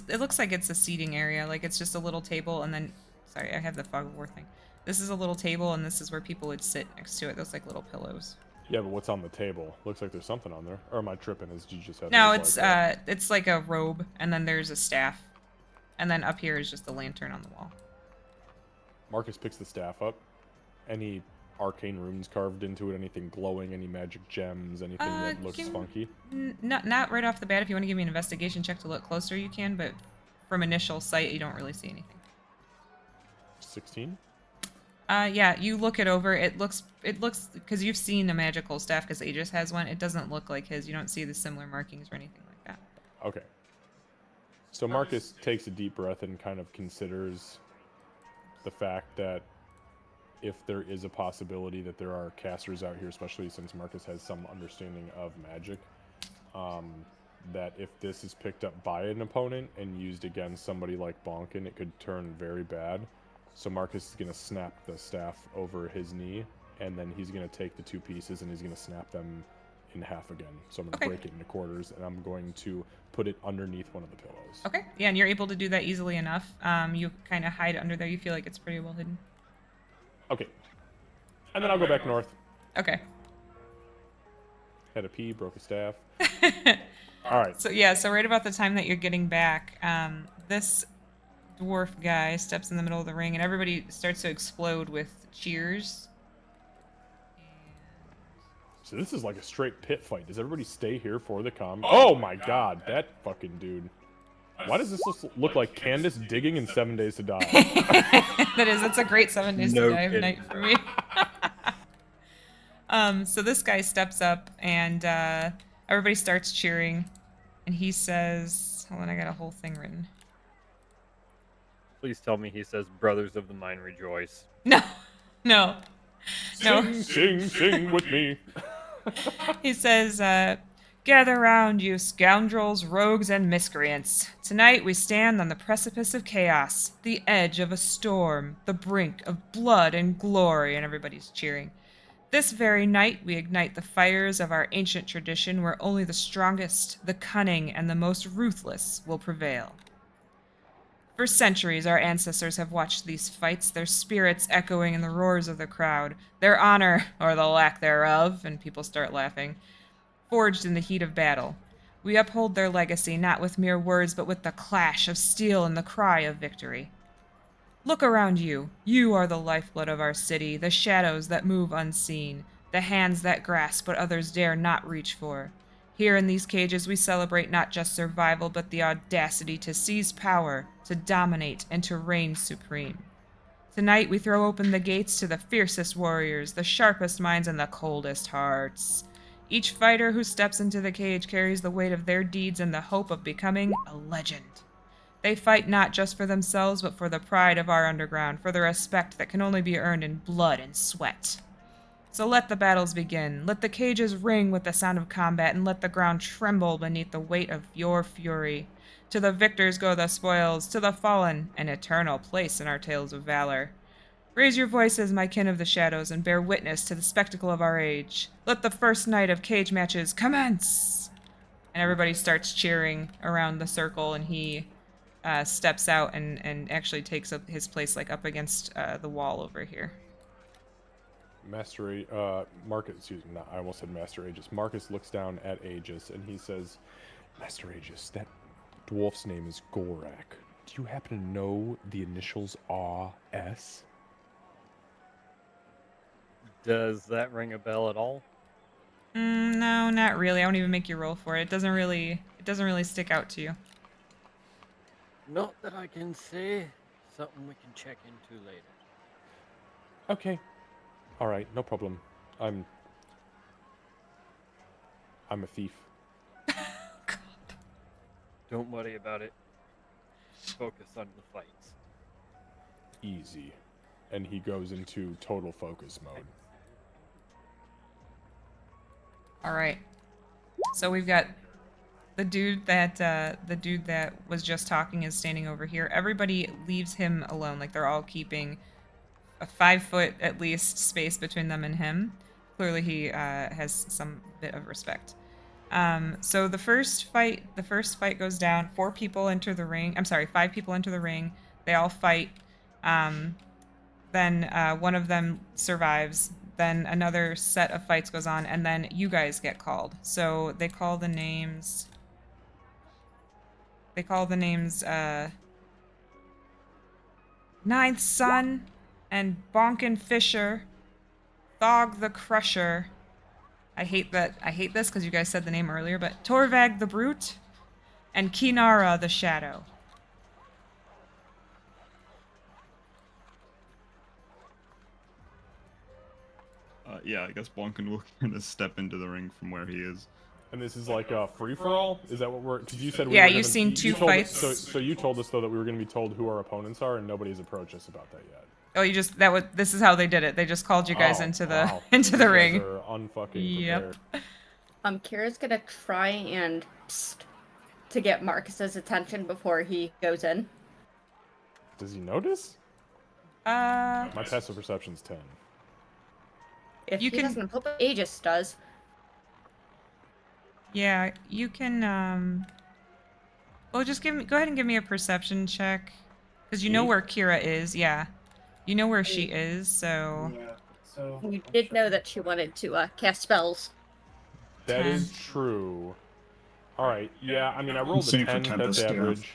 it looks like it's a seating area. Like, it's just a little table, and then, sorry, I have the fog of war thing. This is a little table, and this is where people would sit next to it. Those, like, little pillows. Yeah, but what's on the table? Looks like there's something on there. Or am I tripping? As you just had? No, it's like a robe, and then there's a staff. And then up here is just a lantern on the wall. Marcus picks the staff up. Any arcane runes carved into it? Anything glowing? Any magic gems? Anything that looks funky? Not right off the bat. If you want to give me an investigation check to look closer, you can. But from initial sight, you don't really see anything. 16. Yeah, you look it over. It looks because you've seen a magical staff because Aegis has one. It doesn't look like his. You don't see the similar markings or anything like that. Okay. So Marcus takes a deep breath and kind of considers the fact that if there is a possibility that there are casters out here, especially since Marcus has some understanding of magic, that if this is picked up by an opponent and used against somebody like Bonkin, it could turn very bad. So Marcus is going to snap the staff over his knee, and then he's going to take the two pieces and he's going to snap them in half again. So I'm going to Okay. break it into quarters, and I'm going to put it underneath one of the pillows. Okay. Yeah, and you're able to do that easily enough. You kind of hide under there. You feel like it's pretty well hidden. Okay. And then I'll go back north. Okay. Had a pee, broke a staff. All right. So yeah, so right about the time that you're getting back, this dwarf guy steps in the middle of the ring, and everybody starts to explode with cheers. So this is like a straight pit fight. Does everybody stay here for the com? Oh my god, that fucking dude. Why does this look like Candace digging in 7 Days to Die? That's a great 7 Days No to Die kidding. night for me. So this guy steps up, and everybody starts cheering, and he says, hold on, I got a whole thing written. Please tell me he says, "Brothers of the Mine, rejoice." No, no, no. Sing with me. He says, gather round, you scoundrels, rogues, and miscreants. Tonight we stand on the precipice of chaos, the edge of a storm, the brink of blood and glory, and everybody's cheering. This very night we ignite the fires of our ancient tradition where only the strongest, the cunning, and the most ruthless will prevail. For centuries, our ancestors have watched these fights, their spirits echoing in the roars of the crowd, their honor, or the lack thereof, and people start laughing, forged in the heat of battle. We uphold their legacy not with mere words, but with the clash of steel and the cry of victory. Look around you. You are the lifeblood of our city, the shadows that move unseen, the hands that grasp what others dare not reach for. Here in these cages, we celebrate not just survival, but the audacity to seize power, to dominate, and to reign supreme. Tonight, we throw open the gates to the fiercest warriors, the sharpest minds, and the coldest hearts. Each fighter who steps into the cage carries the weight of their deeds and the hope of becoming a legend. They fight not just for themselves, but for the pride of our underground, for the respect that can only be earned in blood and sweat. So let the battles begin. Let the cages ring with the sound of combat, and let the ground tremble beneath the weight of your fury. To the victors go the spoils, to the fallen, an eternal place in our tales of valor. Raise your voices, my kin of the shadows, and bear witness to the spectacle of our age. Let the first night of cage matches commence! And everybody starts cheering around the circle, and he steps out and actually takes up his place like up against the wall over here. Marcus, excuse me, I almost said Master Aegis. Marcus looks down at Aegis and he says, Master Aegis, that dwarf's name is Gorak. Do you happen to know the initials RS? Does that ring a bell at all? No, not really. I won't even make you roll for it. It doesn't really stick out to you. Not that I can see. Something we can check into later. Okay. All right, no problem. I'm a thief. Don't worry about it. Focus on the fights. Easy. And he goes into total focus mode. All right. So we've got the dude that was just talking is standing over here. Everybody leaves him alone. Like they're all keeping a 5 foot at least space between them and him. Clearly he has some bit of respect. So the first fight goes down. 4 people enter the ring. I'm sorry, 5 people enter the ring. They all fight. Then one of them survives. Then another set of fights goes on, and then you guys get called. So they call the names. Ninth Son and Bonkin Fisher, Thog the Crusher. I hate this because you guys said the name earlier, but Torvag the Brute and Kinara the Shadow. Yeah, I guess Bonkin will kind of step into the ring from where he is. And this is like a free-for-all? Is that what we're... Because you said we Yeah, were you've gonna, seen you 2 told us- fights. so you told us, though, that we were going to be told who our opponents are, and nobody's approached us about that yet. Oh, this is how they did it. They just called you guys into the wow. into You the guys ring. are unfucking Yep. prepared. Kira's gonna try and psst to get Marcus's attention before he goes in. Does he notice? My passive perception's 10. If You he can- doesn't, hope Aegis does. Yeah, you can. Well, just go ahead and give me a perception check, because you know Me? where Kira is. Yeah, you know where she is. So Yeah. So You did know that she wanted to cast spells. That 10. is true. All right. Yeah. I mean, I rolled a Same for 10. That's Tempest, yeah. average.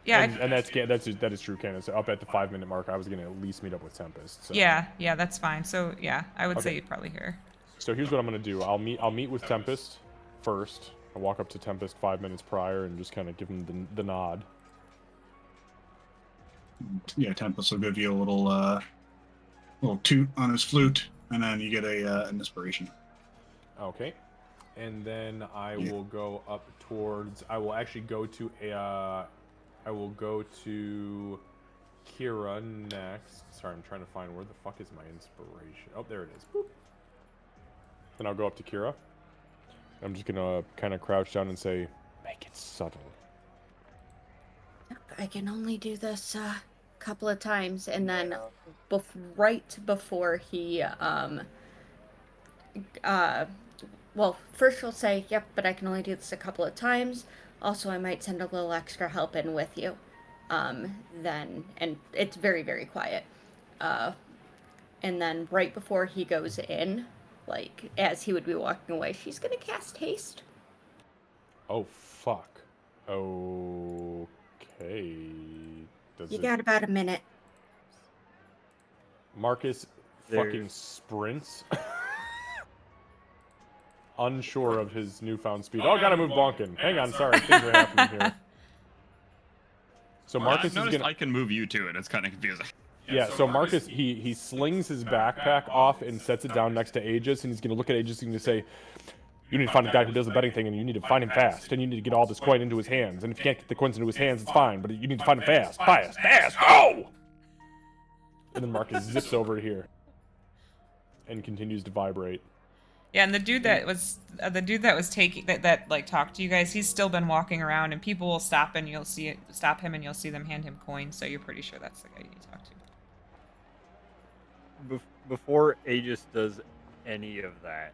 Yeah, And that is true, Candace. Up at the 5-minute mark, I was gonna at least meet up with Tempest. So. yeah, that's fine. So yeah, I would say Okay. you'd probably hear. So here's what I'm gonna do. I'll meet with Tempest first. I'll walk up to Tempest 5 minutes prior and just kind of give him the nod. Yeah, Tempest will give you a little toot on his flute, and then you get an inspiration. Okay. And then I Yeah. will go up towards. I will actually go to a. I will go to Kira next. Sorry, I'm trying to find where the fuck is my inspiration. Oh, there it is. Boop. Then I'll go up to Kira. I'm just gonna kind of crouch down and say, "Make it subtle." I can only do this a couple of times, and then right before he well, first she'll say, "Yep, but I can only do this a couple of times. Also, I might send a little extra help in with you." Then, and it's very, very quiet. And then right before he goes in, like as he would be walking away, she's gonna cast haste. Oh fuck. Okay. Does You it? got about a minute. Marcus fucking sprints. Unsure of his newfound speed. Oh, gotta move Bonkin. Hang on, sorry, things are happening here. So Marcus I've is noticed gonna. I can move you too, and it's kind of confusing. Yeah, so Marcus, he slings his backpack off and sets it down next to Aegis, and he's gonna look at Aegis and he's gonna say, "You need to find the guy who does the betting thing, and you need to find him fast, and you need to get all this coin into his hands. And if you can't get the coins into his hands, it's fine, but you need to find him fast, go!" And then Marcus zips over here and continues to vibrate. Yeah, and the dude that was taking that like talked to you guys, he's still been walking around, and people will stop and stop him, and you'll see them hand him coins. So you're pretty sure that's the guy you need to talk to. Before Aegis does any of that,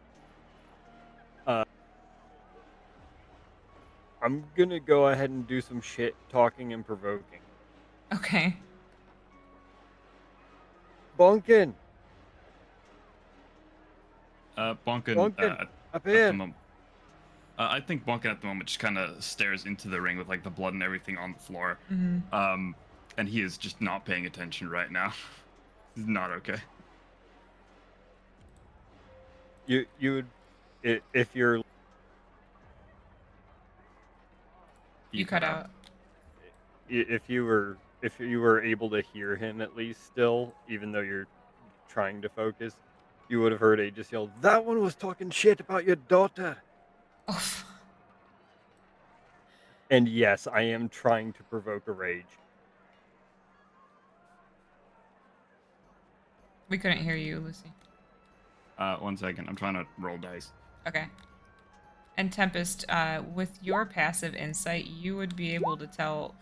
I'm gonna go ahead and do some shit talking and provoking. Okay. Bunkin! Bonkin, Bunkin, at up the here! moment. I think Bonkin at the moment just kind of stares into the ring with like the blood and everything on the floor. Mm-hmm. And he is just not paying attention right now. He's not okay. You would, if you're You cut out. if you were able to hear him at least still, even though you're trying to focus, you would have heard Aegis yell, "That one was talking shit about your daughter." Oh. And yes, I am trying to provoke a rage. We couldn't hear you, Lucy. 1 second. I'm trying to roll dice. Okay. And Tempest, with your passive insight, you would be able to tell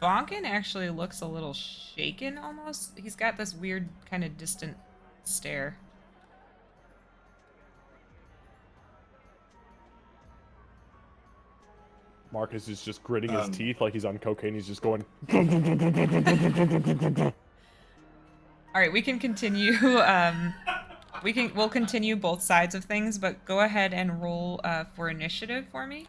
Bonkin actually looks a little shaken almost. He's got this weird kind of distant stare. Marcus is just gritting his teeth like he's on cocaine. He's just going. All right, we can continue. We'll continue both sides of things, but go ahead and roll for initiative for me.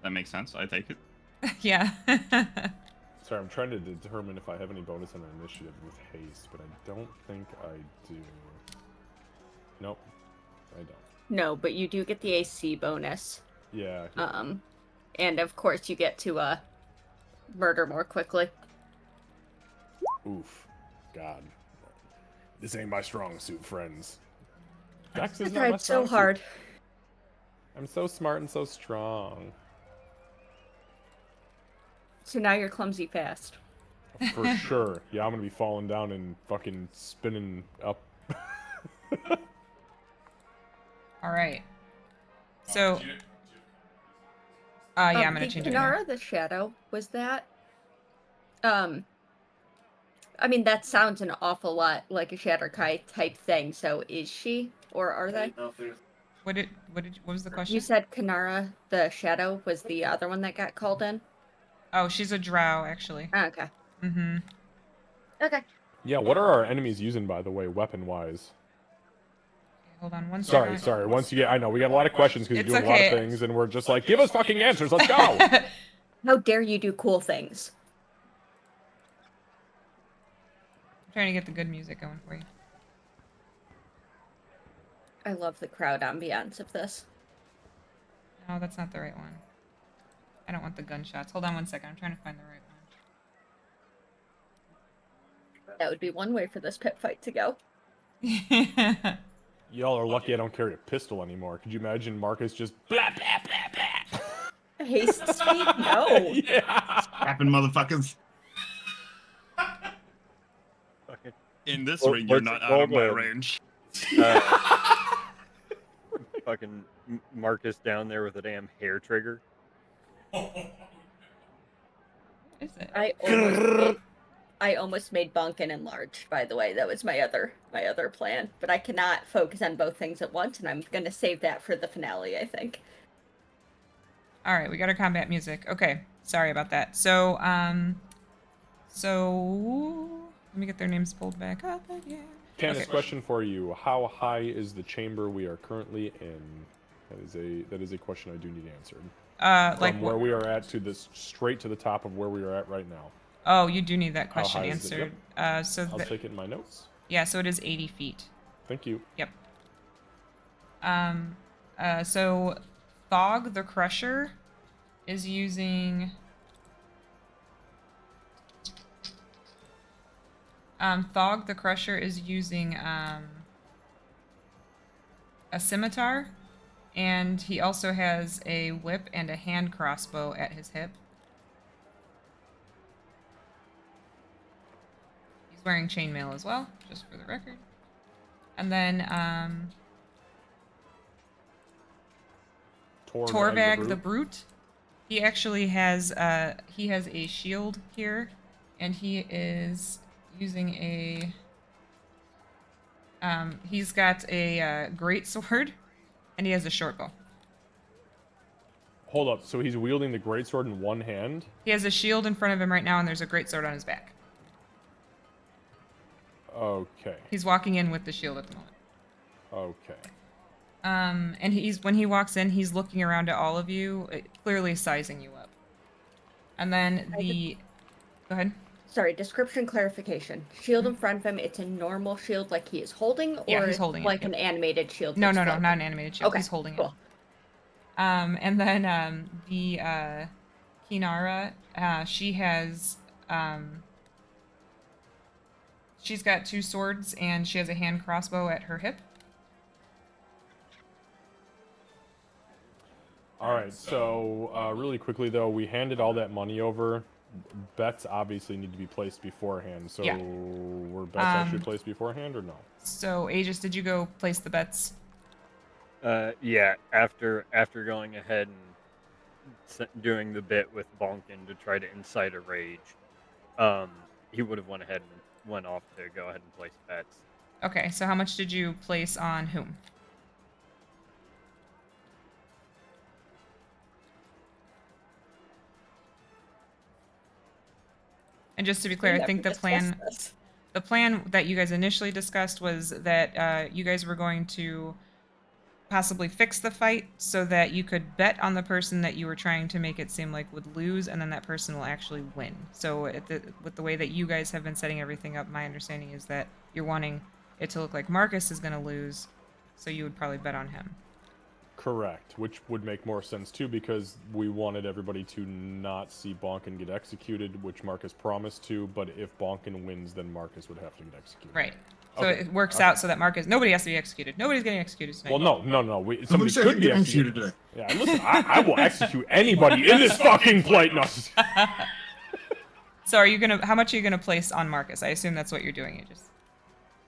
That makes sense. I take it. Yeah. Sorry, I'm trying to determine if I have any bonus on initiative with haste, but I don't think I do. Nope, I don't. No, but you do get the AC bonus. Yeah. And of course you get to murder more quickly. Oof. God. This ain't my strong suit, friends. Dex I is not my tried so strong suit. hard. I'm so smart and so strong. So now you're clumsy fast. For sure. Yeah, I'm gonna be falling down and fucking spinning up. All right. So Yeah, I'm gonna the change it now. Kinara, the shadow, was that? I mean, that sounds an awful lot like a Shatterkai type thing. So is she, or are they? What was the You question? said Kinara, the shadow, was the other one that got called in. Oh, she's a drow, actually. Oh, okay. Mm-hmm. Okay. Yeah, what are our enemies using, by the way, weapon-wise? Hold on one Sorry, second. sorry. Once you get, I know we got a lot of questions because It's you're doing a lot of okay. things, and we're just like, give us fucking answers. Let's go. How dare you do cool things? I'm trying to get the good music going for you. I love the crowd ambiance of this. No, that's not the right one. I don't want the gunshots. Hold on one second. I'm trying to find the right That would be one way for this pit fight to go. one. Y'all are lucky I don't carry a pistol anymore. Could you imagine Marcus just blah blah blah blah? Haste speed? No. Yeah. Happen, motherfuckers. Fucking, In this What- ring, you're what's it not out of called? my range. fucking Marcus down there with a damn hair trigger. What is it? I almost made Bunkin enlarged, by the way. That was my other plan. But I cannot focus on both things at once, and I'm gonna save that for the finale, I think. All right, we got our combat music. Okay, sorry about that. So, let me get their names pulled back up again. Candace, Okay. question for you: how high is the chamber we are currently in? That is a question I do need answered. Like From where we are at to this, straight to the top of where we are at right now. Oh, you do need that How question high is it? answered. So I'll take it in my notes. yeah, so it is 80 feet. Thank you. Yep. So Thog the Crusher is using Thog the Crusher is using a scimitar, and he also has a whip and a hand crossbow at his hip. He's wearing chainmail as well, just for the record. And then Torvag the Brute. He actually has a shield here, and he is using a he's got a great sword, and he has a short bow. Hold up. So he's wielding the greatsword in one hand. He has a shield in front of him right now, and there's a great sword on his back. Okay. He's walking in with the shield at the moment. Okay. And when he walks in, he's looking around at all of you, clearly sizing you up. And then go ahead. Sorry, description clarification. Shield in front of him, it's a normal shield like he is holding, or Yeah, he's holding it, like yep. an animated shield? No, that's not floating? an animated shield. Okay, He's holding cool. it. And then the Kinara, she has she's got 2 swords, and she has a hand crossbow at her hip. All right. So really quickly though, we handed all that money over. Bets obviously need to be placed beforehand. So Yeah. were bets actually placed beforehand or no? So Aegis, did you go place the bets? Yeah, after going ahead and doing the bit with Bonkin to try to incite a rage, he would have went ahead and went off to go ahead and place bets. Okay, so how much did you place on whom? And just to be clear, I think the plan that you guys initially discussed was that you guys were going to possibly fix the fight so that you could bet on the person that you were trying to make it seem like would lose, and then that person will actually win. So with the way that you guys have been setting everything up, my understanding is that you're wanting it to look like Marcus is going to lose, so you would probably bet on him. Correct, which would make more sense too because we wanted everybody to not see Bonkin get executed, which Marcus promised to, but if Bonkin wins, then Marcus would have to get executed. Right. So Okay, it works out so that nobody has to be executed. Nobody's getting executed tonight. Well, no. Somebody Somebody said could he'd be get executed executed. today. Yeah, listen, I will execute anybody in this fucking plate. No. So are you gonna? How much are you gonna place on Marcus? I assume that's what you're doing. Aegis.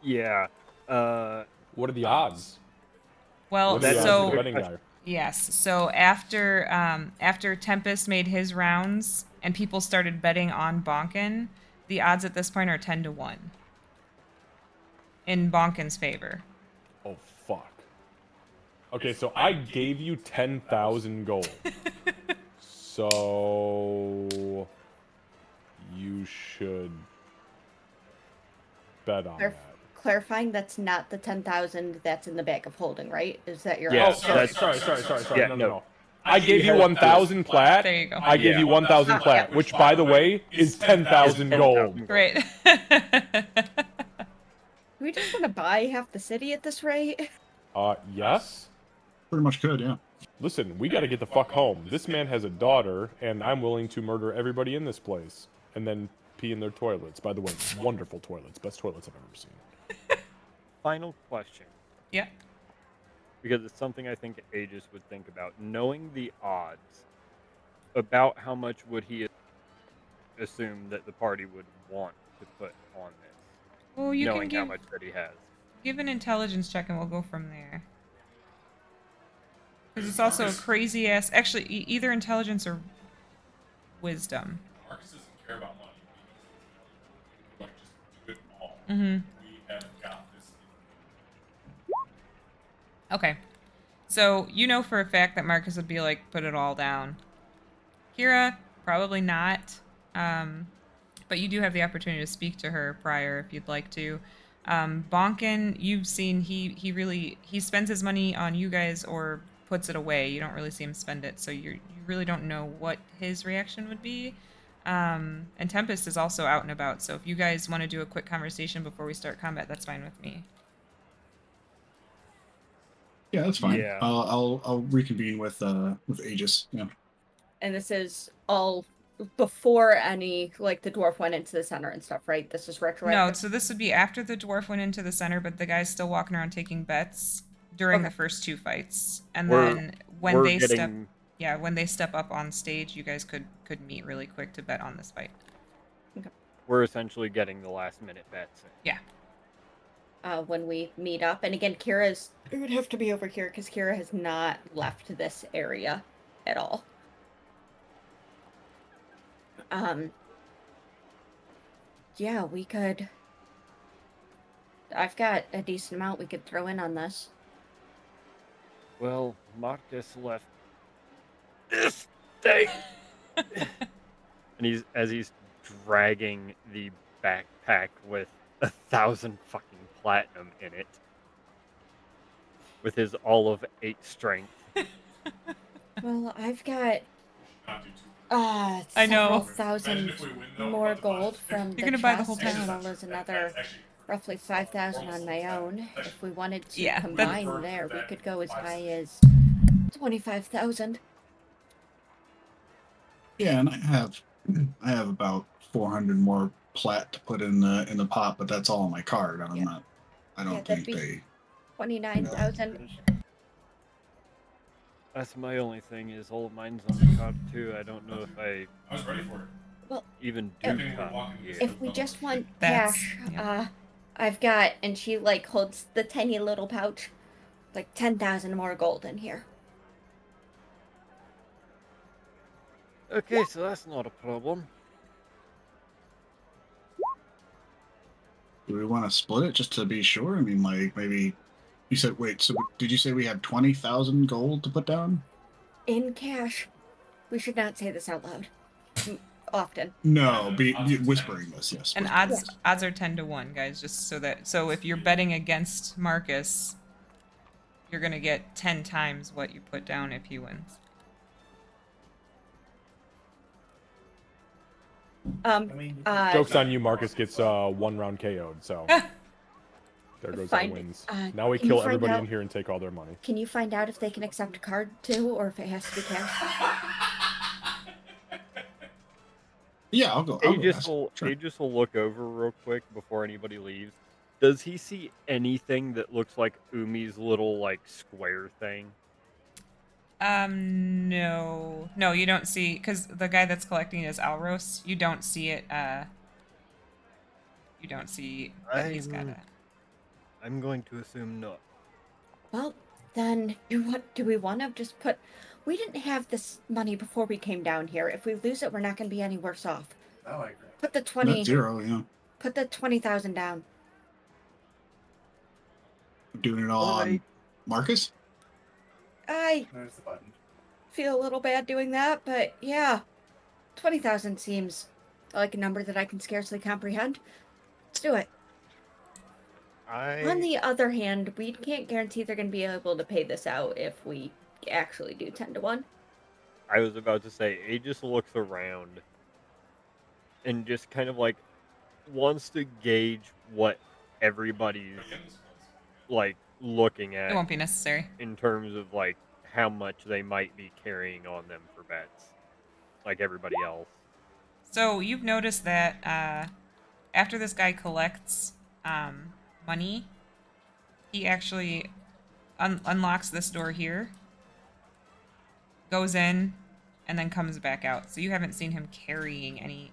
Yeah. What are the odds? Well, What are the odds of so the betting guy? Yes. So after Tempest made his rounds and people started betting on Bonkin, the odds at this point are 10-1 in Bonkin's favor. Oh fuck. Okay, so I gave you 10,000 gold. So you should bet on that. Clarifying, that's not the 10,000 that's in the bag of holding, right? Is that your Yeah, Oh, sorry. Yeah, No. I gave you 1,000 plat. There you go. I gave you 1,000 plat, which, by the way, is 10,000 gold. Great. We just want to buy half the city at this rate. Yes? Pretty much could, yeah. Listen, we gotta get the fuck home. This man has a daughter, and I'm willing to murder everybody in this place. And then pee in their toilets. By the way, wonderful toilets. Best toilets I've ever seen. Final question, Yeah. because it's something I think Aegis would think about. Knowing the odds, about how much would he assume that the party would want to put on this, Well, you knowing can how give much that he has? give an intelligence check and we'll go from there. Because it's also a crazy ass. Actually, either intelligence or wisdom. Marcus doesn't care about money. Like, just do it all. Mm-hmm. We have got this. Okay. So you know for a fact that Marcus would be like, put it all down. Kira, probably not. But you do have the opportunity to speak to her prior if you'd like to. Bonkin, you've seen he spends his money on you guys or puts it away. You don't really see him spend it, so you really don't know what his reaction would be. And Tempest is also out and about, so if you guys want to do a quick conversation before we start combat, that's fine with me. Yeah, that's fine. Yeah. I'll reconvene with Aegis. Yeah. And this is all before any, like, the dwarf went into the center and stuff, right? This is retroactive. No, so this would be after the dwarf went into the center, but the guy's still walking around taking bets during Okay. the first two fights, and We're- then when we're they step, getting- when they step up on stage, you guys could meet really quick to bet on this fight. We're essentially getting the last minute bets in. Yeah. When we meet up. And again, it would have to be over here because Kira has not left this area at all. Yeah, we could. I've got a decent amount we could throw in on this. Well, Marcus left this thing. And he's dragging the backpack with 1,000 fucking platinum in it, with his all of 8 strength. Well, I've got Not do too. I know. several thousand Imagine if we win, though, more about the gold boss. from You're the gonna buy the chest, whole as town. well as another roughly 5,000 on my own. If we wanted to Yeah, combine there, we could go as high as 25,000. Yeah, and I have about 400 more plat to put in the pot, but that's all on my card. I Yeah. don't that'd think be they. 29,000. That's my only thing, is all of mine's on the card too. I don't know if I I was ready for it. Well, even If- do Didn't copy walk into yet. this if we just want That's- cash, yeah. I've got, and she like holds the tiny little pouch, like 10,000 more gold in here. Okay, so that's not a problem. Do we want to split it just to be sure? I mean, like maybe you said. Wait, so did you say we have 20,000 gold to put down? In cash. We should not say this out loud. Often. No, be whispering this. Yes. And whispering. odds are 10-1, guys. Just so if you're betting against Marcus, you're gonna get 10 times what you put down if he wins. Joke's on you, Marcus gets 1 round KO'd, so there goes our Fine. wins. Uh, Now we can you kill find everybody out- in here and take all their money. Can you find out if they can accept a card too, or if it has to be cash? Yeah, I'll go. I'll go Aegis ask. will Sure. Aegis will look over real quick before anybody leaves. Does he see anything that looks like Umi's little like square thing? No, you don't see, because the guy that's collecting is Alros. You don't see it. You don't see that he's got I'm- it. I'm going to assume not. Well, Then do we want to just put? We didn't have this money before we came down here. If we lose it, we're not going to be any worse off. Oh, I agree. Put the Net 20. zero, yeah. Put the 20,000 down. Doing it all on Marcus? I There's the button. feel a little bad doing that, but yeah, 20,000 seems like a number that I can scarcely comprehend. Let's do it. On the other hand, we can't guarantee they're going to be able to pay this out if we actually do 10 to 1. I was about to say, Aegis looks around and just kind of like wants to gauge what everybody's like looking It at won't be necessary. in terms of like how much they might be carrying on them for bets, like everybody else. So you've noticed that after this guy collects money, he actually unlocks this door here, goes in, and then comes back out. So you haven't seen him carrying any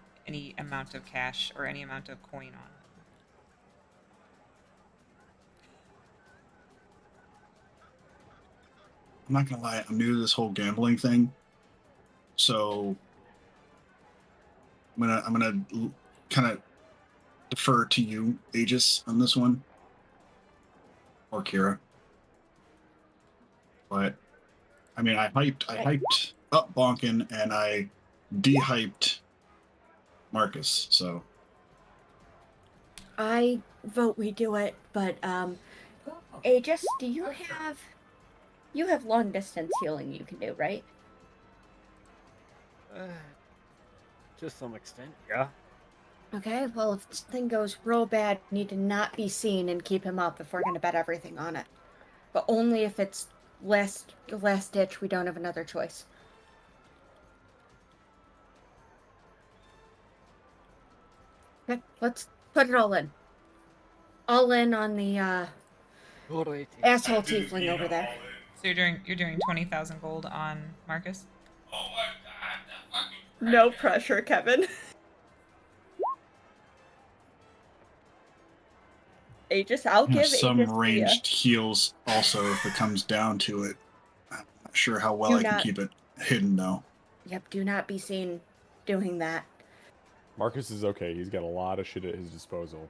amount of cash or any amount of coin on. I'm not gonna lie, I'm new to this whole gambling thing, so I'm gonna kind of defer to you, Aegis, on this one, or Kira. But I mean, I hyped up Bonkin and I de-hyped Marcus. So I vote we do it, but Aegis, do you have long distance healing you can do, right? To some extent, yeah. Okay, well, if something goes real bad, we need to not be seen and keep him up if we're going to bet everything on it. But only if it's last ditch, we don't have another choice. Okay, let's put it all in. All in on the asshole tiefling over there. So you're doing 20,000 gold on Marcus. Oh my god, that fucking No pressure, Kevin. Aegis, I'll give some Aegis ranged heals also if it comes down to it. I'm not sure how well I can keep it hidden though. Yep, do not be seen doing that. Marcus is okay. He's got a lot of shit at his disposal.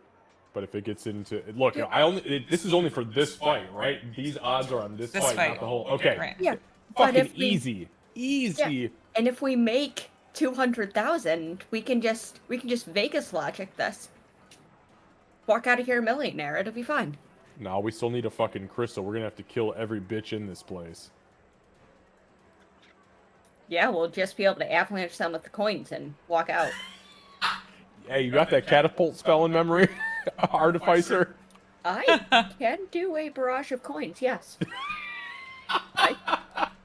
But if it gets into look, this is only for this fight, right? These odds are on this fight, not the whole. Okay, Right. Yeah, fucking easy. Yeah. And if we make 200,000, we can just Vegas logic this. Walk out of here a millionaire. It'll be fine. No, we still need a fucking crystal. We're gonna have to kill every bitch in this place. Yeah, we'll just be able to avalanche them with the coins and walk out. Hey, you got that catapult spell in memory? Artificer? I can do a barrage of coins, yes. I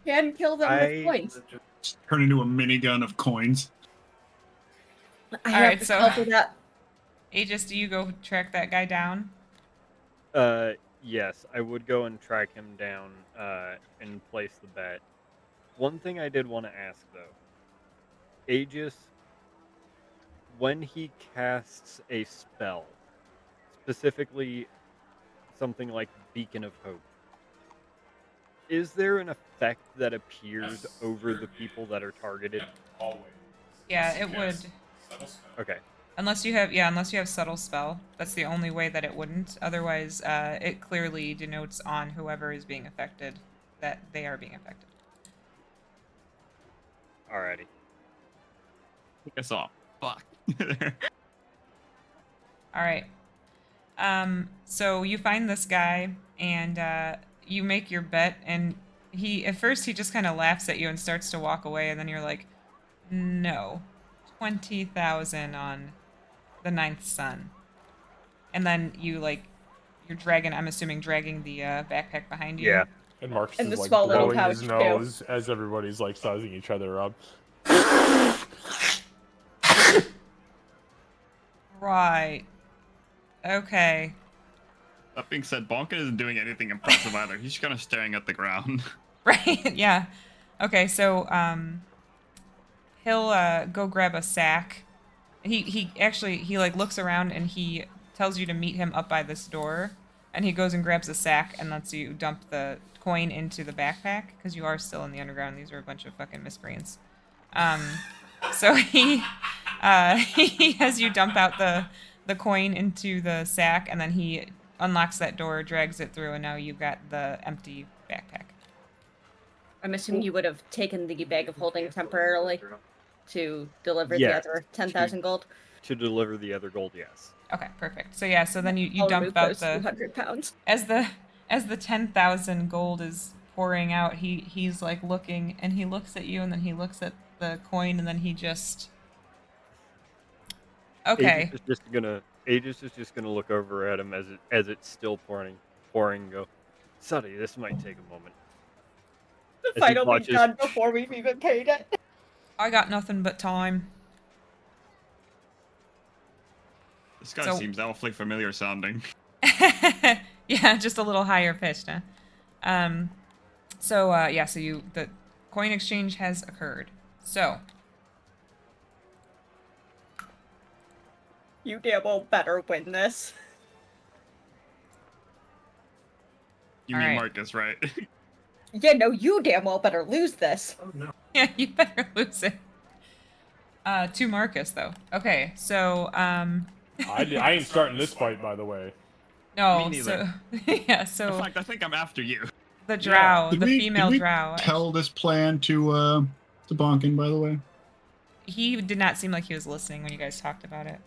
can kill them with coins. Turn into a minigun of coins. I All have right, to so help with that. Aegis, do you go track that guy down? Yes, I would go and track him down and place the bet. One thing I did want to ask though, Aegis, when he casts a spell, specifically something like Beacon of Hope, is there an effect that appears over the people that are targeted? Always. Yeah, it would. Okay. Unless you have subtle spell. That's the only way that it wouldn't. Otherwise, it clearly denotes on whoever is being affected that they are being affected. Alrighty. Kick us off. Fuck. All right. So you find this guy and you make your bet, and at first he just kind of laughs at you and starts to walk away, and then you're like, no, 20,000 on the ninth sun, and then you're dragging. I'm assuming dragging the backpack behind you. Yeah. And Marcus And is the like small little blowing his pouch, too. nose as everybody's like sizing each other up. Right. Okay. That being said, Bonkin isn't doing anything impressive either. He's just kind of staring at the ground. Right. Yeah. Okay. So he'll go grab a sack. He actually like looks around and he tells you to meet him up by this door, And he goes and grabs a sack and lets you dump the coin into the backpack because you are still in the underground. These are a bunch of fucking miscreants. So he he has you dump out the coin into the sack, and then he unlocks that door, drags it through, and now you've got the empty backpack. I'm assuming you would have taken the bag of holding temporarily to deliver the Yes, other 10,000 gold. To deliver the other gold, yes. Okay, perfect. So yeah, so then you I'll dump remove out those the 200 pounds. as the 10,000 gold is pouring out. He's like looking, and he looks at you, and then he looks at the coin, and then he just okay. Aegis is just gonna look over at him as it's still pouring and go, Suddy, this might take a moment. The As he fight will be watches- done before we've even paid it. I got nothing but time. This guy So- seems awfully familiar sounding. Yeah, just a little higher pitched, huh? So yeah, so the coin exchange has occurred. So You damn well better win this. You All mean right. Marcus, right? Yeah, no, you damn well better lose this. yeah, you better lose it. To Marcus though. Okay, so I ain't starting this fight, by the way. no, Me so neither. yeah, In so fact, I think I'm after you. the drow, Did the we- female did we drow. Tell this plan to Bonkin, by the way. He did not seem like he was listening when you guys talked about it.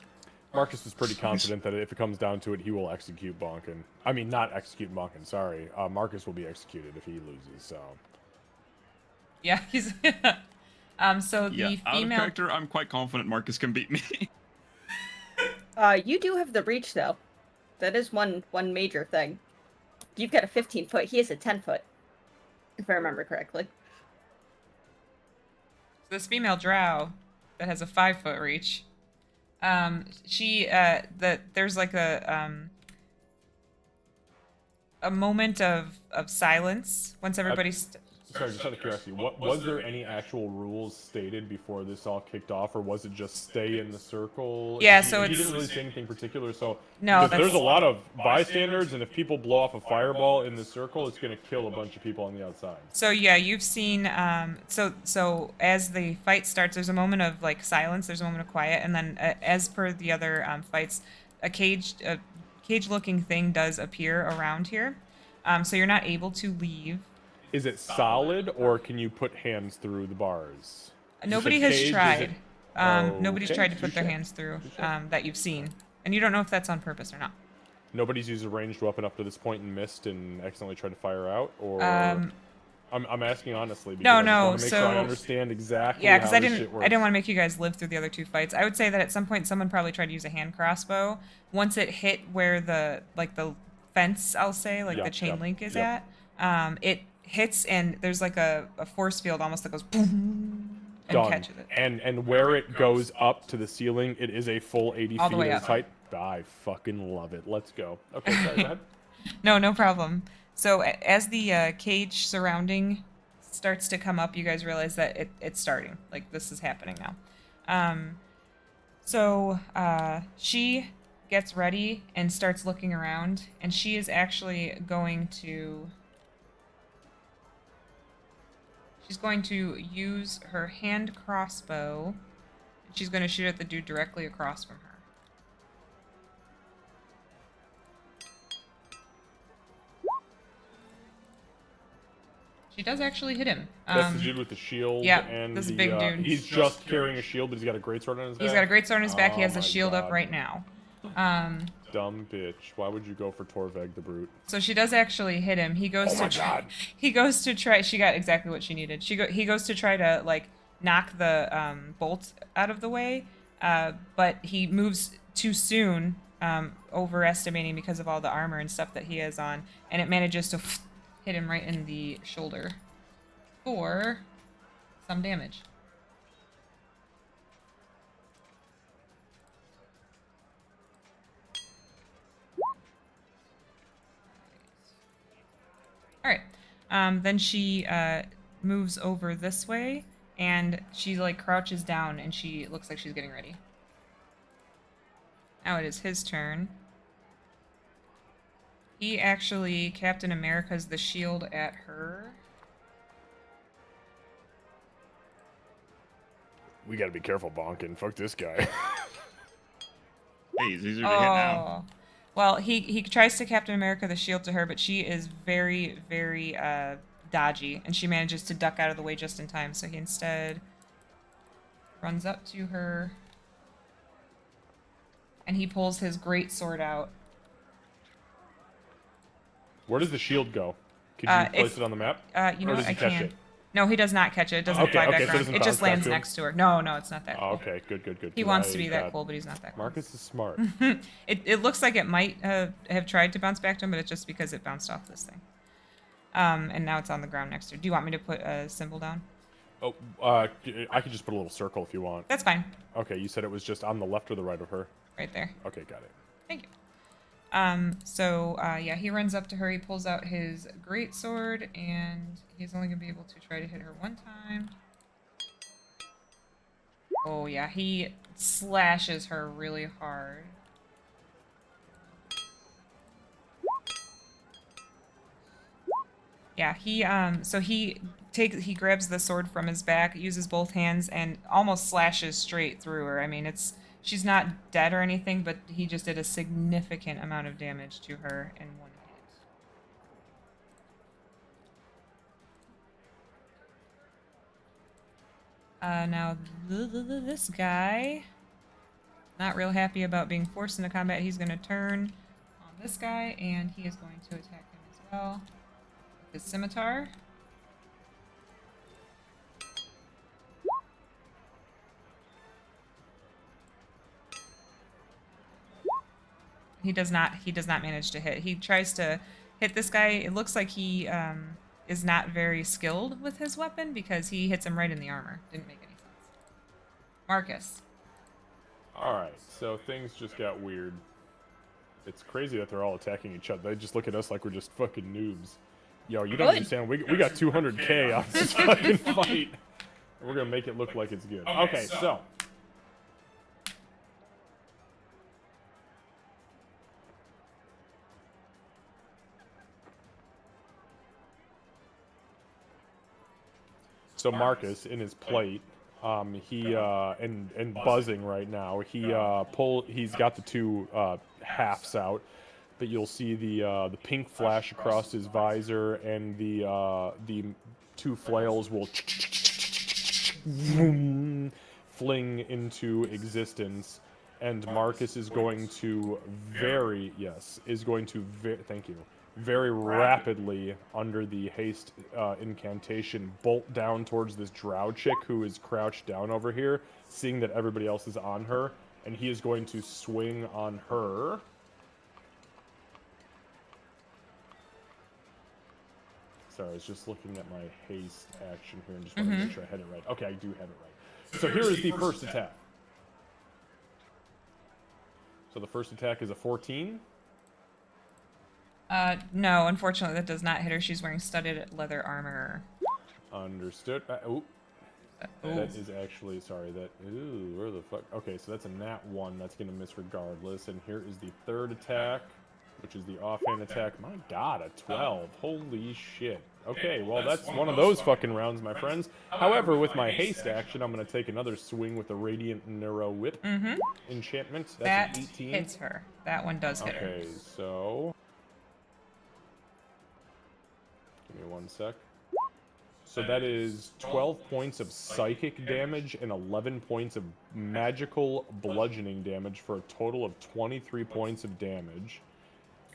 Marcus is pretty confident that if it comes down to it, he will execute Bonkin. I mean, not execute Bonkin, sorry. Marcus will be executed if he loses, so... Yeah, he's so Yeah, the out of female character, I'm quite confident Marcus can beat me. You do have the reach, though. That is one major thing. You've got a 15-foot. He has a 10-foot, if I remember correctly. this female drow that has a 5-foot reach. There's like a moment of silence once everybody. Sorry, just out of curiosity, was there any actual rules stated before this all kicked off, or was it just stay in the circle? Yeah, He so didn't it's- really say anything particular, so... No, because there's a that's- lot of bystanders, and if people blow off a fireball in the circle, it's going to kill a bunch of people on the outside. So yeah, you've seen so as the fight starts, there's a moment of like silence, there's a moment of quiet, and then as per the other fights, a cage-looking thing does appear around here. So you're not able to leave. Is it solid, or can you put hands through the bars? Nobody You said has cage, is tried. it- Nobody's Okay, tried to put their touche. hands through Touche. that you've seen, and you don't know if that's on purpose or not. Nobody's used a ranged weapon up to this point and missed and accidentally tried to fire out, or... I'm asking honestly, because I just no, want to make sure I so- understand exactly Yeah, because how I this didn't shit works. I didn't want to make you guys live through the other two fights. I would say that at some point someone probably tried to use a hand crossbow. Once it hit where the fence, I'll say, like the Yep, chain yep, link is yep. at, it hits and there's like a force field almost that goes boom and Done. catches it. And where it goes up to the ceiling, it is a full 80 All the feet way at up. its height. I fucking love it. Let's go. Okay, sorry, go ahead. No problem. So as the cage surrounding starts to come up, you guys realize that it's starting. Like this is happening now. So she gets ready and starts looking around, and she is actually going to. She's going to use her hand crossbow. And she's going to shoot at the dude directly across from her. She does actually hit him. That's the dude with the shield. yeah, and this the, big dude. He's just carrying a shield, but he's got a greatsword on his back. He's got a great sword on his back. He has Oh a my shield up God. right now. Dumb bitch. Why would you go for Torveg the Brute? So she does actually hit him. He goes Oh my to God. he goes to try. She got exactly what she needed. He goes to try to like knock the bolt out of the way, but he moves too soon, overestimating because of all the armor and stuff that he has on, and it manages to hit him right in the shoulder for some damage. All right. Then she moves over this way, and she like crouches down, and she looks like she's getting ready. Now it is his turn. He actually Captain America's the shield at her. We gotta be careful, Bonkin. Fuck this guy. Hey, he's easier to hit now. Oh. Well, he tries to Captain America the shield to her, but she is very, very dodgy, and she manages to duck out of the way just in time. So he instead runs up to her, and he pulls his great sword out. Where does the shield go? Could you place it on the map? You Or know does what? I he catch can. it? No, he does not catch it. It doesn't Okay, fly okay, back so it around. doesn't It just bounce back lands to him? next to her. No, it's not that cool. Oh, okay, good. He 'cause wants to be I that got- cool, but he's not that cool. Marcus is smart. It looks like it might have tried to bounce back to him, but it's just because it bounced off this thing. And now it's on the ground next to her. Do you want me to put a symbol down? Oh, I could just put a little circle if you want. That's fine. Okay, you said it was just on the left or the right of her? Right there. Okay, got it. Thank you. Yeah, he runs up to her. He pulls out his great sword, and he's only gonna be able to try to hit her one time. Oh yeah, he slashes her really hard. Yeah, he grabs the sword from his back, uses both hands, and almost slashes straight through her. I mean, she's not dead or anything, but he just did a significant amount of damage to her in one hit. Now this guy, not real happy about being forced into combat. He's going to turn on this guy, and he is going to attack him as well with his scimitar. He does not manage to hit. He tries to hit this guy. It looks like he is not very skilled with his weapon because he hits him right in the armor. Didn't make any sense. Marcus. Alright, so things just got weird. It's crazy that they're all attacking each other. They just look at us like we're just fucking noobs. Yo, you don't understand. We got 200k on this fucking fight. We're gonna make it look like it's good. Okay, so. So Marcus, in his plate, he and buzzing right now. He's got the two halves out, but you'll see the pink flash across his visor, and the two flails will fling into existence, and Marcus is going to thank you, very rapidly under the haste incantation bolt down towards this drow chick who is crouched down over here, seeing that everybody else is on her, and he is going to swing on her. Sorry, I was just looking at my haste action here and just wanted to make sure I had it right. Okay, I do have it right. So here is the first attack. So the first attack is a 14. No, unfortunately that does not hit her. She's wearing studded leather armor. Understood. That is actually, sorry, where the fuck? Okay, so that's a nat 1. That's going to miss regardless. And here is the third attack, which is the offhand attack. My god, a 12. Holy shit. Okay, well, that's one of those fucking rounds, my friends. However, with my haste action, I'm going to take another swing with the Radiant Neuro Whip enchantment. That's That an 18. hits her. That one does hit her. Okay, so... Give me one sec. So that is 12 points of psychic damage and 11 points of magical bludgeoning damage for a total of 23 points of damage.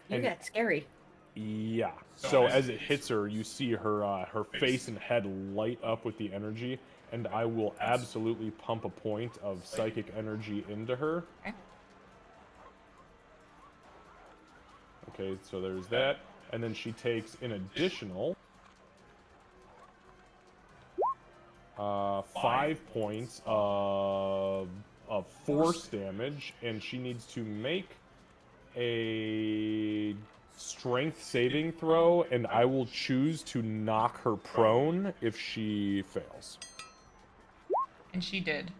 You got scary. Yeah. So as it hits her, you see her her face and head light up with the energy, and I will absolutely pump a point of psychic energy into her. Okay. Okay, so there's that. And then she takes an additional 5 points of force damage, and she needs to make a strength saving throw, and I will choose to knock her prone if she fails. And she did.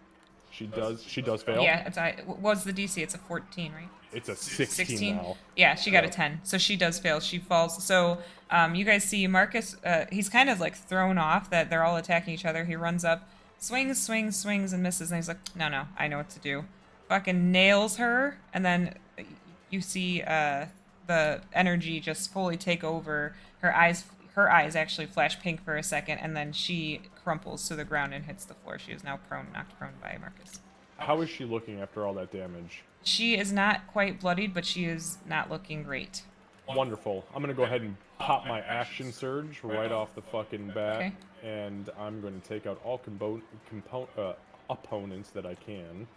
She does fail. Yeah, what was the DC? It's a 14, right? It's a 16 now. Yeah, she got a Yep. 10. So she does fail. She falls. So you guys see Marcus, he's kind of like thrown off that they're all attacking each other. He runs up, swings, and misses. And he's like, no, I know what to do. Fucking nails her. And then you see the energy just fully take over. Her eyes actually flash pink for a second. And then she crumples to the ground and hits the floor. She is now knocked prone by Marcus. How is she looking after all that damage? She is not quite bloodied, but she is not looking great. Wonderful. I'm gonna go ahead and pop my action surge right off the fucking bat, Okay. and I'm going to take out all opponents that I can.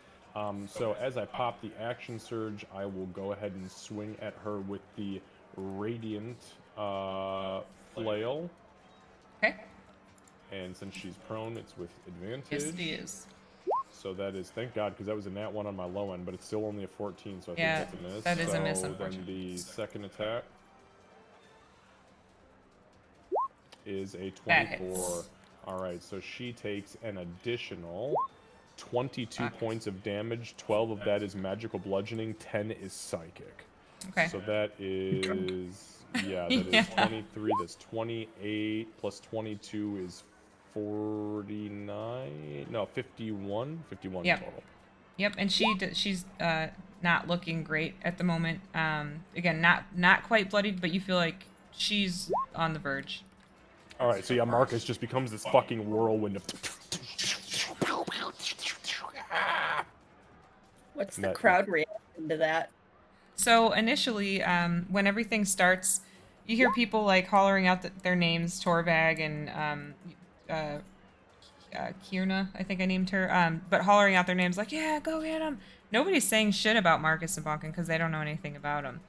So as I pop the action surge, I will go ahead and swing at her with the radiant flail. Okay. And since she's prone, it's with advantage. Yes, it is. So that is, thank God, because that was a nat 1 on my low end, but it's still only a 14, so I Yeah, think that's a miss. that is a miss, So unfortunately. then the second attack is a That 24. hits. Alright, so she takes an additional 22 points of damage. 12 of that is magical bludgeoning, 10 is psychic. Okay. So that is, yeah, that Yeah. is 23, that's 28, plus 22 is 49, no, 51 Yep. total. Yep, and she's not looking great at the moment. Again, not quite bloodied, but you feel like she's on the verge. Alright, so yeah, Marcus just becomes this fucking whirlwind of... What's the That- crowd reaction to that? So initially, when everything starts, you hear people like hollering out their names, Torvag and Kierna, I think I named her, but hollering out their names like, yeah, go get him. Nobody's saying shit about Marcus and Bonkin because they don't know anything about him.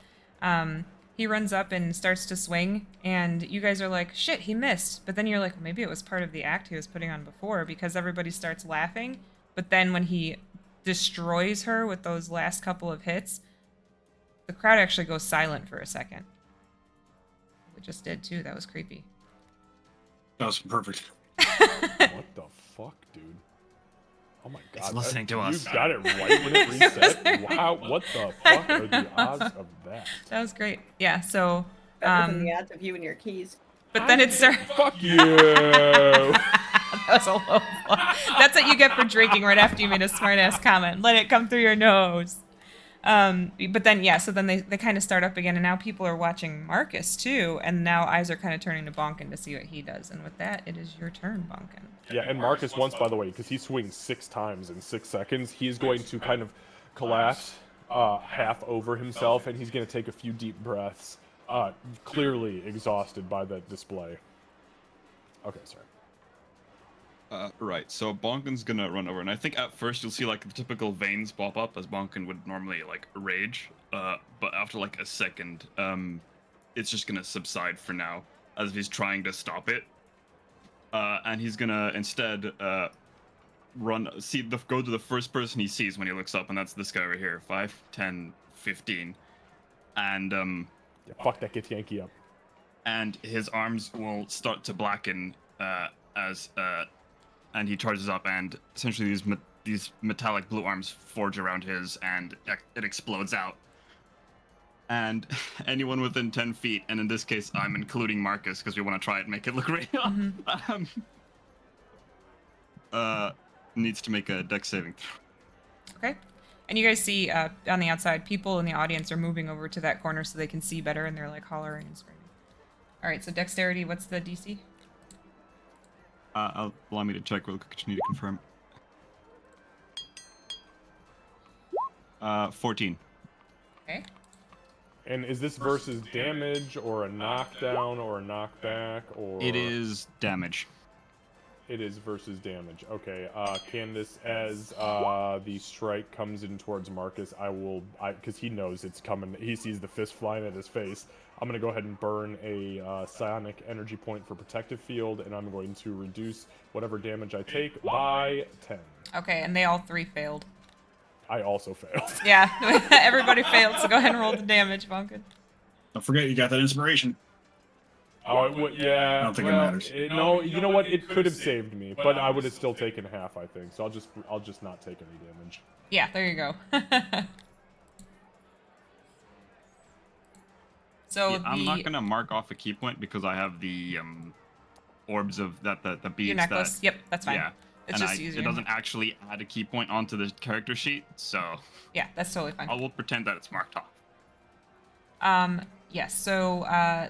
He runs up and starts to swing, and you guys are like, shit, he missed. But then you're like, maybe it was part of the act he was putting on before, because everybody starts laughing. But then when he destroys her with those last couple of hits, the crowd actually goes silent for a second. We just did too. That was creepy. That was perfect. What the fuck, dude? Oh my god. It's listening to us. You got it right when it reset? Wow, what the fuck are the odds of that? That was great. Yeah, so Better than the odds of you and your keys. but then it started. Fuck you! That was a low blow. That's what you get for drinking right after you made a smart ass comment. Let it come through your nose. But then, yeah, so then they kind of start up again, and now people are watching Marcus, too, and now eyes are kind of turning to Bonkin to see what he does. And with that, it is your turn, Bonkin. Yeah, and Marcus once, by the way, because he swings 6 times in 6 seconds, he's going to kind of collapse half over himself, and he's going to take a few deep breaths, clearly exhausted by that display. Okay, sorry. Right, so Bonkin's gonna run over, and I think at first you'll see like the typical veins pop up as Bonkin would normally like rage, but after like a second, it's just gonna subside for now as he's trying to stop it, and he's gonna instead go to the first person he sees when he looks up, and that's this guy right here, 5, 10, 15, and Yeah, fuck that, get Yankee up. and his arms will start to blacken and he charges up, and essentially these metallic blue arms forge around his, and it explodes out. And anyone within 10 feet, and in this case, I'm including Marcus because we want to try it and make it look real, needs to make a dex saving throw. Okay. And you guys see on the outside, people in the audience are moving over to that corner so they can see better, and they're like hollering and screaming. All right, so dexterity, what's the DC? Allow me to check real quick. Just need to confirm. 14. Okay. And is this versus damage, or a knockdown, or a knockback, or... It is damage. It is versus damage. Okay, Candace, as the strike comes in towards Marcus, because he knows it's coming, he sees the fist flying at his face, I'm going to go ahead and burn a psionic energy point for protective field, and I'm going to reduce whatever damage I take by 10. Okay, and they all 3 failed. I also failed. Yeah, everybody failed, so go ahead and roll the damage, Bonkin. Don't forget, you got that inspiration. Oh, it would, yeah. I don't think it well, matters. no, you know what? It could have saved me, but I would have still taken half, I think. So I'll just not take any damage. Yeah, there you go. So Yeah, I'm not gonna mark off a key point because I have the orbs of the beads your necklace. that Yep, that's fine. yeah, It's and just easier. it doesn't actually add a key point onto the character sheet, so Yeah, that's totally fine. I will pretend that it's marked off. Yes, so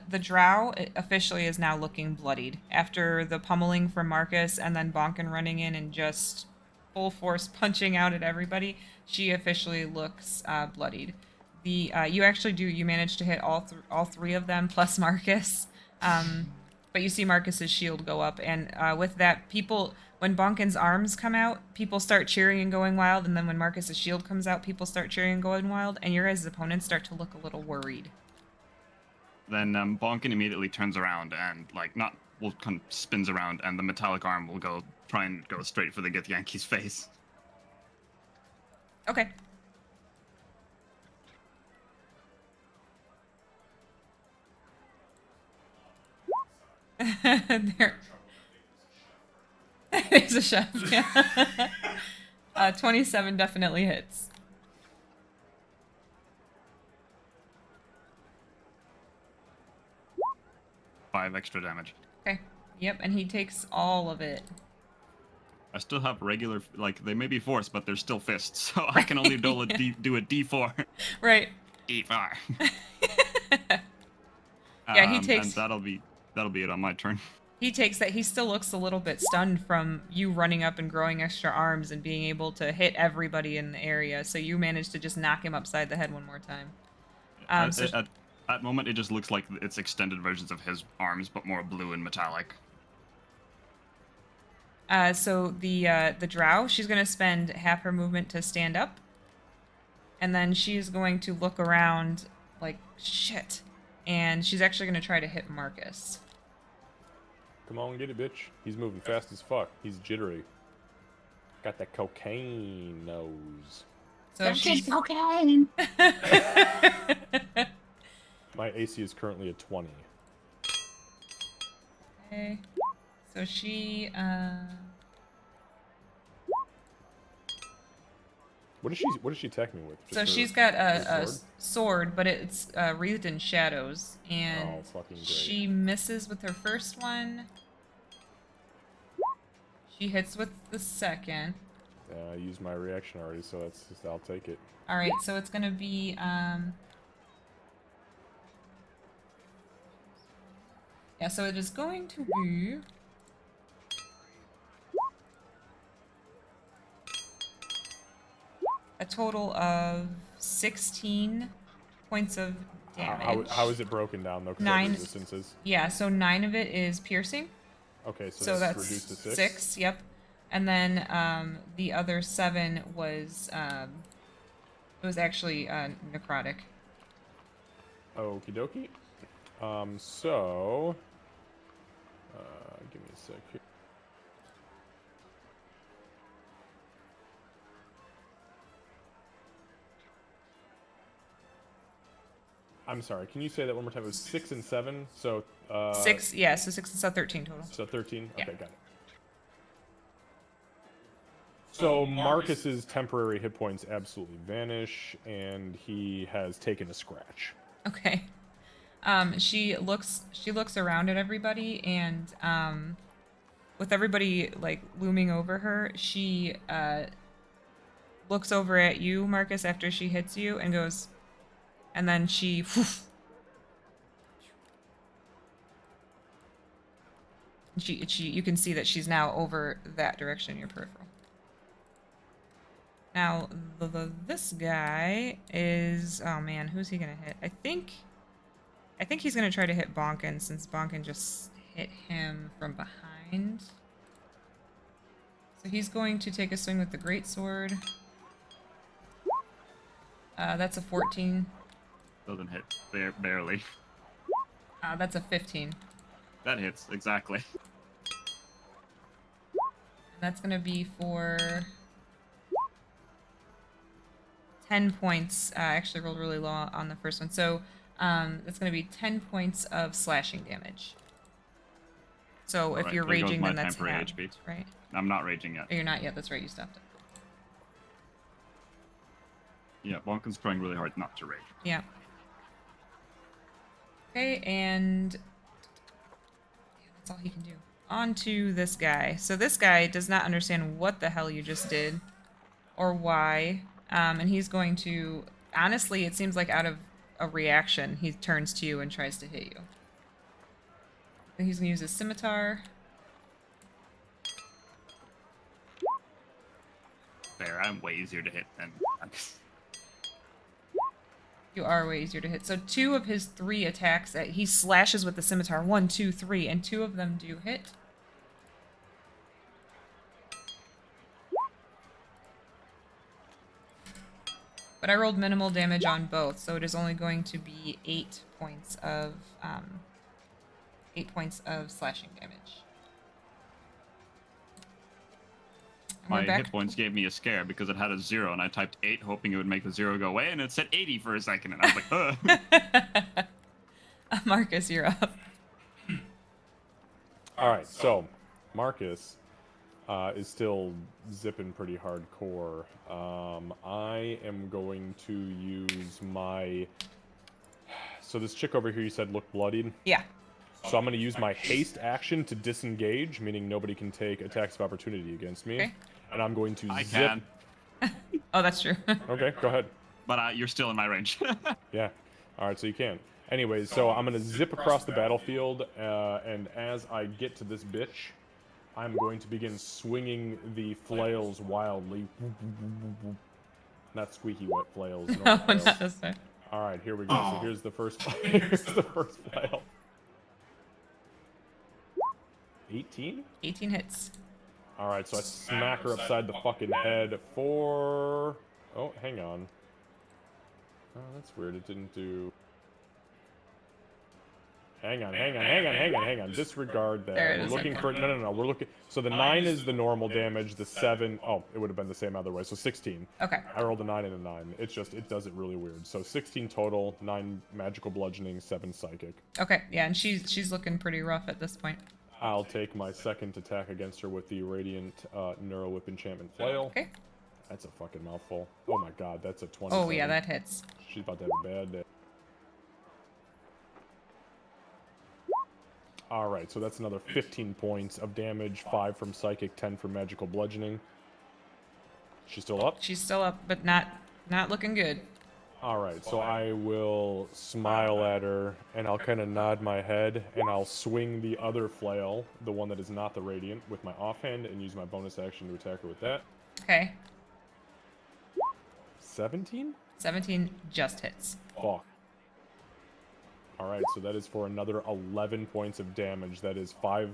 the drow officially is now looking bloodied after the pummeling from Marcus and then Bonkin running in and just full force punching out at everybody. She officially looks bloodied. The you actually do, you manage to hit all three of them plus Marcus. But you see Marcus's shield go up, and with that, people, when Bonkin's arms come out, people start cheering and going wild, and then when Marcus's shield comes out, people start cheering and going wild, and your guys' opponents start to look a little worried. Then Bonkin immediately turns around and kind of spins around, and the metallic arm will try and go straight for the Githyanki's face. Okay. There. There's a chef. Yeah. 27 definitely hits. Five extra damage. Okay. Yep, and he takes all of it. I still have regular, they may be force, but they're still fists, so I can only do a D4. Right. D4. Yeah, he takes. And that'll be it on my turn. He takes that. He still looks a little bit stunned from you running up and growing extra arms and being able to hit everybody in the area. So you managed to just knock him upside the head one more time. At that moment, it just looks like it's extended versions of his arms, but more blue and metallic. So the drow, she's gonna spend half her movement to stand up, and then she's going to look around like shit, and she's actually gonna try to hit Marcus. Come on, get it, bitch. He's moving fast as fuck. He's jittery. Got that cocaine nose. So she's cocaine. My AC is currently at 20. Okay. So she What does she attack me with? so Just she's her- got her a sword, but it's wreathed in shadows, and Oh, fucking great. she misses with her first one. She hits with the second. I used my reaction already, so that's just, I'll take it. All right, so it's gonna be yeah, so it is going to be a total of 16 points of damage. How is it broken down though? 'Cause I have 9. resistances. Yeah, so 9 of it is piercing. Okay, so, So that's reduced to 6. 6. Yep. And then the other 7 was it was actually necrotic. Okie dokie. So give me a sec here. I'm sorry. Can you say that one more time? It was 6 and 7. So 6, yeah, so 6 and so 13 total. So 13. Yeah. Okay, got it. So Marcus's temporary hit points absolutely vanish, and he has taken a scratch. Okay. She looks around at everybody, and with everybody like looming over her, she looks over at you, Marcus, after she hits you, and goes, and then she. She you can see that she's now over that direction in your peripheral. Now this guy is, oh man, who's he gonna hit? I think he's gonna try to hit Bonkin, since Bonkin just hit him from behind. So he's going to take a swing with the greatsword. That's a 14. Doesn't hit barely. That's a 15. That hits exactly. And that's gonna be for 10 points. I actually rolled really low on the first one, so that's gonna be 10 points of slashing damage. So if Alright, you're there goes raging, my then that's temporary halved, HP. right? I'm not raging yet. Oh, you're not yet. That's right. You stopped it. Yeah, Bonkin's trying really hard not to rage. Yeah. Okay, and yeah, that's all he can do. On to this guy. So this guy does not understand what the hell you just did or why. And he's going to, honestly, it seems like out of a reaction, he turns to you and tries to hit you. And he's going to use his scimitar. Fair, I'm way easier to hit than You are way easier to hit. So 2 of his 3 attacks, he slashes with the scimitar. 1, 2, 3, and 2 of them do hit. But I rolled minimal damage on both, so it is only going to be 8 points of 8 points of slashing damage. And My we're back. hit points gave me a scare because it had a 0, and I typed 8 hoping it would make the 0 go away, and it said 80 for a second, and I was like, ugh. Marcus, you're up. All right, so Marcus is still zipping pretty hardcore. I am going to use my... So this chick over here you said looked bloodied? Yeah. So I'm going to use my haste action to disengage, meaning nobody can take attacks of opportunity against me. Okay. And I'm going to I zip... can, Oh, that's true. Okay, go ahead. but you're still in my range. Yeah. All right, so you can. Anyways, so I'm going to zip across the battlefield, and as I get to this bitch, I'm going to begin swinging the flails wildly. Not squeaky wet flails. No, normal flails. not this time. All right, here we go. So here's the first. Here's the first flail. 18. 18 hits. All right, so I smack her upside the fucking head for. Oh, hang on. Oh, that's weird. It didn't do. Hang on. Disregard that. There it We're is, looking okay. for no. We're looking. So the 9 is the normal damage. The 7. Oh, it would have been the same other way. So 16. Okay. I rolled a 9 and a 9. It's just it does it really weird. So 16 total. 9 magical bludgeoning. 7 psychic. Okay. Yeah, and she's looking pretty rough at this point. I'll take my second attack against her with the radiant neuro whip enchantment flail. Okay. That's a fucking mouthful. Oh my god, that's a 20. Oh yeah, that hits. She's about to have a bad day. Alright, so that's another 15 points of damage, 5 from psychic, 10 from magical bludgeoning. She's still up? She's still up, but not looking good. Alright, so I will smile at her, and I'll kind of nod my head, and I'll swing the other flail, the one that is not the radiant, with my offhand, and use my bonus action to attack her with that. Okay. 17? 17 just hits. Fuck. Alright, so that is for another 11 points of damage. That is 5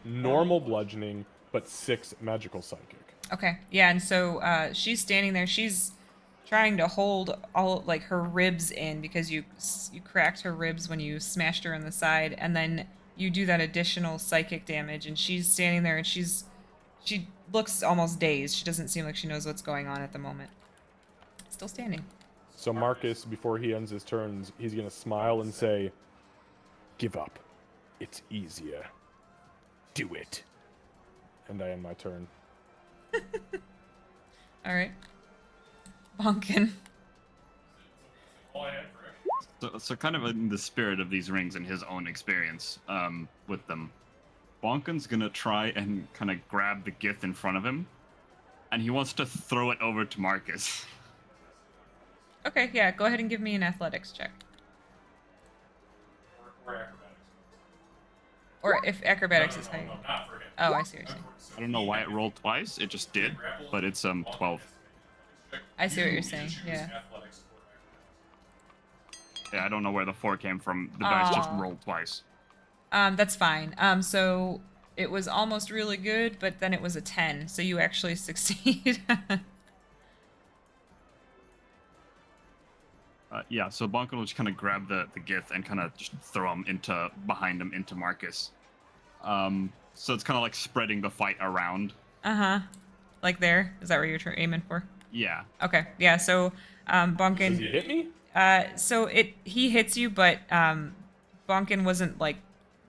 normal bludgeoning, but 6 magical psychic. Okay. Yeah, and so she's standing there. She's trying to hold all like her ribs in because you cracked her ribs when you smashed her in the side, and then you do that additional psychic damage, and she's standing there and she looks almost dazed. She doesn't seem like she knows what's going on at the moment. Still standing. So Marcus, before he ends his turns, he's going to smile and say, "Give up. It's easier. Do it." And I end my turn. All right. Bonkin. So kind of in the spirit of these rings and his own experience with them, Bonkin's gonna try and kind of grab the Gith in front of him, and he wants to throw it over to Marcus. Okay, yeah, go ahead and give me an athletics check. Or if acrobatics is high. Not for him. Oh, I see what you're saying. I don't know why it rolled twice. It just did, but it's 12. I see what you're saying, yeah. Athletics or Yeah, I don't know where the 4 came from. The dice just Aw. rolled twice. That's fine. So it was almost really good, but then it was a 10, so you actually succeed. Yeah, so Bonkin will just kind of grab the Gith and kind of just throw him behind him into Marcus. So it's kind of like spreading the fight around. Uh-huh. Like there? Is that where you're aiming for? Yeah. Okay, yeah, so Bonkin... Does he hit me? So he hits you, but Bonkin wasn't like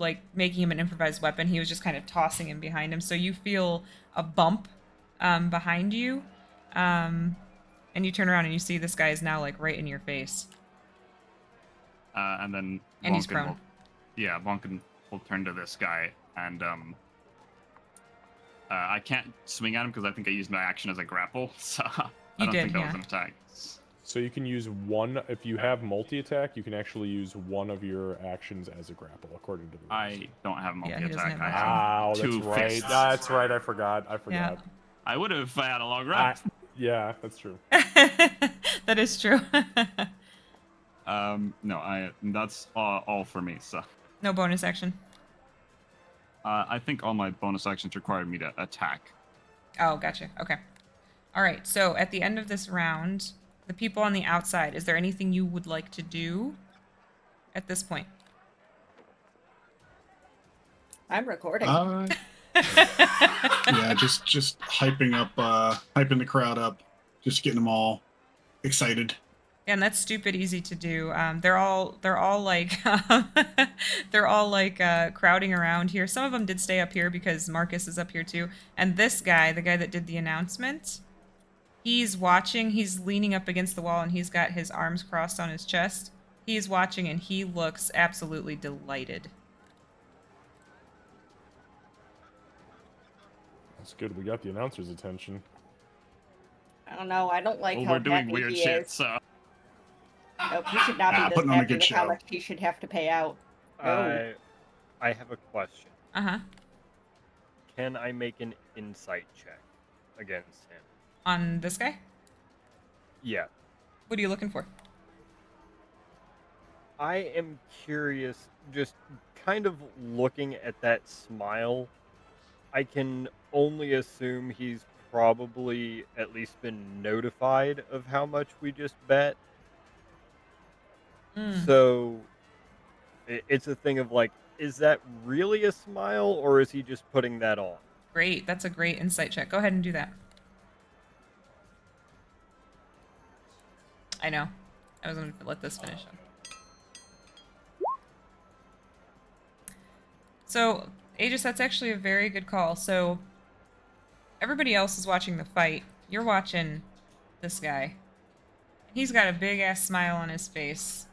like making him an improvised weapon. He was just kind of tossing him behind him. So you feel a bump behind you, and you turn around and you see this guy is now like right in your face. And then And he's Bonkin prone. Bonkin will turn to this guy, and I can't swing at him because I think I used my action as a grapple, so I don't think that was an attack. So you can use one, if you have multi-attack, you can actually use one of your actions as a grapple, according to the rules. I don't have Yeah, he doesn't multi-attack. have I multi. have Wow, two that's right. fists. That's right, I forgot. Yeah. I would have if I had a long rest. Yeah, that's true. That is true. No, that's all for me, so. No bonus action. I think all my bonus actions required me to attack. Oh, gotcha. Okay. All right. So at the end of this round, the people on the outside, is there anything you would like to do at this point? I'm recording. Yeah, just hyping the crowd up, just getting them all excited. And that's stupid easy to do. They're all like they're all like crowding around here. Some of them did stay up here because Marcus is up here too. And this guy, the guy that did the announcement, he's watching. He's leaning up against the wall and he's got his arms crossed on his chest. He's watching and he looks absolutely delighted. That's good. We got the announcer's attention. I don't know. I don't like Well, how we're doing happy weird he shit, is. so. Nope, he should not be this putting on a happy good with how show. much he should have to pay out. I have a question. Uh-huh. Can I make an insight check against him? On this guy? Yeah. What are you looking for? I am curious, just kind of looking at that smile. I can only assume he's probably at least been notified of how much we just bet. So it's a thing of like, is that really a smile or is he just putting that on? Great. That's a great insight check. Go ahead and do that. I know. I was going to let this finish up. So, Aegis, that's actually a very good call. So, everybody else is watching the fight. You're watching this guy. He's got a big-ass smile on his face.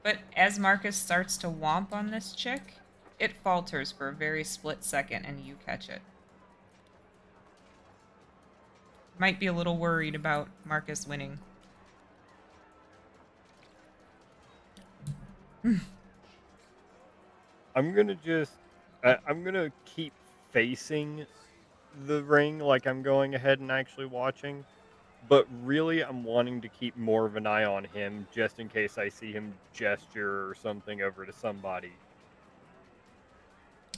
But as Marcus starts to womp on this chick, it falters for a very split second, and you catch it. Might be a little worried about Marcus winning. I'm gonna keep facing the ring like I'm going ahead and actually watching, but really I'm wanting to keep more of an eye on him just in case I see him gesture or something over to somebody.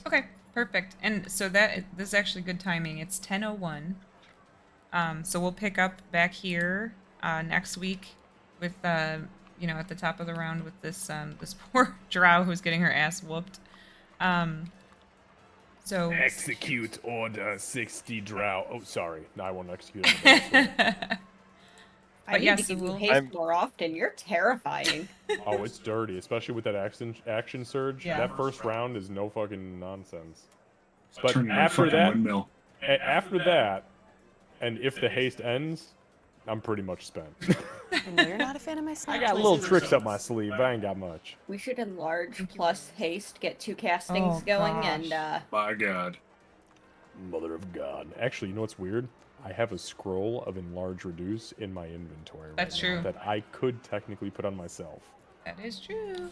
Okay, perfect. And so this is actually good timing. It's 10:01. So we'll pick up back here next week with at the top of the round with this this poor drow who's getting her ass whooped. So Execute Order 60 Drow. Oh, sorry. No, I won't execute it. I need yes, to give you we'll- haste more often. You're terrifying. Oh, it's dirty, especially with that action surge. Yeah. That first round is no fucking nonsense. But Turn into a after fucking that, windmill. after that, and if the haste ends, I'm pretty much spent. I know you're not a fan of my snack. I got little tricks up my sleeve, but I ain't got much. We should enlarge plus haste, get 2 castings Oh, going, gosh. and By God. Mother of God. Actually, you know what's weird? I have a scroll of enlarge reduce in my inventory That's right now true. that I could technically put on myself. that is true.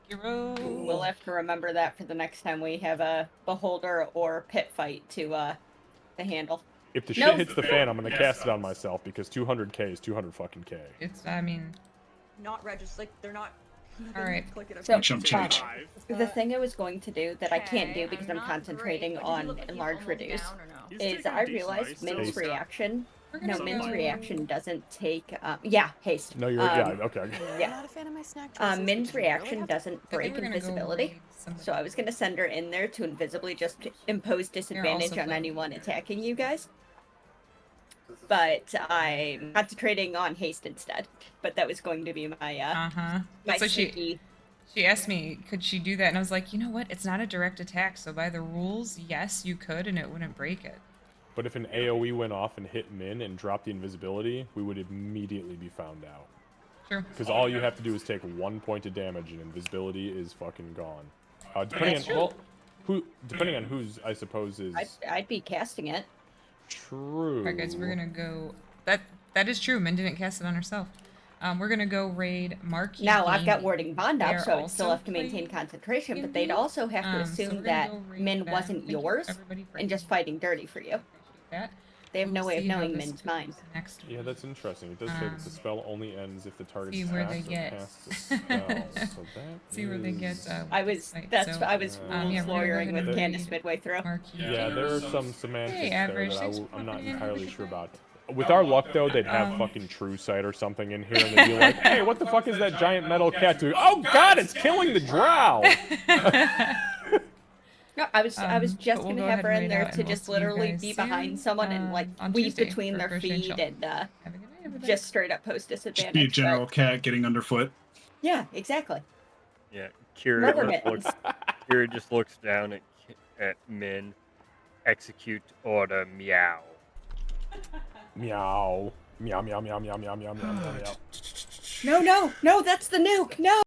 Hero. we'll have to remember that for the next time we have a beholder or pit fight to handle. If the No. shit hits the fan, I'm gonna cast it on myself because 200k is 200 fucking k. It's I mean, Not registered. Like they're not. all right. Click it. So, Chump change. The thing I was going to do that I can't do Okay, because I'm I'm not concentrating great, but did you on look like you enlarge almost reduce down or no? is I realized Min's Haste. reaction. We're gonna No, Min's go- reaction doesn't take. Yeah, haste. No, you're yeah, okay. You're Yeah. not a fan of my snack choices, Min's but you really reaction have to- doesn't I think break we're gonna go invisibility, raid somebody. so I was gonna send her in there to invisibly just impose disadvantage also on go. anyone attacking you guys. But I'm concentrating on haste instead. But that was going to be my Uh-huh. my So sneaky She asked me, could she do that? And I was like, you know what? It's not a direct attack, so by the rules, yes, you could, and it wouldn't break it. But if an AoE went off and hit Min and dropped the invisibility, we would immediately be found out. True. Because all you have to do is take 1 point of damage and invisibility is fucking gone. Depending on whose, I suppose, is I'd be casting it. true. Alright, guys, we're gonna go. That is true. Min didn't cast it on herself. We're gonna go raid Marquee. Now I've got Gaming. warding bond up, They're so I'd still also have to maintain playing concentration, but they'd D&D. also have to So assume we're gonna that go raid Min them. wasn't Thank you, yours everybody, for and just fighting dirty for you. appreciate that. They have no We'll way of see how knowing this Min's mind. goes Next Yeah, week. that's interesting. It does say that the spell only ends if the target see where they attacks or get- casts a spell. So that See where they get. is- I was Right, that's so, I was yeah, rules we're gonna go lawyering ahead with and Candace read midway through. Marquee Yeah, there are Gaming. some semantics Hey, there Average, that thanks for I'm not popping in. entirely Have a sure good about. With our luck, though, they'd have Um, fucking True Sight or something in here, and they'd be like, "Hey, what the fuck is that giant metal cat doing? Oh God, it's killing the drow!" No, I was but just we'll gonna go have ahead her and in raid there out, to and we'll just see you literally guys be behind soon, someone and like on weave Tuesday between for their Crochet and feet Shell. and Have a good night, everybody. just straight up post Just be a disadvantage. general cat getting underfoot. Yeah, exactly. Yeah, Kira Rubber just mittens. looks down at Min. Execute order meow. Meow, meow, meow, meow, meow, meow, meow, meow, meow, meow. No, that's the nuke. No.